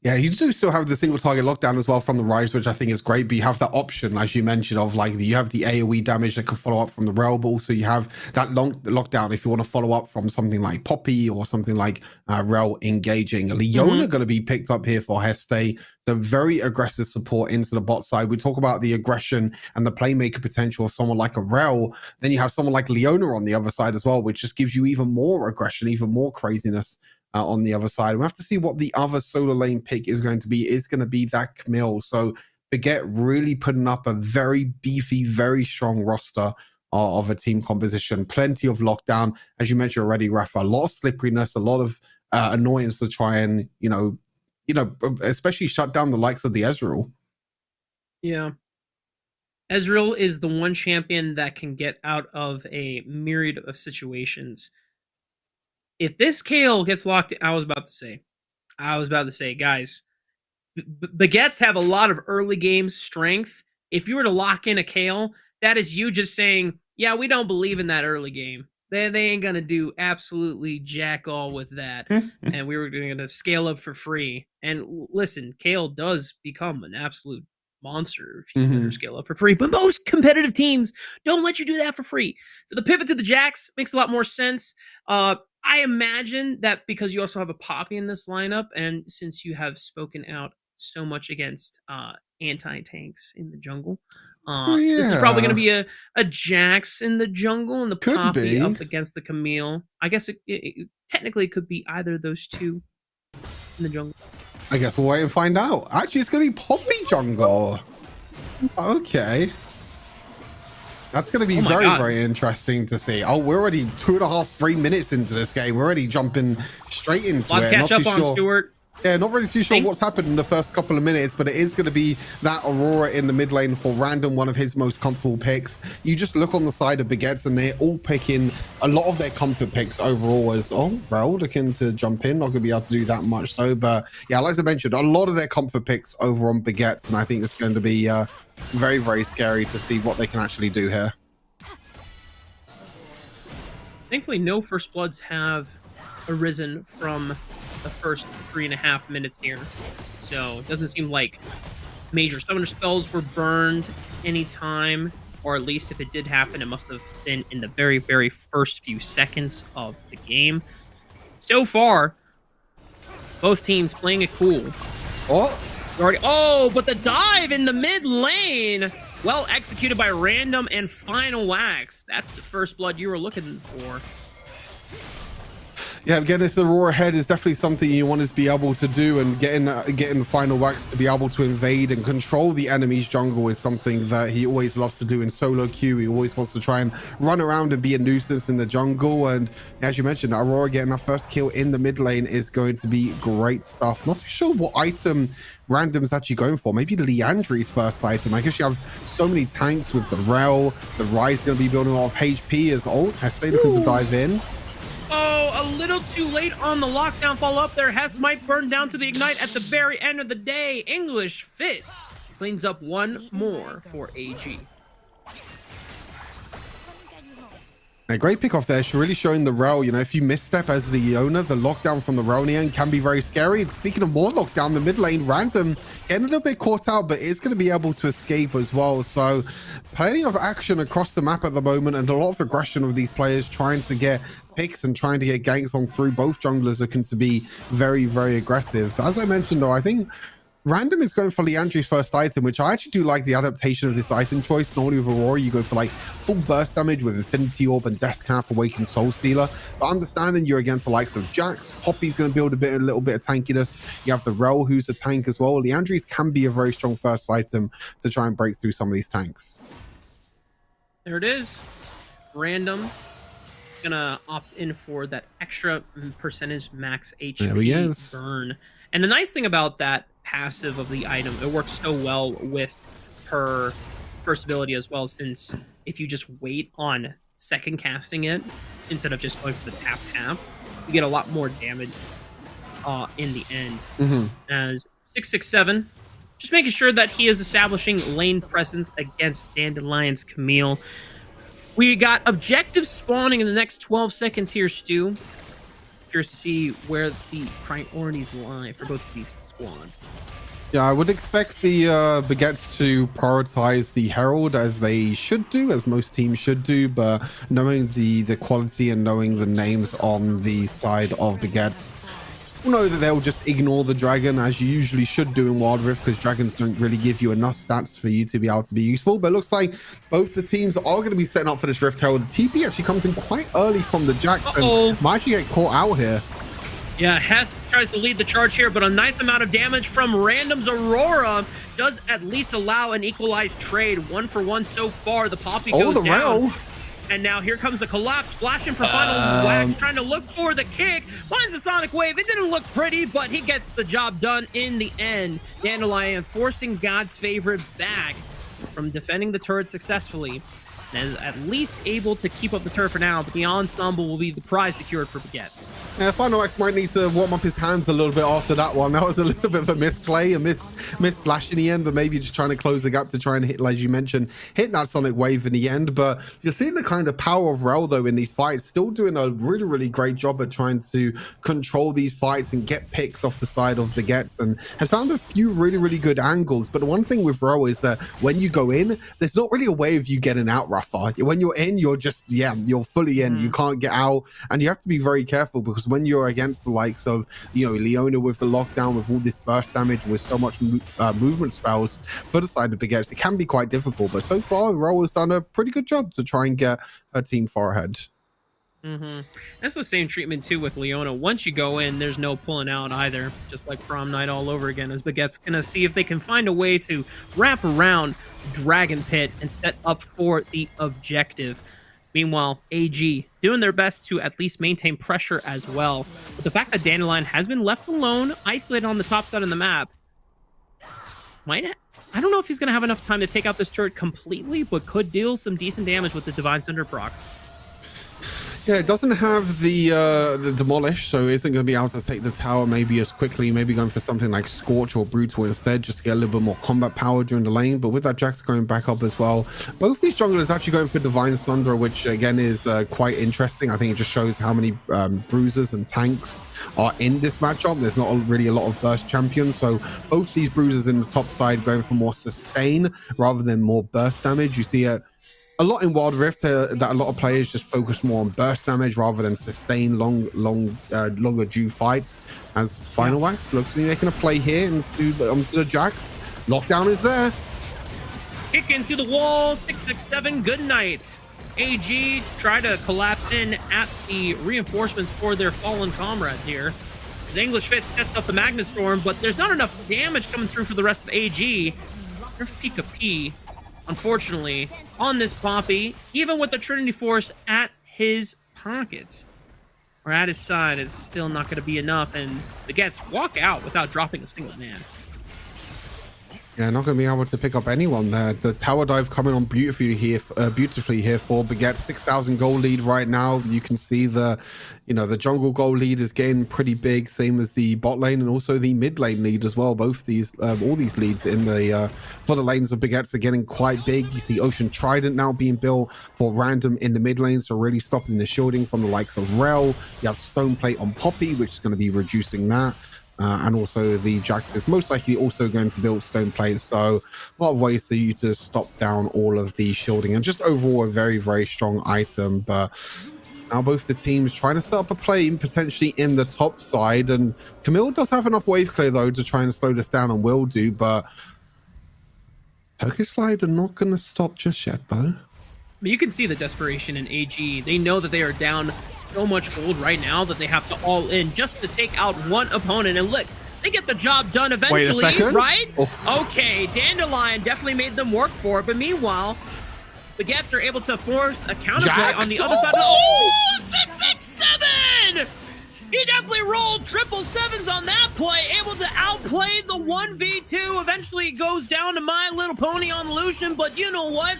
Yeah, you do still have the single target lockdown as well from the Rise, which I think is great. But you have that option, as you mentioned, of like you have the AoE damage that can follow up from the Rel, but also you have that lockdown if you want to follow up from something like Poppy or something like Rel engaging. Leona going to be picked up here for Heste. So very aggressive support into the bot side. We talk about the aggression and the playmaker potential of someone like a Rel. Then you have someone like Leona on the other side as well, which just gives you even more aggression, even more craziness. On the other side, we have to see what the other solo lane pick is going to be. Is going to be that Camille. So Baguette really putting up a very beefy, very strong roster of a team composition. Plenty of lockdown, as you mentioned already, Rafa. A lot of slipperiness, a lot of annoyance to try and especially shut down the likes of the Ezreal. Yeah. Ezreal is the one champion that can get out of a myriad of situations. If this Kale gets locked, I was about to say, guys, Baguettes have a lot of early game strength. If you were to lock in a Kale, that is you just saying, yeah, we don't believe in that early game. They ain't going to do absolutely jack all with that. And we were going to scale up for free. And listen, Kale does become an absolute monster if you let her scale up for free. But most competitive teams don't let you do that for free. So the pivot to the Jax makes a lot more sense. I imagine that because you also have a Poppy in this lineup, and since you have spoken out so much against anti-tanks in the jungle, this is probably going to be a Jax in the jungle and the Poppy up against the Camille. I guess it technically could be either of those two in the jungle. I guess we'll wait and find out. Actually, it's going to be Poppy jungle. Okay. That's going to be very interesting to see. Oh, we're already 2.5, 3 minutes into this game. We're already jumping straight into it. Catch up on Stuart. Yeah, not really too sure what's happened in the first couple of minutes, but it is going to be that Aurora in the mid lane for Random, one of his most comfortable picks. You just look on the side of Baguettes and they're all picking a lot of their comfort picks overall as, Rel looking to jump in. Not going to be able to do that much so, but yeah, like I mentioned, a lot of their comfort picks over on Baguettes, and I think it's going to be very, very scary to see what they can actually do here. Thankfully, no First Bloods have arisen from the first 3.5 minutes here. So it doesn't seem like major summoner spells were burned anytime, or at least if it did happen, it must have been in the very, very first few seconds of the game. So far, both teams playing it cool. But the dive in the mid lane! Well executed by Random and Final Wax. That's the First Blood you were looking for. Yeah, getting this Aurora head is definitely something you want to be able to do, and getting Final Wax to be able to invade and control the enemy's jungle is something that he always loves to do in solo queue. He always wants to try and run around and be a nuisance in the jungle, and as you mentioned, Aurora getting that first kill in the mid lane is going to be great stuff. Not too sure what item Random's actually going for. Maybe Leandri's first item. I guess you have so many tanks with the Rel. The Rise going to be building a lot of HP as Heste looking to dive in. Oh, a little too late on the lockdown follow-up there. Hest might burn down to the Ignite at the very end of the day. English Fitz cleans up one more for AG. A great pick off there. She's really showing the Rel. You know, if you misstep as the owner, the lockdown from the Rel can be very scary. Speaking of more lockdown, the mid lane, Random getting a little bit caught out, but is going to be able to escape as well. So plenty of action across the map at the moment, and a lot of aggression of these players trying to get picks and trying to get ganks on through. Both junglers looking to be very, very aggressive. As I mentioned, though, I think Random is going for Leandri's first item, which I actually do like the adaptation of this item choice. Normally with Aurora, you go for like full burst damage with Infinity Orb and Death Cap, Awakened Soul Stealer. But understanding you're against the likes of Jax, Poppy's going to build a little bit of tankiness. You have the Rel, who's a tank as well. Leandri's can be a very strong first item to try and break through some of these tanks. There it is. Random gonna opt in for that extra percentage max HP burn. And the nice thing about that passive of the item, it works so well with her first ability as well, since if you just wait on second casting it instead of just going for the tap, you get a lot more damage in the end. Hmm. As 667, just making sure that he is establishing lane presence against Dandelion's Camille. We got objectives spawning in the next 12 seconds here, Stu. Curious to see where the priorities lie for both of these squads. Yeah, I would expect the Baguettes to prioritize the Herald as they should do, as most teams should do, but knowing the quality and knowing the names on the side of Baguettes, we'll know that they'll just ignore the Dragon, as you usually should do in Wild Rift, because Dragons don't really give you enough stats for you to be able to be useful. But it looks like both the teams are going to be setting up for this Rift Herald. The TP actually comes in quite early from the Jax and might actually get caught out here. Yeah, Hess tries to lead the charge here, but a nice amount of damage from Random's Aurora does at least allow an equalized trade. 1-for-1 so far. The Poppy goes down. Rail. And now here comes the collapse, flashing for final wax, trying to look for the kick, finds the Sonic Wave. It didn't look pretty, but he gets the job done in the end. Dandelion forcing God's favorite back from defending the turret successfully, and is at least able to keep up the turret for now, but the ensemble will be the prize secured for Baguette. Yeah, Final X might need to warm up his hands a little bit after that one. That was a little bit of a misplay, a miss flash in the end, but maybe just trying to close the gap to try and hit, as you mentioned, hit that Sonic Wave in the end. But you're seeing the kind of power of Rel, though, in these fights, still doing a really, really great job at trying to control these fights and get picks off the side of Baguettes, and has found a few really, really good angles. But the one thing with Rel is that when you go in, there's not really a way of you getting out, Rafa. When you're in, you're just, you're fully in. You can't get out, and you have to be very careful, because when you're against the likes of, Leona with the lockdown, with all this burst damage, with so much movement spells for the side of Baguettes, it can be quite difficult. But so far, Rel has done a pretty good job to try and get her team far ahead. That's the same treatment too with Leona. Once you go in, there's no pulling out either. Just like prom night all over again, as Baguette's gonna see if they can find a way to wrap around Dragon Pit and set up for the objective. Meanwhile, AG doing their best to at least maintain pressure as well. But the fact that Dandelion has been left alone, isolated on the top side of the map, I don't know if he's going to have enough time to take out this turret completely, but could deal some decent damage with the Divine Thunder procs. Yeah, it doesn't have the demolish, so it isn't going to be able to take the tower maybe as quickly. Maybe going for something like Scorch or Brutal instead, just to get a little bit more combat power during the lane. But with that Jax going back up as well, both these junglers actually going for Divine Thunder, which again is quite interesting. I think it just shows how many bruisers and tanks are in this matchup. There's not really a lot of burst champions, so both these bruisers in the top side going for more sustain rather than more burst damage. You see a lot in Wild Rift that a lot of players just focus more on burst damage rather than sustain longer due fights. As Final Wax looks to be making a play here onto the Jax. Lockdown is there. Kick into the wall, 667, good night. AG try to collapse in at the reinforcements for their fallen comrade here. As English Fit sets up the Magnet Storm, but there's not enough damage coming through for the rest of AG. There's Pika P, unfortunately, on this Poppy, even with the Trinity Force at his pockets, or at his side, is still not going to be enough, and the Gets walk out without dropping a single man. Yeah, not going to be able to pick up anyone there. The tower dive coming on beautifully here for Baguette. 6,000 gold lead right now. You can see the jungle gold lead is getting pretty big, same as the bot lane and also the mid lane lead as well. Both these, all these leads in the for the lanes of Baguettes are getting quite big. You see Ocean Trident now being built for Random in the mid lane, so really stopping the shielding from the likes of Rel. You have Stone Plate on Poppy, which is going to be reducing that. And also the Jax is most likely also going to build stone plates, so a lot of ways for you to stop down all of the shielding, and just overall a very, very strong item. But now both the teams trying to set up a play potentially in the top side, and Camille does have enough wave clear though to try and slow this down, and will do, but Turkish Slide are not going to stop just yet though. You can see the desperation in AG. They know that they are down so much gold right now that they have to all in just to take out one opponent. And look, they get the job done eventually, right? Oh. Okay, Dandelion definitely made them work for it. But meanwhile, the Gets are able to force a counterplay on the other side of the... Oh, 667! He definitely rolled triple sevens on that play, able to outplay the 1v2. Eventually it goes down to My Little Pony on Lucian, but you know what?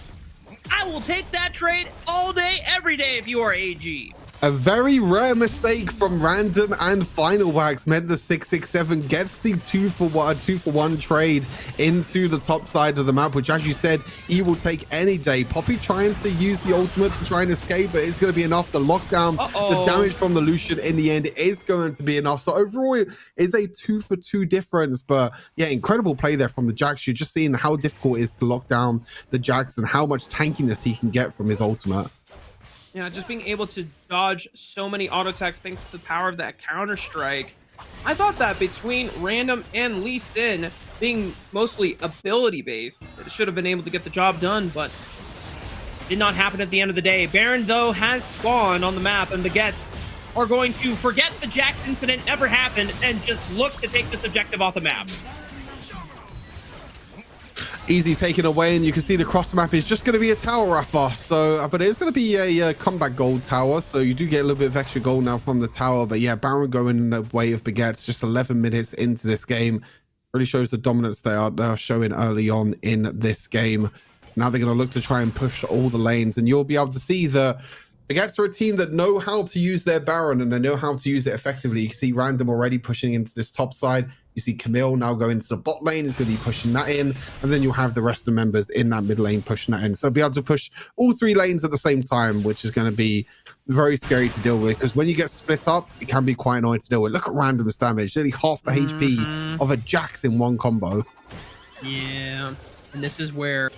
I will take that trade all day, every day if you are AG. A very rare mistake from Random and Final Wax meant the 667 gets the 2-for-1 trade into the top side of the map, which, as you said, he will take any day. Poppy trying to use the ultimate to try and escape, but it's going to be enough. The lockdown, the damage from the Lucian in the end is going to be enough. So overall, it is a 2-for-2 difference. But yeah, incredible play there from the Jax. You're just seeing how difficult it is to lock down the Jax and how much tankiness he can get from his ultimate. Yeah, just being able to dodge so many auto attacks thanks to the power of that counter strike. I thought that between Random and Lee Sin being mostly ability based, it should have been able to get the job done, but did not happen at the end of the day. Baron, though, has spawned on the map, and Baguettes are going to forget the Jax incident never happened and just look to take this objective off the map. Easy taken away, and you can see the cross map is just going to be a tower rapper. So but it's going to be a comeback gold tower, so you do get a little bit of extra gold now from the tower. But yeah, Baron going in the way of Baguettes just 11 minutes into this game really shows the dominance they are showing early on in this game. Now they're going to look to try and push all the lanes, and you'll be able to see the Baguettes are a team that know how to use their Baron, and they know how to use it effectively. You can see Random already pushing into this top side. You see Camille now going into the bot lane, is going to be pushing that in, and then you'll have the rest of the members in that mid lane pushing that in. So be able to push all 3 lanes at the same time, which is going to be very scary to deal with, because when you get split up, it can be quite annoying to deal with. Look at Random's damage, nearly half the HP of a Jax in one combo. Yeah, and this is where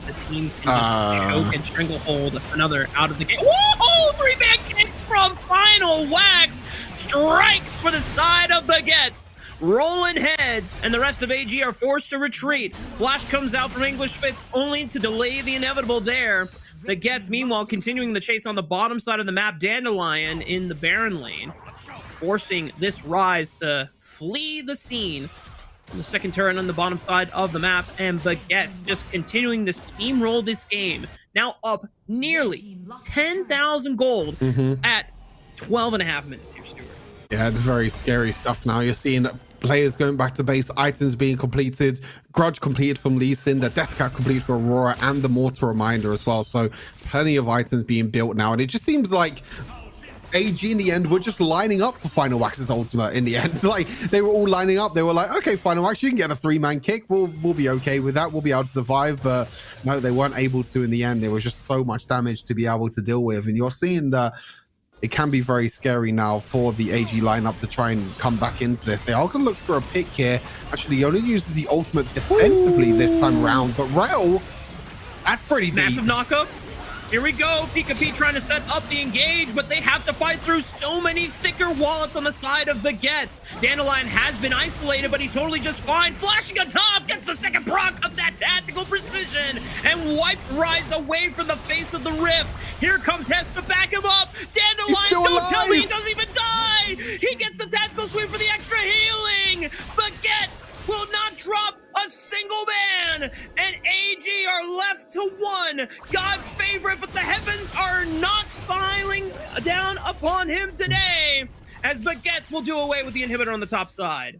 the teams can just choke and stranglehold another out of the game. Whoa! 3-man kick from Final Wax. Strike for the side of Baguettes. Rolling heads, and the rest of AG are forced to retreat. Flash comes out from English Fitz only to delay the inevitable there. Baguettes, meanwhile, continuing the chase on the bottom side of the map. Dandelion in the Baron lane, forcing this Rise to flee the scene. The second turret on the bottom side of the map, and Baguettes just continuing to steamroll this game. Now up nearly 10,000 gold at 12.5 minutes here, Stuart. Yeah, it's very scary stuff now. You're seeing players going back to base, items being completed, Grudge completed from Lee Sin, the Death Cap completed for Aurora, and the Mortar Reminder as well. So plenty of items being built now, and it just seems like AG in the end were just lining up for Final Wax's ultimate in the end. Like, they were all lining up. They were like, okay, Final Wax, you can get a 3-man kick. We'll be okay with that. We'll be able to survive. But no, they weren't able to in the end. There was just so much damage to be able to deal with. And you're seeing that it can be very scary now for the AG lineup to try and come back into this. They are going to look for a pick here. Actually, he only uses the ultimate defensively this time around. But Rel, that's pretty deep. Massive knockup. Here we go, Pika P trying to set up the engage, but they have to fight through so many thicker wallets on the side of Baguettes. Dandelion has been isolated, but he's totally just fine. Flashing on top, gets the second proc of that tactical precision, and wipes Rise away from the face of the rift. Here comes Hess to back him up. Dandelion, don't tell me he doesn't even die! He gets the tactical sweep for the extra healing! Baguettes will not drop a single man, and AG are left to 1. God's favorite, but the heavens are not filing down upon him today, as Baguettes will do away with the inhibitor on the top side.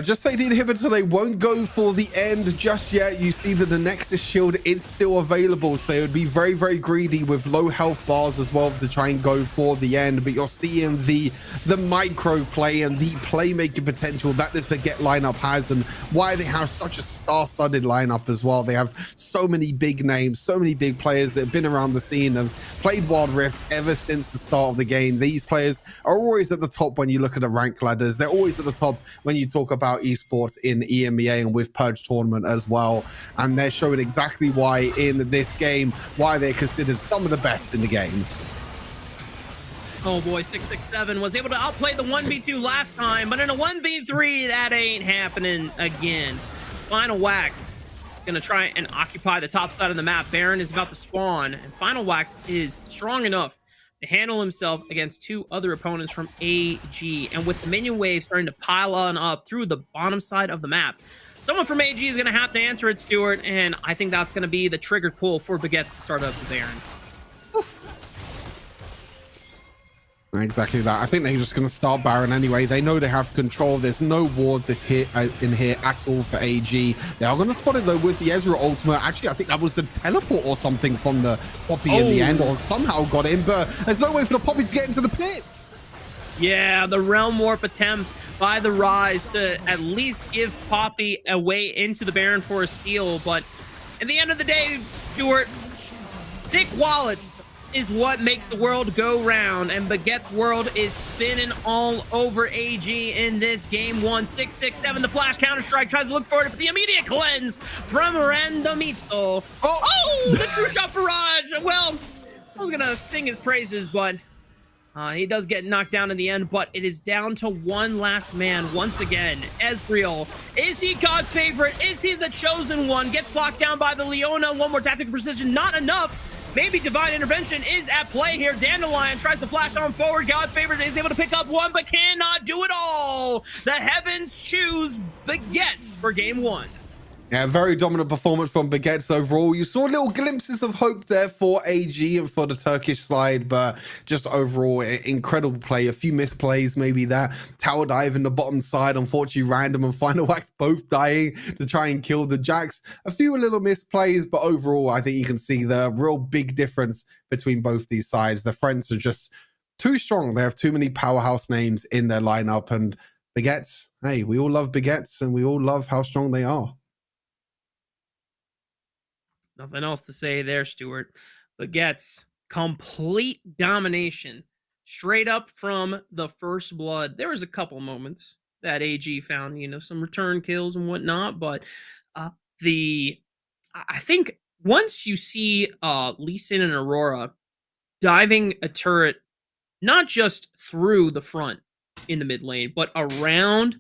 Just say the inhibitor, they won't go for the end just yet. You see that the Nexus shield is still available, so they would be very, very greedy with low health bars as well to try and go for the end. But you're seeing the micro play and the playmaking potential that this Baguette lineup has, and why they have such a star-studded lineup as well. They have so many big names, so many big players that have been around the scene and played Wild Rift ever since the start of the game. These players are always at the top when you look at the rank ladders. They're always at the top when you talk about esports in EMEA and with Purge tournament as well. And they're showing exactly why in this game, why they're considered some of the best in the game. Oh boy, 667 was able to outplay the 1v2 last time, but in a 1v3, that ain't happening again. Final Wax gonna try and occupy the top side of the map. Baron is about to spawn, and Final Wax is strong enough to handle himself against 2 other opponents from AG. And with the minion wave starting to pile on up through the bottom side of the map, someone from AG is going to have to answer it, Stuart, and I think that's going to be the triggered pull for Baguettes to start up the Baron. Exactly that. I think they're just going to start Baron anyway. They know they have control. There's no wards in here at all for AG. They are going to spot it though with the Ezreal ultimate. Actually, I think that was the teleport or something from the Poppy in the end, or somehow got in, but there's no way for the Poppy to get into the pits. Yeah, the Realm Warp attempt by the Rise to at least give Poppy a way into the Baron for a steal, but at the end of the day, Stuart, thick wallets is what makes the world go round, and Baguette's world is spinning all over AG in this game one. 6-6-7, the flash counter-strike tries to look for it, but the immediate cleanse from Randomito. Oh, the true shot barrage. Well, I was gonna sing his praises, but he does get knocked down in the end, but it is down to one last man once again. Ezreal, is he God's favorite? Is he the chosen one? Gets locked down by the Leona. One more tactical precision, not enough. Maybe divine intervention is at play here. Dandelion tries to flash on forward. God's favorite is able to pick up one, but cannot do it all. The heavens choose Baguettes for game one. Yeah, very dominant performance from Baguettes overall. You saw little glimpses of hope there for AG and for the Turkish side, but just overall, incredible play. A few misplays, maybe that tower dive in the bottom side, unfortunately random, and Final Wax both dying to try and kill the Jacks. A few little misplays, but overall, I think you can see the real big difference between both these sides. The Friends are just too strong. They have too many powerhouse names in their lineup, and Baguettes, hey, we all love Baguettes, and we all love how strong they are. Nothing else to say there, Stuart. Baguette's complete domination straight up from the first blood. There was a couple moments that AG found, some return kills and whatnot, but I think once you see Lee Sin and Aurora diving a turret, not just through the front in the mid lane, but around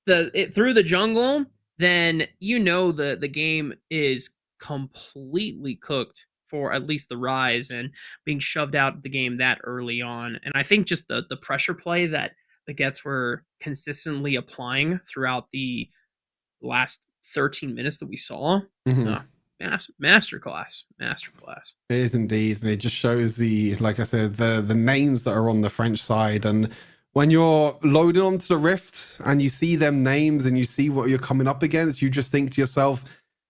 through the jungle, then the game is completely cooked for at least the Rise, and being shoved out of the game that early on. And I think just the pressure play that Baguettes were consistently applying throughout the last 13 minutes that we saw, masterclass. It is indeed, and it just shows like I said, the names that are on the French side. And when you're loaded onto the Rift and you see them names and you see what you're coming up against, you just think to yourself,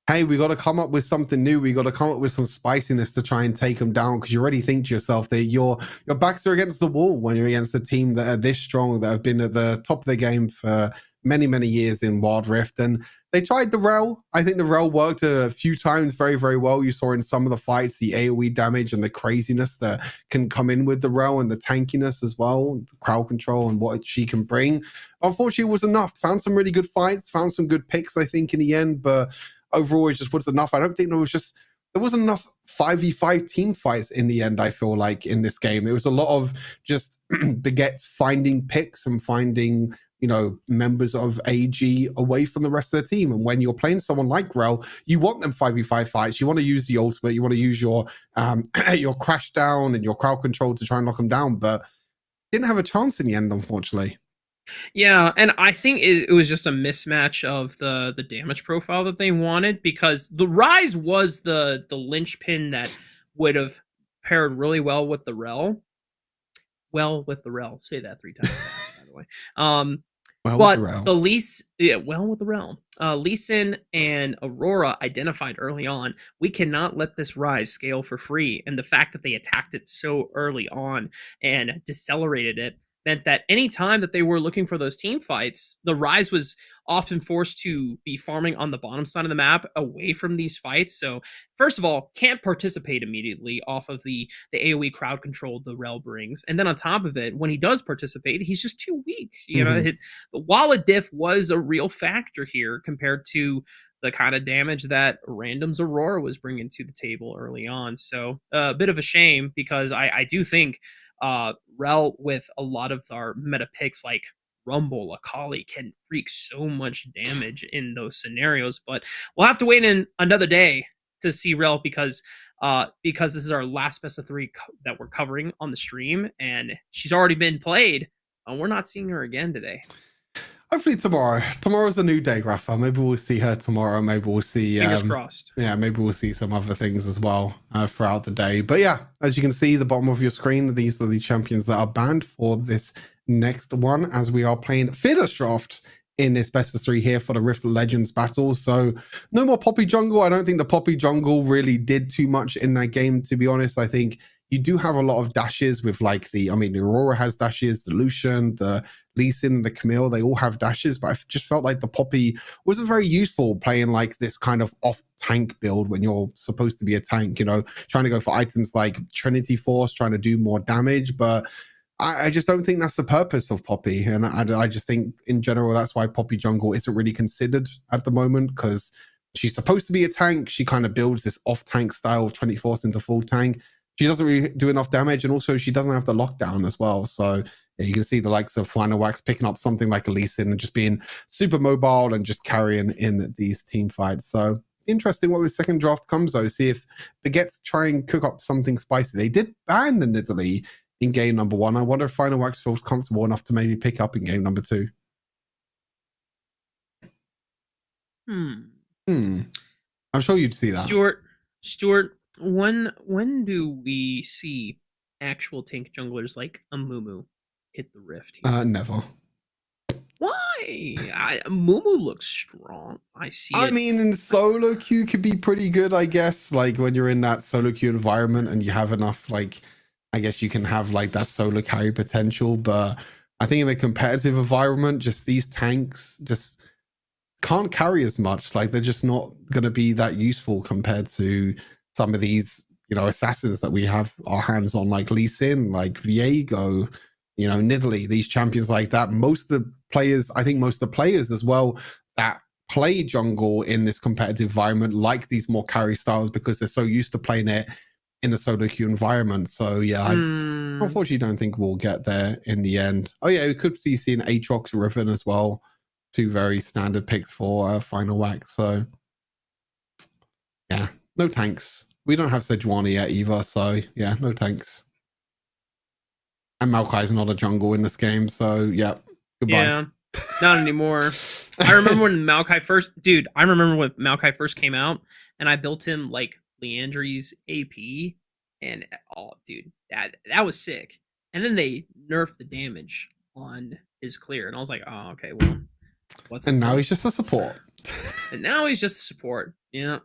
hey, we got to come up with something new. We got to come up with some spiciness to try and take them down, because you already think to yourself that your backs are against the wall when you're against a team that are this strong, that have been at the top of the game for many, many years in Wild Rift. And they tried the Rel. I think the Rel worked a few times very, very well. You saw in some of the fights the AoE damage and the craziness that can come in with the Rel, and the tankiness as well, the crowd control and what she can bring. Unfortunately, it was enough. Found some really good fights, found some good picks, I think, in the end, but overall, it just wasn't enough. I don't think there wasn't enough 5v5 team fights in the end, I feel like, in this game. It was a lot of just Baguettes finding picks and finding, members of AG away from the rest of the team. And when you're playing someone like Rel, you want them 5v5 fights. You want to use the ultimate. You want to use your crash down and your crowd control to try and knock them down. But didn't have a chance in the end, unfortunately. Yeah, and I think it was just a mismatch of the damage profile that they wanted, because the Rise was the linchpin that would have paired really well with the Rel. Well with the Rel. Say that 3 times fast, by the way. But the Lee Sin and Aurora identified early on, we cannot let this Rise scale for free. And the fact that they attacked it so early on and decelerated it meant that any time that they were looking for those team fights, the Rise was often forced to be farming on the bottom side of the map away from these fights. So first of all, can't participate immediately off of the AoE crowd control the Rel brings. And then on top of it, when he does participate, he's just too weak. The wallet diff was a real factor here compared to the kind of damage that Random's Aurora was bringing to the table early on. So a bit of a shame, because I do think Rel, with a lot of our meta picks like Rumble, Akali, can freak so much damage in those scenarios. But we'll have to wait in another day to see Rel, because this is our last best of 3 that we're covering on the stream, and she's already been played. We're not seeing her again today. Hopefully tomorrow. Tomorrow's a new day, Rafa. Maybe we'll see her tomorrow. Maybe we'll see. Fingers crossed. Yeah, maybe we'll see some other things as well throughout the day. But yeah, as you can see, the bottom of your screen, these are the champions that are banned for this next one, as we are playing Fierce Draft in this best of 3 here for the Rift Legends battle. So no more Poppy Jungle. I don't think the Poppy Jungle really did too much in that game, to be honest. I think you do have a lot of dashes with like the Aurora has dashes, the Lucian, the Lee Sin, and the Camille, they all have dashes, but I just felt like the Poppy wasn't very useful playing like this kind of off tank build when you're supposed to be a tank, you know, trying to go for items like Trinity Force, trying to do more damage, but I just don't think that's the purpose of Poppy. And I just think in general, that's why Poppy Jungle isn't really considered at the moment, because she's supposed to be a tank. She kind of builds this off tank style of 24 into full tank. She doesn't really do enough damage, and also she doesn't have the lockdown as well. So yeah, you can see the likes of Final Wax picking up something like a Lee Sin and just being super mobile and just carrying in these team fights. So interesting what the second draft comes though. See if Baguettes try and cook up something spicy. They did ban the Nidalee in game number 1. I wonder if Final Wax feels comfortable enough to maybe pick up in game number 2. I'm sure you'd see that. Stuart, when do we see actual tank junglers like a Mumu hit the Rift here? Never. Why? Mumu looks strong. I mean, in solo queue could be pretty good, I guess. Like when you're in that solo queue environment and you have enough, like, I guess you can have like that solo carry potential. But I think in a competitive environment, just these tanks just can't carry as much. Like they're just not going to be that useful compared to some of these, you know, assassins that we have our hands on, like Lee Sin, like Viego, you know, Nidalee, these champions like that. Most of the players, I think most of the players as well that play jungle in this competitive environment like these more carry styles because they're so used to playing it in a solo queue environment. So yeah, I unfortunately don't think we'll get there in the end. Oh yeah, we could see seeing Aatrox, Riven as well. 2 very standard picks for Final Wax. So yeah, no tanks. We don't have Sejuani yet either, so yeah, no tanks. And Maokai's not a jungle in this game, so yeah, goodbye. Yeah, not anymore. I remember when Maokai first came out, and I built him like Leandry's AP, and oh, dude, that was sick. And then they nerfed the damage on his clear, and I was like, oh, okay, well, and now he's just a support. And now he's just a support. Yeah,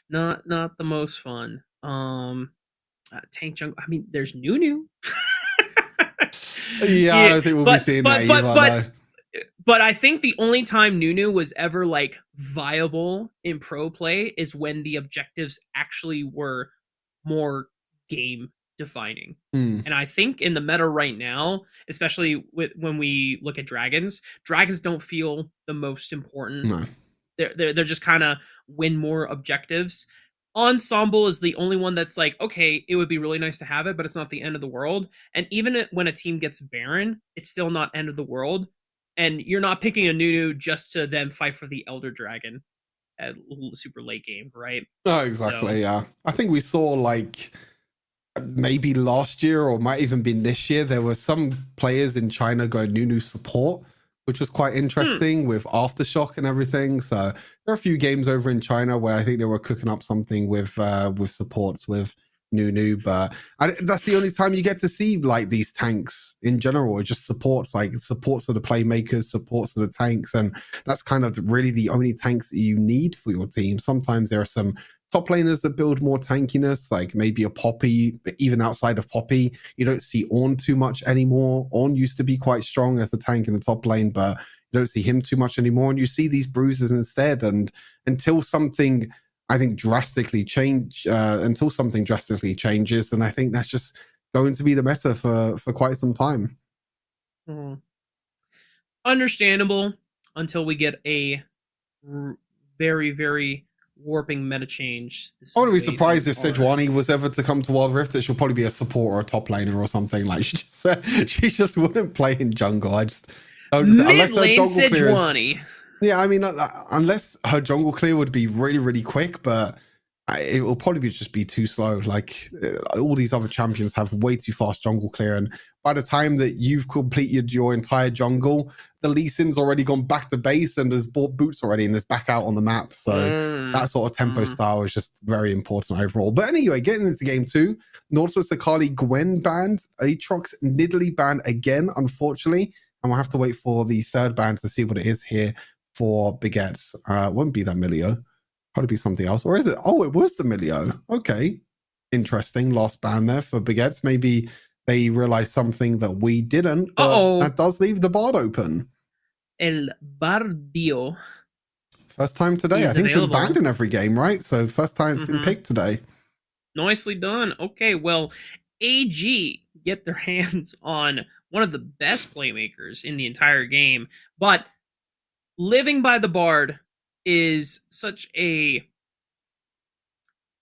not the most fun. Tank jungle. I mean, there's Nunu. Yeah, I don't think we'll be seeing that either. But I think the only time Nunu was ever like viable in pro play is when the objectives actually were more game defining. And I think in the meta right now, especially when we look at dragons don't feel the most important. No. They're just kind of win more objectives. Ensemble is the only one that's like, okay, it would be really nice to have it, but it's not the end of the world. And even when a team gets Baron, it's still not end of the world. And you're not picking a Nunu just to then fight for the Elder Dragon at super late game, right? No, exactly. So, yeah, I think we saw like maybe last year or might even be this year, there were some players in China going Nunu support, which was quite interesting with Aftershock and everything. So there are a few games over in China where I think they were cooking up something with supports with Nunu, but that's the only time you get to see like these tanks in general. It just supports, like supports of the playmakers, supports of the tanks, and that's kind of really the only tanks that you need for your team. Sometimes there are some top laners that build more tankiness, like maybe a Poppy, but even outside of Poppy, you don't see Ornn too much anymore. Ornn used to be quite strong as a tank in the top lane, but you don't see him too much anymore, and you see these bruises instead. And until something, I think, drastically changes, then I think that's just going to be the meta for quite some time. Understandable until we get a very, very warping meta change. I wouldn't be surprised if Sejuani was ever to come to Wild Rift that she'll probably be a support or a top laner or something. Like she just wouldn't play in jungle. I just don't. Mid lane Sejuani. Yeah, I mean, unless her jungle clear would be really, really quick, but it will probably just be too slow. Like all these other champions have way too fast jungle clear, and by the time that you've completed your entire jungle, the Lee Sin's already gone back to base and has bought boots already and is back out on the map. So that sort of tempo style is just very important overall. But anyway, getting into game 2, Nautilus, Akali, Gwen banned, Aatrox, Nidalee banned again, unfortunately, and we'll have to wait for the third ban to see what it is here for Baguettes. It won't be that Milio. Probably be something else. Or is it? Oh, it was the Milio. Okay. Interesting. Lost ban there for Baguettes. Maybe they realized something that we didn't. But that does leave the Bard open. El Bardio. First time today. I think it's been banned in every game, right? So first time it's been picked today. Nicely done. Okay, well, AG get their hands on one of the best playmakers in the entire game. But living by the Bard is such a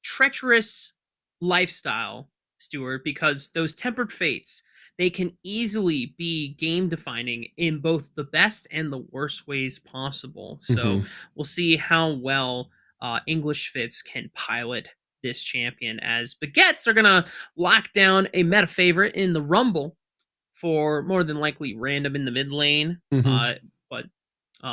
treacherous lifestyle, Stuart, because those tempered fates, they can easily be game defining in both the best and the worst ways possible. So we'll see how well English Fits can pilot this champion, as Baguettes are gonna lock down a meta favorite in the Rumble for more than likely random in the mid lane. But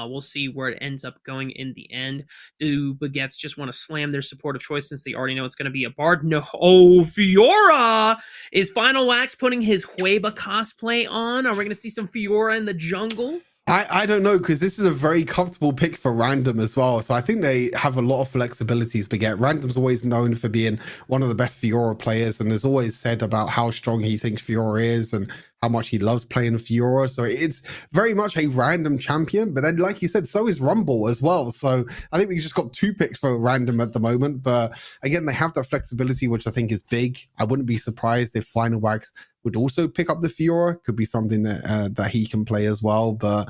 we'll see where it ends up going in the end. Do Baguettes just want to slam their supportive choice since they already know it's going to be a Bard? No. Oh, Fiora! Is Final Wax putting his Hueba cosplay on? Are we going to see some Fiora in the jungle? I don't know, because this is a very comfortable pick for Random as well. So I think they have a lot of flexibilities. Baguette, Random's always known for being one of the best Fiora players and has always said about how strong he thinks Fiora is and how much he loves playing Fiora. So it's very much a Random champion. But then, like you said, so is Rumble as well. So I think we just got 2 picks for Random at the moment. But again, they have that flexibility, which I think is big. I wouldn't be surprised if Final Wax would also pick up the Fiora. Could be something that he can play as well. But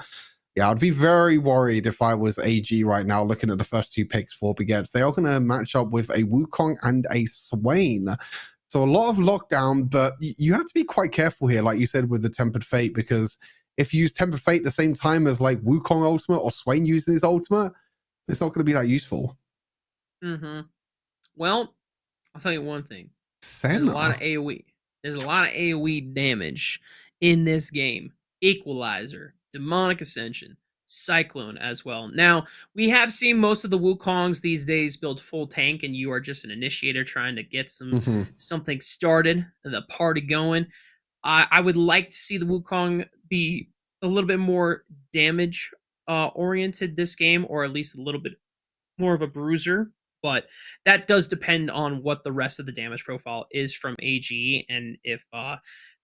yeah, I'd be very worried if I was AG right now looking at the first 2 picks for Baguettes. They are going to match up with a Wukong and a Swain. So a lot of lockdown, but you have to be quite careful here, like you said, with the Tempered Fate, because if you use Tempered Fate at the same time as like Wukong ultimate or Swain using his ultimate, it's not going to be that useful. Well, I'll tell you one thing. Senna. There's a lot of AoE. There's a lot of AoE damage in this game. Equalizer, Demonic Ascension, Cyclone as well. Now, we have seen most of the Wukongs these days build full tank, and you are just an initiator trying to get something started, the party going. I would like to see the Wukong be a little bit more damage oriented this game, or at least a little bit more of a bruiser. But that does depend on what the rest of the damage profile is from AG, and if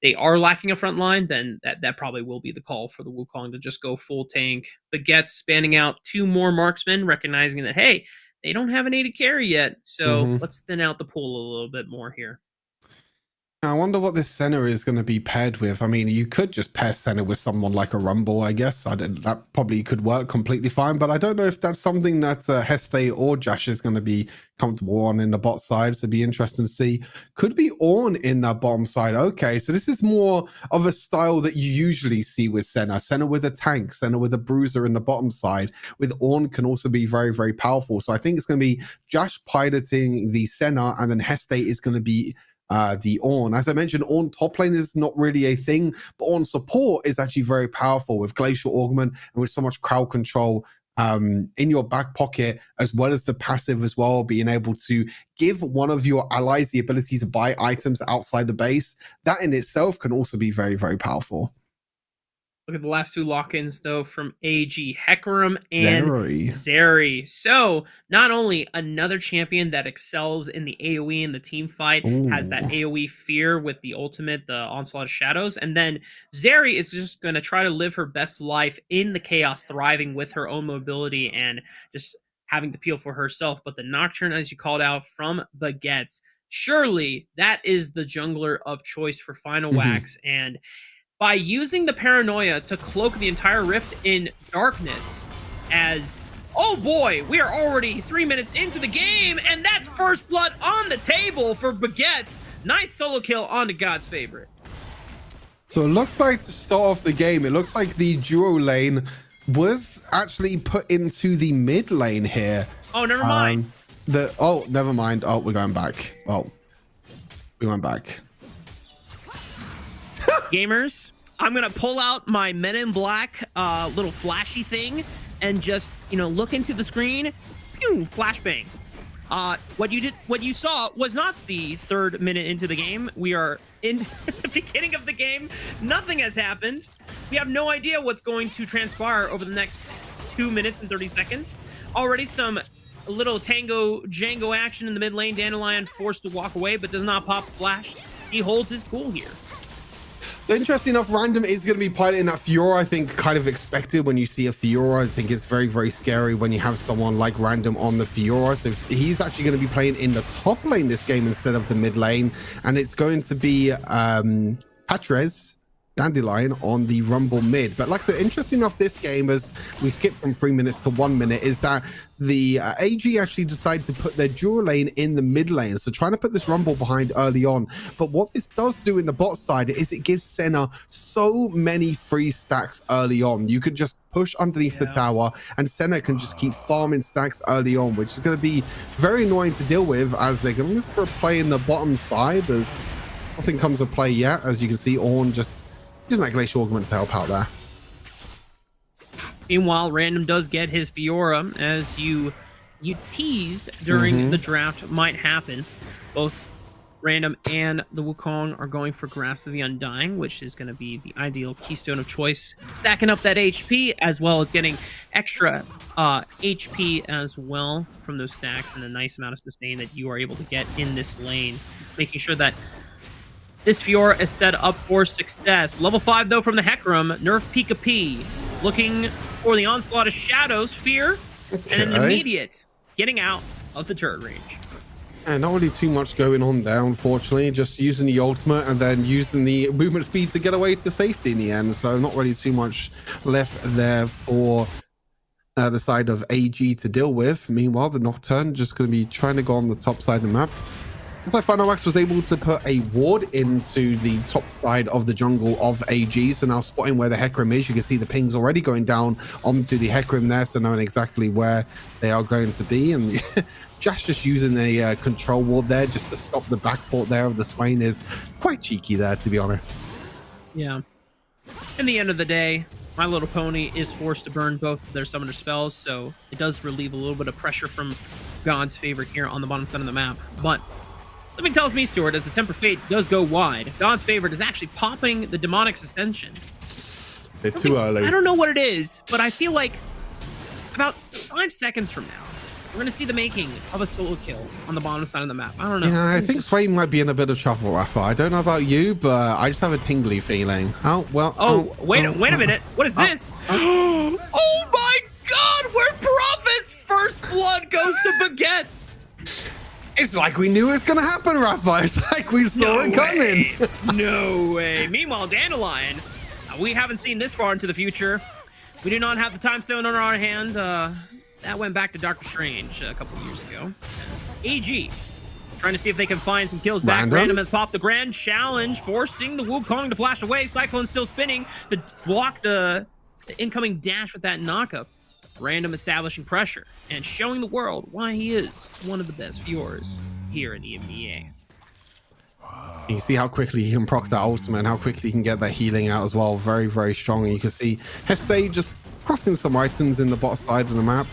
they are lacking a front line, then that probably will be the call for the Wukong to just go full tank. Baguette spanning out 2 more marksmen, recognizing that, hey, they don't have an AD carry yet, so let's thin out the pool a little bit more here. I wonder what this Senna is going to be paired with. I mean, you could just pair Senna with someone like a Rumble, I guess. That probably could work completely fine, but I don't know if that's something that Heste or Jash is going to be comfortable on in the bot side, so it'd be interesting to see. Could be Ornn in that bottom side. Okay, so this is more of a style that you usually see with Senna. Senna with a tank, Senna with a bruiser in the bottom side. With Ornn can also be very, very powerful. So I think it's going to be Jash piloting the Senna, and then Heste is going to be the Ornn. As I mentioned, Ornn top lane is not really a thing, but Ornn support is actually very powerful with Glacial Augment and with so much crowd control in your back pocket, as well as the passive as well, being able to give one of your allies the ability to buy items outside the base. That in itself can also be very, very powerful. Look at the last 2 lock-ins, though, from AG, Hecarim and Zeri. So, not only another champion that excels in the AoE in the team fight, has that AoE fear with the ultimate, the Onslaught of Shadows, and then Zeri is just going to try to live her best life in the chaos, thriving with her own mobility and just having to peel for herself. But the Nocturne, as you called out, from Baguettes, surely that is the jungler of choice for Final Wax, and by using the Paranoia to cloak the entire Rift in darkness, as, oh boy, we are already 3 minutes into the game, and that's first blood on the table for Baguettes. Nice solo kill onto God's favorite. So it looks like to start off the game, it looks like the duo lane was actually put into the mid lane here. Oh, never mind. Oh, never mind. Oh, we're going back. Oh, we went back. Gamers, I'm gonna pull out my Men in Black little flashy thing and just, you know, look into the screen. Pew, flashbang. What you saw was not the 3rd minute into the game. We are in the beginning of the game. Nothing has happened. We have no idea what's going to transpire over the next 2 minutes and 30 seconds. Already some little Tango Django action in the mid lane. Dandelion forced to walk away, but does not pop flash. He holds his cool here. So interesting enough, Random is going to be piloting that Fiora. I think kind of expected when you see a Fiora. I think it's very, very scary when you have someone like Random on the Fiora. So he's actually going to be playing in the top lane this game instead of the mid lane. And it's going to be Patrez, Dandelion on the Rumble mid. But like I said, interesting enough, this game, as we skip from 3 minutes to 1 minute, is that the AG actually decided to put their dual lane in the mid lane. So trying to put this Rumble behind early on. But what this does do in the bot side is it gives Senna so many free stacks early on. You could just push underneath the tower and Senna can just keep farming stacks early on, which is going to be very annoying to deal with as they're going to look for a play in the bottom side. There's nothing comes to play yet. As you can see, Ornn just using that Glacial Augment to help out there. Meanwhile, Random does get his Fiora, as you teased during the draft might happen. Both Random and the Wukong are going for Grasp of the Undying, which is going to be the ideal keystone of choice, stacking up that HP as well as getting extra HP as well from those stacks, and a nice amount of sustain that you are able to get in this lane. Just making sure that this Fiora is set up for success. Level 5, though, from the Hecarim. Nerf Pika P. Looking for the onslaught of Shadows, Fear, and an immediate getting out of the turret range. And not really too much going on there, unfortunately. Just using the ultimate and then using the movement speed to get away to safety in the end. So not really too much left there for the side of AG to deal with. Meanwhile, the Nocturne just going to be trying to go on the top side of the map. Looks like Finalmax was able to put a ward into the top side of the jungle of AG. So now spotting where the Hecarim is, you can see the pings already going down onto the Hecarim there. So knowing exactly where they are going to be. And Josh just using a control ward there just to stop the backport there of the Swain is quite cheeky there, to be honest. Yeah. In the end of the day, My Little Pony is forced to burn both of their summoner spells. So it does relieve a little bit of pressure from God's favorite here on the bottom side of the map. But something tells me, Stuart, as the Temper Fate does go wide, God's favorite is actually popping the Demonic's Ascension. It's too early. I don't know what it is, but I feel like about 5 seconds from now, we're going to see the making of a solo kill on the bottom side of the map. I don't know. Yeah, I think Swain might be in a bit of trouble, Rafa. I don't know about you, but I just have a tingly feeling. Oh, well. Wait a minute. What is this? Oh my God! Where Prophet's first blood goes to Baguettes! It's like we knew it was going to happen, Rafa. It's like we saw it coming. No way. Meanwhile, Dandelion, we haven't seen this far into the future. We do not have the time stone on our hand. That went back to Doctor Strange a couple of years ago. AG trying to see if they can find some kills back. Random has popped the Grand Challenge, forcing the Wukong to flash away. Cyclone still spinning to block the incoming dash with that knockup. Random establishing pressure and showing the world why he is one of the best Fioras here in EMEA. You see how quickly he can proc that ultimate and how quickly he can get that healing out as well. Very, very strong. And you can see Heste just crafting some items in the bot side of the map.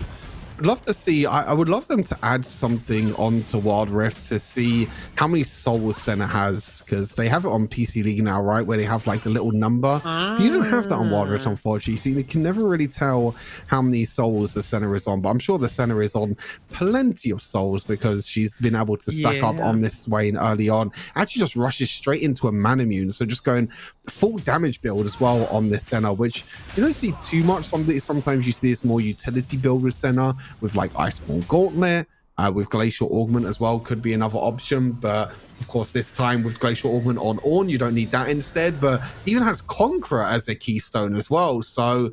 I'd love to see, I would love them to add something onto Wild Rift to see how many souls Senna has, because they have it on PC League now, right, where they have like the little number. You don't have that on Wild Rift, unfortunately, so you can never really tell how many souls the Senna is on, but I'm sure the Senna is on plenty of souls because she's been able to stack up on this Swain early on. Actually just rushes straight into a Manamune, so just going full damage build as well on this Senna, which you don't see too much. Sometimes you see this more utility build with Senna, with like Iceborne Gauntlet, with Glacial Augment as well could be another option, but of course this time with Glacial Augment on Ornn you don't need that instead, but even has Conqueror as a keystone as well, so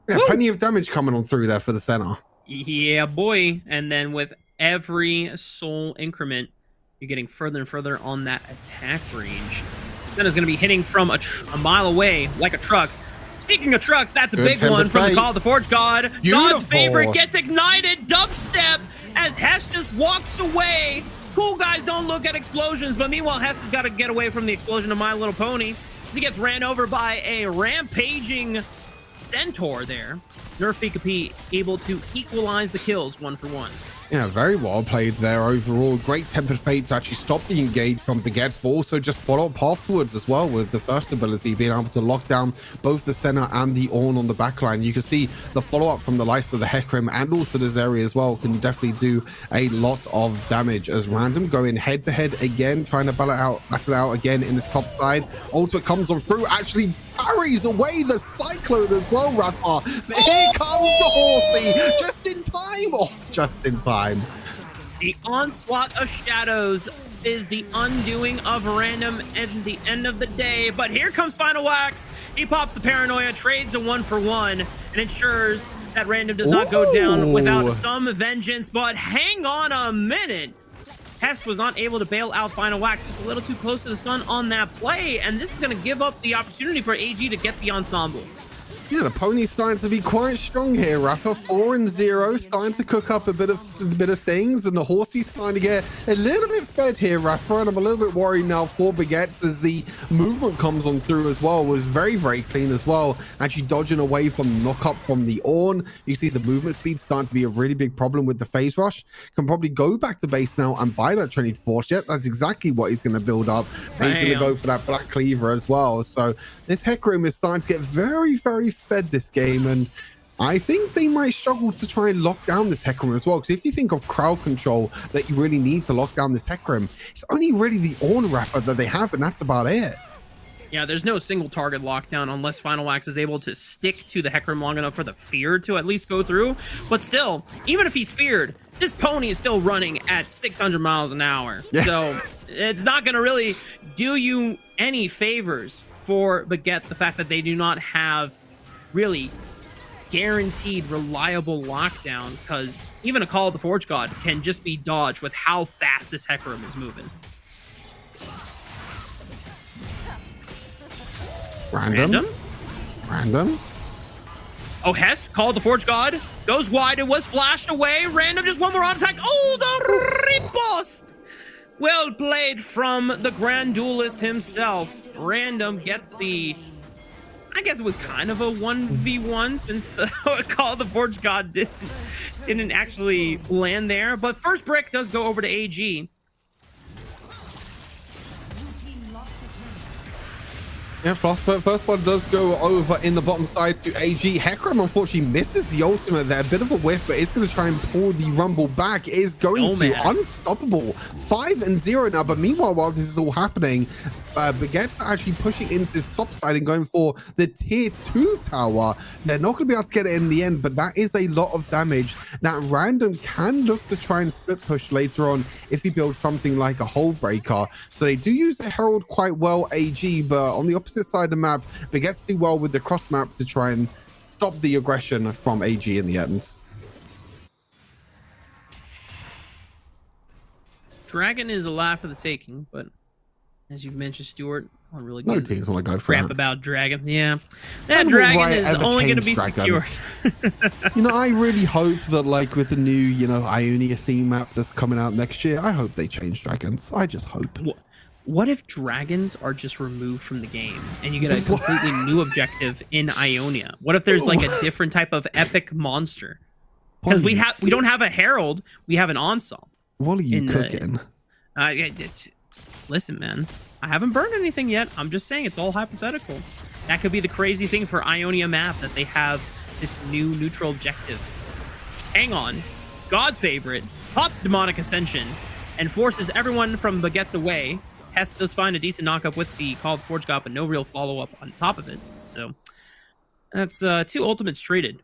yeah, plenty of damage coming on through there for the Senna. Yeah boy, and then with every soul increment you're getting further and further on that attack range. Senna's going to be hitting from a mile away like a truck. Speaking of trucks, that's a big one from the Call of the Forge God. Beautiful. God's favorite gets ignited. Dubstep as Hess just walks away. Cool guys don't look at explosions, but meanwhile, Hess has got to get away from the explosion of My Little Pony. He gets ran over by a rampaging Centaur there. Nerf Pika able to equalize the kills 1 for 1. Yeah, very well played there overall. Great Tempered Fate to actually stop the engage from Baguettes, but also just follow up afterwards as well with the first ability, being able to lock down both the Senna and the Ornn on the backline. You can see the follow-up from the likes of the Hecarim and also this area as well can definitely do a lot of damage as Random going head-to-head again, trying to battle it out again in this top side. Ultimate comes on through, actually parries away the Cyclone as well, Rafa. But here comes the Horsey, just in time. Oh, just in time. The onslaught of shadows is the undoing of Random at the end of the day, but here comes Final Wax. He pops the Paranoia, trades a 1 for 1, and ensures that Random does not go down without some vengeance. But hang on a minute. Hess was not able to bail out Final Wax, just a little too close to the sun on that play, and this is going to give up the opportunity for AG to get the ensemble. Yeah, the pony's starting to be quite strong here, Rafa. 4-0, starting to cook up a bit of things, and the Horsey's starting to get a little bit fed here, Rafa. And I'm a little bit worried now for Baguettes as the movement comes on through as well. Was very, very clean as well. Actually dodging away from knock-up from the Ornn. You see the movement speed starting to be a really big problem with the phase rush. Can probably go back to base now and buy that Trinity Force. Yep, that's exactly what he's going to build up. And he's going to go for that Black Cleaver as well. So this Hecarim is starting to get very, very fed this game, and I think they might struggle to try and lock down this Hecarim as well, because if you think of crowd control that you really need to lock down this Hecarim, it's only really the Ornn Rapper that they have, and that's about it. Yeah, there's no single target lockdown unless Final Wax is able to stick to the Hecarim long enough for the fear to at least go through. But still, even if he's feared, this pony is still running at 600 miles an hour. Yeah. So it's not going to really do you any favors for Baguette, the fact that they do not have really guaranteed reliable lockdown, because even a Call of the Forge God can just be dodged with how fast this Hecarim is moving. Random. Oh, Hess, Call of the Forge God, goes wide. It was flashed away. Random, just one more auto attack. Oh, the riposte! Well played from the Grand Duelist himself. Random gets the, I guess it was kind of a 1v1 since the Call of the Forge God didn't actually land there. But first brick does go over to AG. Yeah, first blood does go over in the bottom side to AG. Hecarim unfortunately misses the ultimate there. A bit of a whiff, but it's going to try and pull the Rumble back. It is going to unstoppable. 5-0 now, but meanwhile, while this is all happening, Baguette's actually pushing into this top side and going for the tier 2 tower. They're not going to be able to get it in the end, but that is a lot of damage that Random can look to try and split push later on if he builds something like a Hole Breaker. So they do use the Herald quite well, AG, but on the opposite side of the map, Baguette's do well with the cross map to try and stop the aggression from AG in the end. Dragon is alive for the taking, but as you've mentioned, Stuart, I really no teams want to go for crap that. About dragons. Yeah, that dragon is only going to be secure. You know, I really hope that, like, with the new, you know, Ionia theme map that's coming out next year, I hope they change dragons. I just hope. What if dragons are just removed from the game and you get a completely new objective in Ionia? What if there's like a different type of epic monster? Because we don't have a herald, we have an ensemble. What are you cooking? Listen, man, I haven't burned anything yet. I'm just saying it's all hypothetical. That could be the crazy thing for Ionia map, that they have this new neutral objective. Hang on, God's favorite pops Demonic Ascension and forces everyone from Baguettes away. Hess does find a decent knockup with the Call of the Forge God, but no real follow-up on top of it. So that's 2 ultimates traded.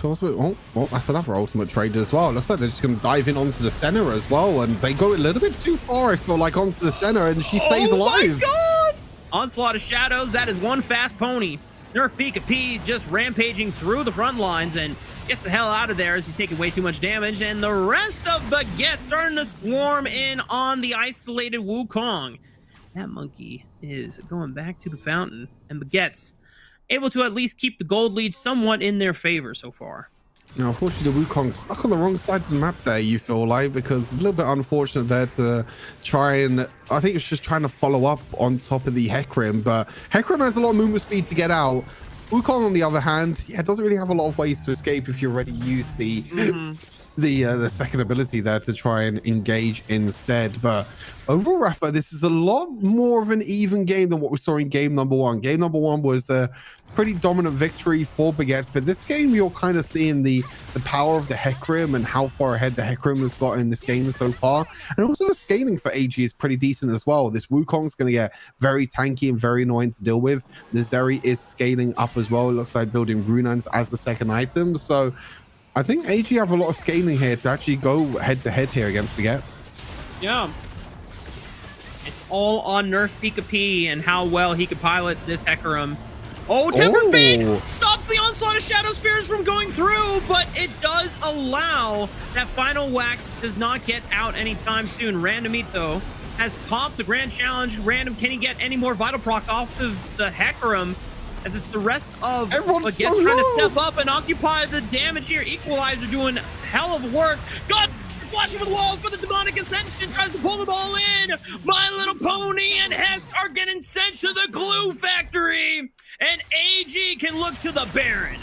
Oh, that's another ultimate trade as well. Looks like they're just going to dive in onto the center as well, and they go a little bit too far, I feel like, onto the center, and she stays alive. Oh my God! Onslaught of Shadows, that is one fast pony. Nerf Pika just rampaging through the front lines and gets the hell out of there as he's taking way too much damage, and the rest of Baguette starting to swarm in on the isolated Wukong. That monkey is going back to the fountain, and Baguette's able to at least keep the gold lead somewhat in their favor so far. Now, unfortunately, the Wukong's stuck on the wrong side of the map there, you feel like, because it's a little bit unfortunate there to try and, I think it's just trying to follow up on top of the Hecarim, but Hecarim has a lot of movement speed to get out. Wukong, on the other hand, yeah, doesn't really have a lot of ways to escape if you already use the the second ability there to try and engage instead. But overall, Rafa, this is a lot more of an even game than what we saw in game number one. Game number one was a pretty dominant victory for Baguettes, but this game you're kind of seeing the power of the Hecarim and how far ahead the Hecarim has got in this game so far. And also the scaling for AG is pretty decent as well. This Wukong's going to get very tanky and very annoying to deal with. The Zeri is scaling up as well. It looks like building Runans as the second item. So I think AG have a lot of scaling here to actually go head-to-head here against Baguettes. Yeah. It's all on Nerf Pika P and how well he could pilot this Hecarim. Oh, Temper Fate stops the onslaught of Shadow Spheres from going through, but it does allow that final wax does not get out anytime soon. Randomito has popped the Grand Challenge. Random, can he get any more Vital Procs off of the Hecarim? As it's the rest of Baguette's trying to step up and occupy the damage here. Equalizer doing hell of work. God, flashing for the wall for the Demonic Ascension. Tries to pull them all in. My Little Pony and Hest are getting sent to the glue factory. And AG can look to the Baron.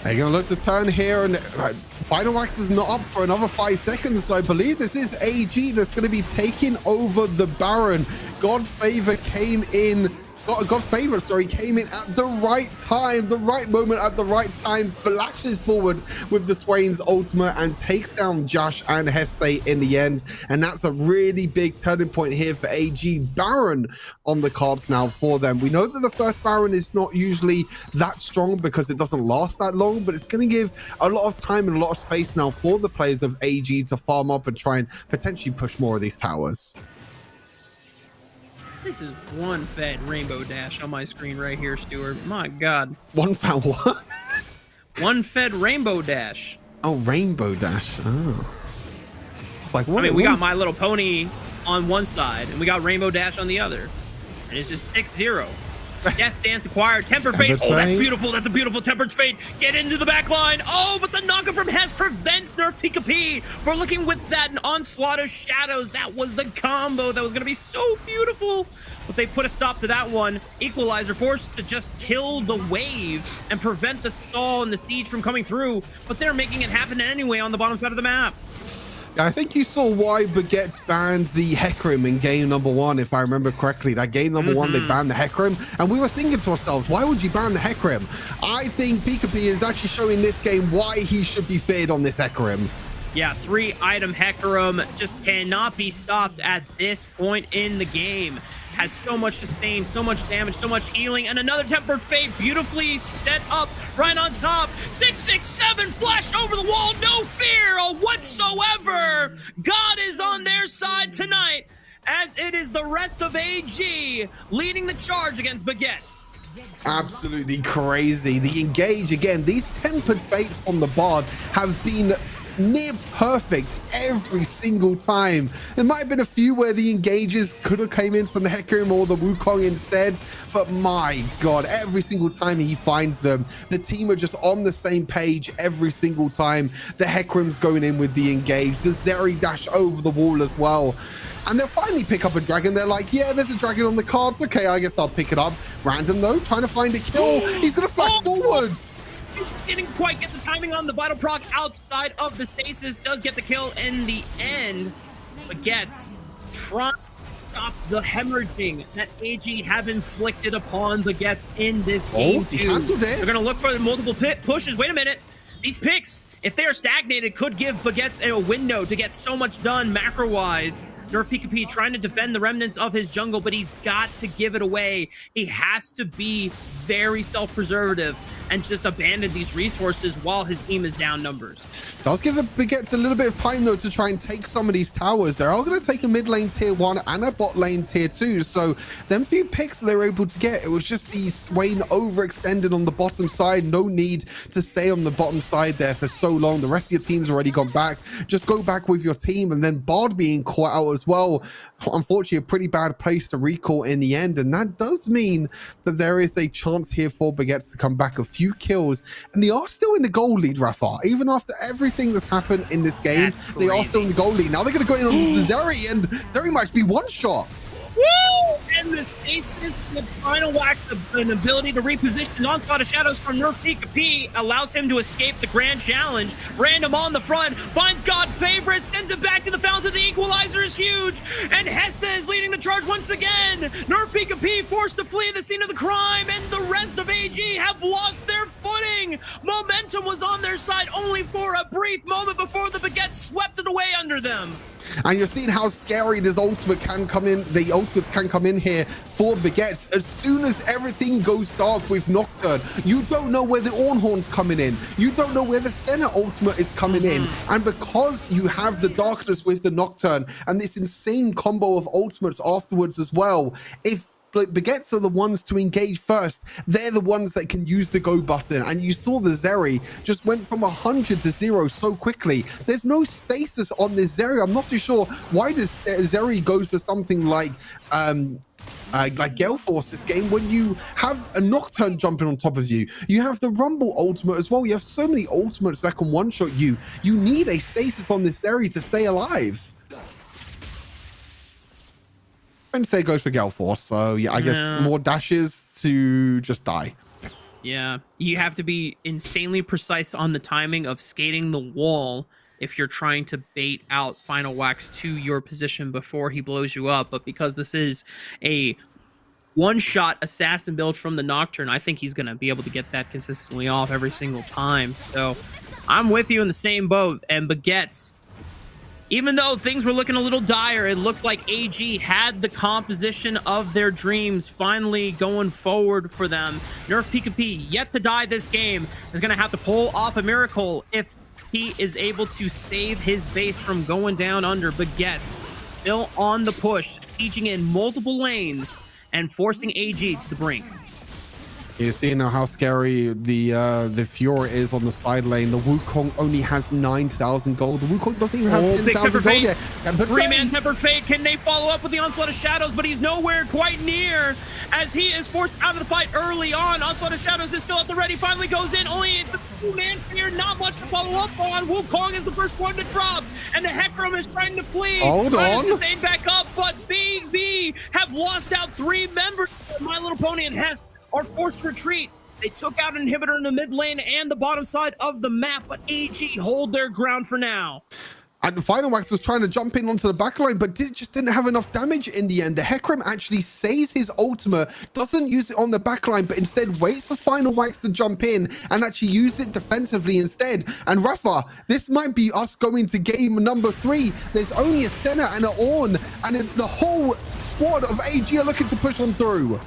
They're going to look to turn here, and Final Wax is not up for another 5 seconds, so I believe this is AG that's going to be taking over the Baron. God Favor came in came in at the right time, the right moment at the right time, flashes forward with the Swain's ultimate and takes down Josh and Heste in the end. And that's a really big turning point here for AG. Baron on the cards now for them. We know that the first Baron is not usually that strong because it doesn't last that long, but it's going to give a lot of time and a lot of space now for the players of AG to farm up and try and potentially push more of these towers. This is one fed Rainbow Dash on my screen right here, Stuart. My God. One fed what? One fed Rainbow Dash. Oh, Rainbow Dash. Oh. It's like, what? I mean, we got My Little Pony on one side, and we got Rainbow Dash on the other. And it's just 6-0. Death Stance acquired. Tempered Fate. Oh, that's beautiful. That's a beautiful Tempered Fate. Get into the back line. Oh, but the knockup from Hess prevents Nerf Pika P. We're looking with that onslaught of shadows. That was the combo that was going to be so beautiful. But they put a stop to that one. Equalizer forced to just kill the wave and prevent the stall and the siege from coming through. But they're making it happen anyway on the bottom side of the map. I think you saw why Baguettes banned the Hecarim in game number one, if I remember correctly. That game number one, they banned the Hecarim, and we were thinking to ourselves, why would you ban the Hecarim? I think Pika P is actually showing this game why he should be fitted on this Hecarim. Yeah, 3-item Hecarim just cannot be stopped at this point in the game. Has so much sustain, so much damage, so much healing, and another Tempered Fate beautifully set up right on top. 667 flash over the wall, no fear whatsoever. God is on their side tonight, as it is the rest of AG leading the charge against Baguette. Absolutely crazy. The engage again, these Tempered Fates from the Bard have been near perfect every single time. There might have been a few where the engages could have came in from the Hecarim or the Wukong instead, but my God, every single time he finds them, the team are just on the same page every single time. The Hecarim's going in with the engage, the Zeri dash over the wall as well. And they'll finally pick up a dragon. They're like, yeah, there's a dragon on the cards. Okay, I guess I'll pick it up. Random though, trying to find a kill. He's gonna flash forwards. Didn't quite get the timing on the Vital Proc outside of the stasis. Does get the kill in the end, but gets trying to stop the hemorrhaging that AG have inflicted upon the Baguettes in this game too. They're gonna look for the multiple pushes. Wait a minute. These picks, if they are stagnated, could give Baguettes a window to get so much done macro-wise. Nerf Pika P trying to defend the remnants of his jungle, but he's got to give it away. He has to be very self-preservative and just abandon these resources while his team is down numbers. Does give Baguettes a little bit of time though to try and take some of these towers. They're all going to take a mid lane tier 1 and a bot lane tier 2. So them few picks they were able to get, it was just the Swain overextended on the bottom side. No need to stay on the bottom side there for so long. The rest of your team's already gone back. Just go back with your team, and then Bard being caught out as as well. Unfortunately, a pretty bad place to recall in the end, and that does mean that there is a chance here for Baguettes to come back a few kills, and they are still in the goal lead, Rafa. Even after everything that's happened in this game, they are still in the goal lead. Now they're going to go in on Zeri, and Zeri might be one shot. Woo! And the stasis with Final Wax, an ability to reposition Onslaught of Shadows from Nerf PKP allows him to escape the grand challenge. Random on the front, finds God's favorite, sends it back to the fountain. The equalizer is huge, and Hesta is leading the charge once again. Nerf PKP forced to flee the scene of the crime, and the rest of AG have lost their footing. Momentum was on their side only for a brief moment before the Baguette swept it away under them. And you're seeing how scary this ultimate can come in. The ultimates can come in here for Baguettes. As soon as everything goes dark with Nocturne, you don't know where the Ornhorn's coming in. You don't know where the Senna ultimate is coming in. And because you have the darkness with the Nocturne and this insane combo of ultimates afterwards as well, if Baguettes are the ones to engage first, they're the ones that can use the go button. And you saw the Zeri just went from 100 to 0 so quickly. There's no stasis on this Zeri. I'm not too sure why this Zeri goes for something like Gale Force this game when you have a Nocturne jumping on top of you. You have the Rumble ultimate as well. You have so many ultimates that can one-shot you. You need a stasis on this Zeri to stay alive. And say goes for Gale Force, so yeah, I guess more dashes to just die. Yeah, you have to be insanely precise on the timing of skating the wall if you're trying to bait out Final Wax to your position before he blows you up. But because this is a one-shot assassin build from the Nocturne, I think he's going to be able to get that consistently off every single time. So I'm with you in the same boat. And Baguettes, even though things were looking a little dire, it looked like AG had the composition of their dreams finally going forward for them. Nerf PKP, yet to die this game, is going to have to pull off a miracle if he is able to save his base from going down under. Baguette still on the push, sieging in multiple lanes and forcing AG to the brink. You see now how scary the Fiora is on the side lane. The Wukong only has 9,000 gold. The Wukong doesn't even have 10,000 gold yet. Three-man Tempered Fate. Can they follow up with the Onslaught of Shadows? But he's nowhere quite near as he is forced out of the fight early on. Onslaught of Shadows is still at the ready. Finally goes in. Only it's a two-man fear. Not much to follow up on. Wukong is the first one to drop. And the Hecarim is trying to flee. Hold trying on. to sustain back up. But BB have lost out 3 members. My Little Pony and Hess are forced to retreat. They took out an inhibitor in the mid lane and the bottom side of the map, but AG hold their ground for now. And Final Wax was trying to jump in onto the backline, but just didn't have enough damage in the end. The Hecarim actually saves his ultimate, doesn't use it on the backline, but instead waits for Final Wax to jump in and actually use it defensively instead. And Rafa, this might be us going to game number 3. There's only a Senna and an Ornn, and the whole squad of AG are looking to push on through.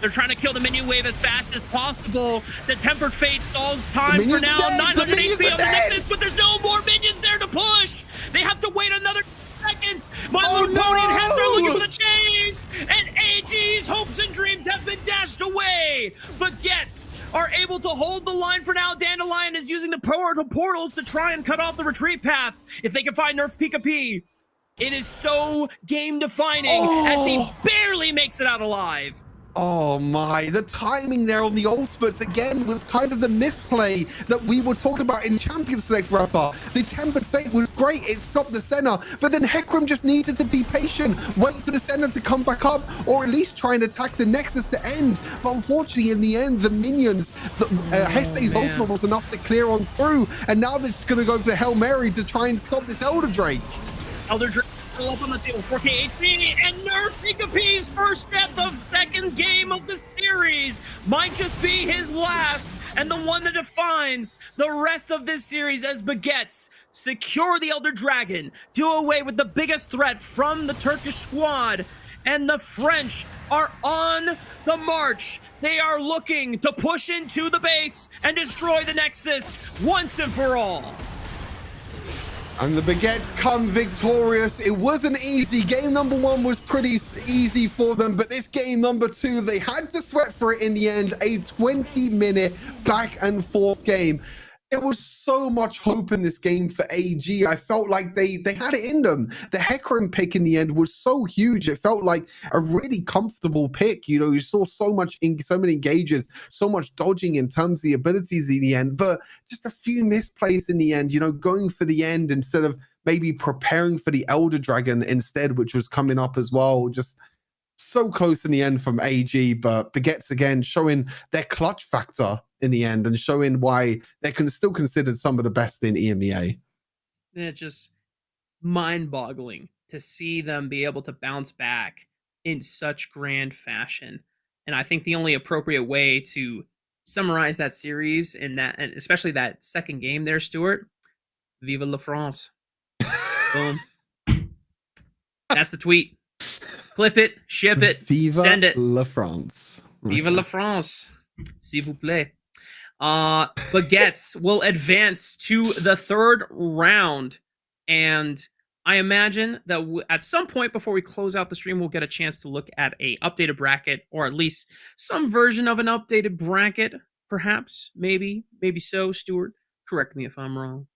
They're trying to kill the minion wave as fast as possible. The Tempered Fate stalls time for now. 900 HP on the Nexus, but there's no more minions there to push. They have to wait another seconds. My Little Pony and Hester are looking for the chase. And AG's hopes and dreams have been dashed away. Baguettes are able to hold the line for now. Dandelion is using the portals to try and cut off the retreat paths. If they can find Nerf PKP, it is so game defining as he barely makes it out alive. Oh my, the timing there on the ultimates again was kind of the misplay that we were talking about in Champion Select, Rafa. The Tempered Fate was great, it stopped the Senna, but then Hecarim just needed to be patient, wait for the Senna to come back up, or at least try and attack the Nexus to end. But unfortunately, in the end, the minions, Heste's ultimate was enough to clear on through, and now they're just going to go for the Hail Mary to try and stop this Elder Drake. Elder Drake up on the table, 4K HP, and Nerf PKP's first death of second game of the series might just be his last, and the one that defines the rest of this series as Baguettes secure the Elder Dragon, do away with the biggest threat from the Turkish squad, and the French are on the march. They are looking to push into the base and destroy the Nexus once and for all. And the Baguettes come victorious. It wasn't easy. Game number 1 was pretty easy for them, but this game number 2, they had to sweat for it in the end. A 20-minute back and forth game. there was so much hope in this game for AG. I felt like they had it in them. The Hecarim pick in the end was so huge. It felt like a really comfortable pick. You know, you saw so many engages, so much dodging in terms of the abilities in the end, but just a few misplays in the end, you know, going for the end instead of maybe preparing for the Elder Dragon instead, which was coming up as well. Just so close in the end from AG, but Baguettes again showing their clutch factor in the end and showing why they're still considered some of the best in EMEA. It's just mind-boggling to see them be able to bounce back in such grand fashion. And I think the only appropriate way to summarize that series and especially that second game there, Stuart, Vive la France. Boom. That's the tweet. Clip it, ship it, Viva send it. la France. Vive la France. S'il vous plaît. Baguettes will advance to the third round. And I imagine that at some point before we close out the stream, we'll get a chance to look at a updated bracket, or at least some version of an updated bracket. Perhaps, maybe so, Stuart. Correct me if I'm wrong.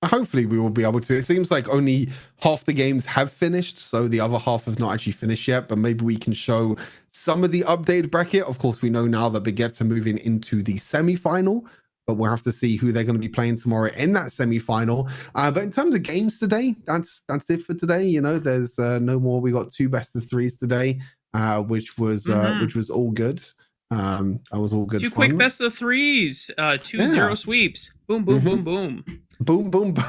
Hopefully we will be able to. It seems like only half the games have finished, so the other half have not actually finished yet, but maybe we can show some of the updated bracket. Of course, we know now that Baguettes are moving into the semi-final, but we'll have to see who they're going to be playing tomorrow in that semi-final. But in terms of games today, that's it for today. You know, there's no more. We got 2 best of 3s today, which was all good. That was all good. 2 fun. quick best of 3s, 2-0 sweeps. Boom, boom, boom, boom. Boom, boom, boom.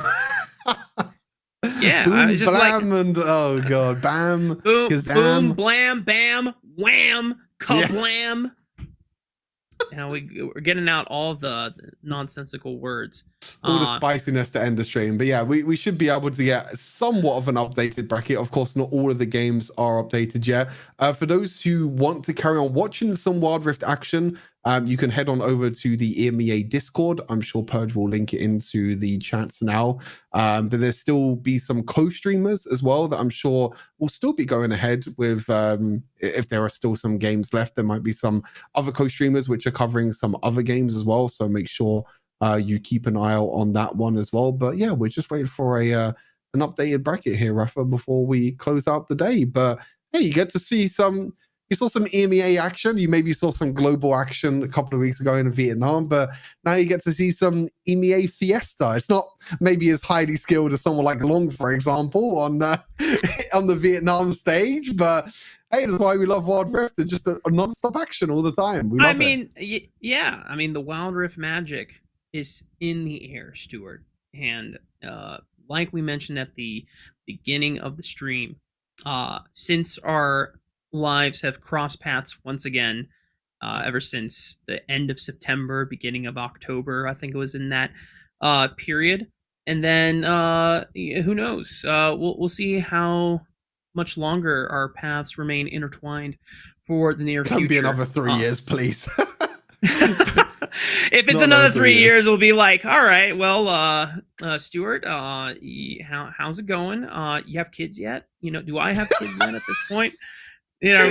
Yeah, boom, I was just blam, like, and oh god, bam, boom, kazam. boom, blam, bam, wham, kablam. Now we're getting out all the nonsensical words. All the spiciness to end the stream. But yeah, we should be able to get somewhat of an updated bracket. Of course, not all of the games are updated yet. For those who want to carry on watching some Wild Rift action, you can head on over to the EMEA Discord. I'm sure Purge will link it into the chats now. But there'll still be some co-streamers as well that I'm sure will still be going ahead with, if there are still some games left, there might be some other co-streamers which are covering some other games as well. So make sure you keep an eye out on that one as well. But yeah, we're just waiting for an updated bracket here, Rafa, before we close out the day. But hey, you get to see some... You saw some EMEA action. You maybe saw some global action a couple of weeks ago in Vietnam, but now you get to see some EMEA Fiesta. It's not maybe as highly skilled as someone like Long, for example, on the Vietnam stage, but hey, that's why we love Wild Rift. It's just a non-stop action all the time. We love it. Yeah. I mean, the Wild Rift magic is in the air, Stuart. And like we mentioned at the beginning of the stream, since our lives have crossed paths once again ever since the end of September, beginning of October, I think it was in that period. And then who knows? We'll see how much longer our paths remain intertwined for the near future. Can be another 3 years, please. If it's another 3 years, we'll be like, all right, well, Stuart, how's it going? You have kids yet? You know, do I have kids yet at this point? You know,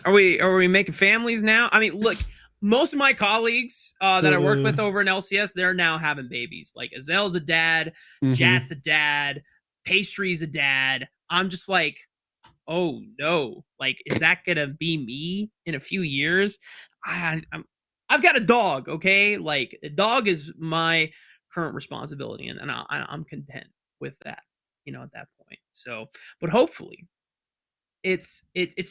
are we making families now? I mean, look, most of my colleagues that I work with over in LCS, they're now having babies. Like Azel's a dad, Jat's a dad, Pastry's a dad. I'm just like, oh no, like, is that gonna be me in a few years? I've got a dog, okay? Like, a dog is my current responsibility, and I'm content with that, you know, at that point. So, but hopefully, it's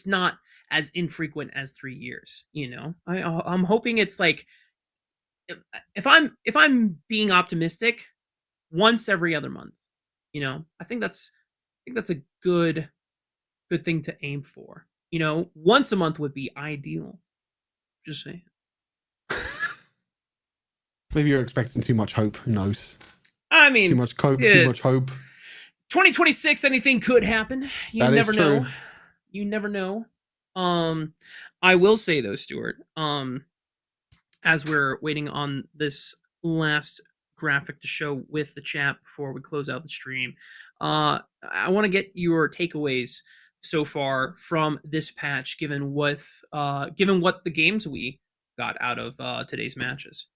not as infrequent as 3 years, you know. I'm hoping it's like, if I'm being optimistic, once every other month, you know. I think that's a good thing to aim for. You know, once a month would be ideal. Just saying. Maybe you're expecting too much hope. Who knows? I mean, too much hope. 2026, anything could happen. You never know. You never know. I will say though, Stuart, as we're waiting on this last graphic to show with the chat before we close out the stream, I want to get your takeaways so far from this patch, given what the games we got out of today's matches.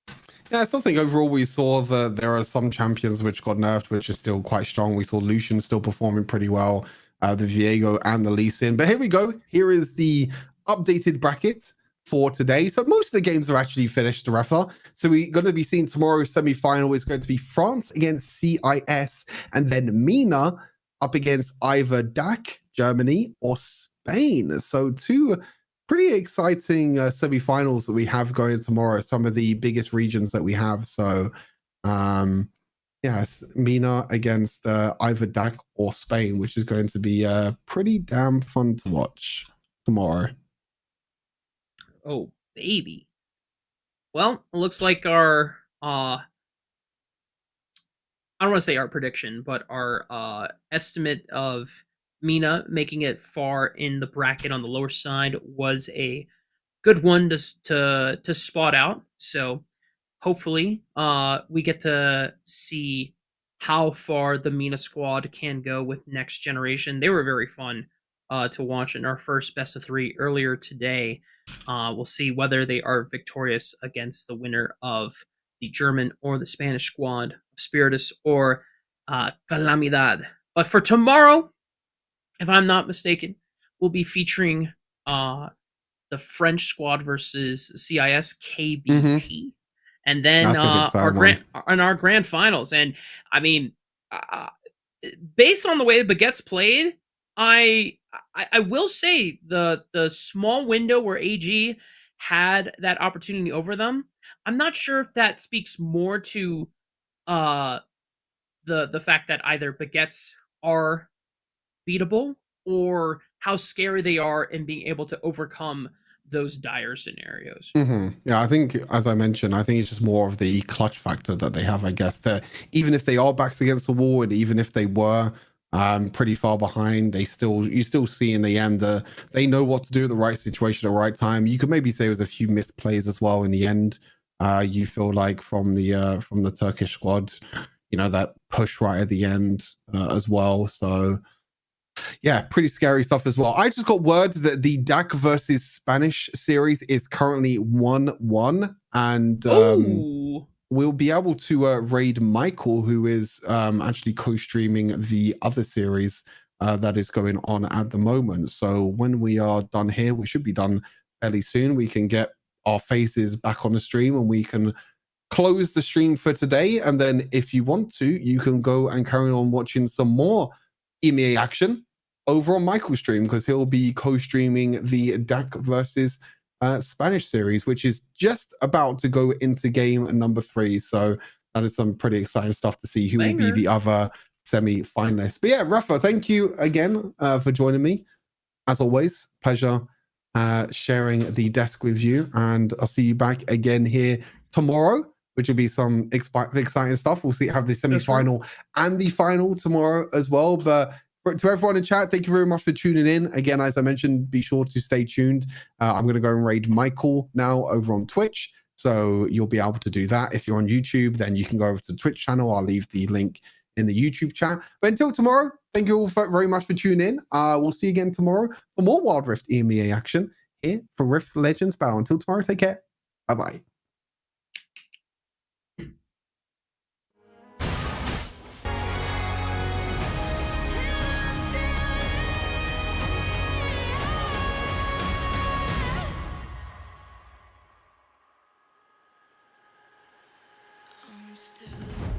Yeah, I still think overall we saw that there are some champions which got nerfed, which is still quite strong. We saw Lucian still performing pretty well, the Viego and the Lee Sin. But here we go. Here is the updated bracket for today. So most of the games are actually finished, Rafa. So we're going to be seeing tomorrow's semi-final is going to be France against CIS, and then MENA up against either DAC, Germany, or Spain. So two pretty exciting semi-finals that we have going tomorrow. Some of the biggest regions that we have. So, yes, MENA against either DAC or Spain, which is going to be pretty damn fun to watch tomorrow. Oh, baby. Well, it looks like our I don't want to say our prediction, but our estimate of Mina making it far in the bracket on the lower side was a good one to spot out. So hopefully we get to see how far the Mina squad can go with next generation. They were very fun to watch in our first best of 3 earlier today. We'll see whether they are victorious against the winner of the German or the Spanish squad, Spiritus or Calamidad. But for tomorrow, if I'm not mistaken, we'll be featuring the French squad versus CIS KBT, and then our grand finals. And I mean, based on the way the Baguettes played, I will say the small window where AG had that opportunity over them. I'm not sure if that speaks more to uh the fact that either Baguettes are beatable or how scary they are in being able to overcome those dire scenarios. Yeah, I think, as I mentioned, I think it's just more of the clutch factor that they have, I guess, that even if they are backs against the wall, and even if they were pretty far behind, you still see in the end that they know what to do at the right situation at the right time. You could maybe say it was a few missed plays as well in the end. You feel like from the Turkish squad, that push right at the end as well. So yeah, pretty scary stuff as well. I just got word that the DAC versus Spanish series is currently 1-1, and we'll be able to raid Michael, who is actually co-streaming the other series that is going on at the moment. So when we are done here, we should be done fairly soon. We can get our faces back on the stream, and we can close the stream for today. And then if you want to, you can go and carry on watching some more EMEA action over on Michael's stream, because he'll be co-streaming the DAC versus Spanish series, which is just about to go into game number 3. So that is some pretty exciting stuff to see who will be the other semi-finalists. But yeah, Rafa, thank you again for joining me. As always, pleasure sharing the desk with you, and I'll see you back again here tomorrow, which will be some exciting stuff. We'll have the semi-final and the final tomorrow as well. But to everyone in chat, thank you very much for tuning in. Again, as I mentioned, be sure to stay tuned. I'm going to go and raid Michael now over on Twitch, so you'll be able to do that. If you're on YouTube, then you can go over to the Twitch channel. I'll leave the link in the YouTube chat. But until tomorrow, thank you all very much for tuning in. We'll see you again tomorrow for more Wild Rift EMEA action here for Rift Legends Battle. Until tomorrow, take care. Bye-bye. I'm still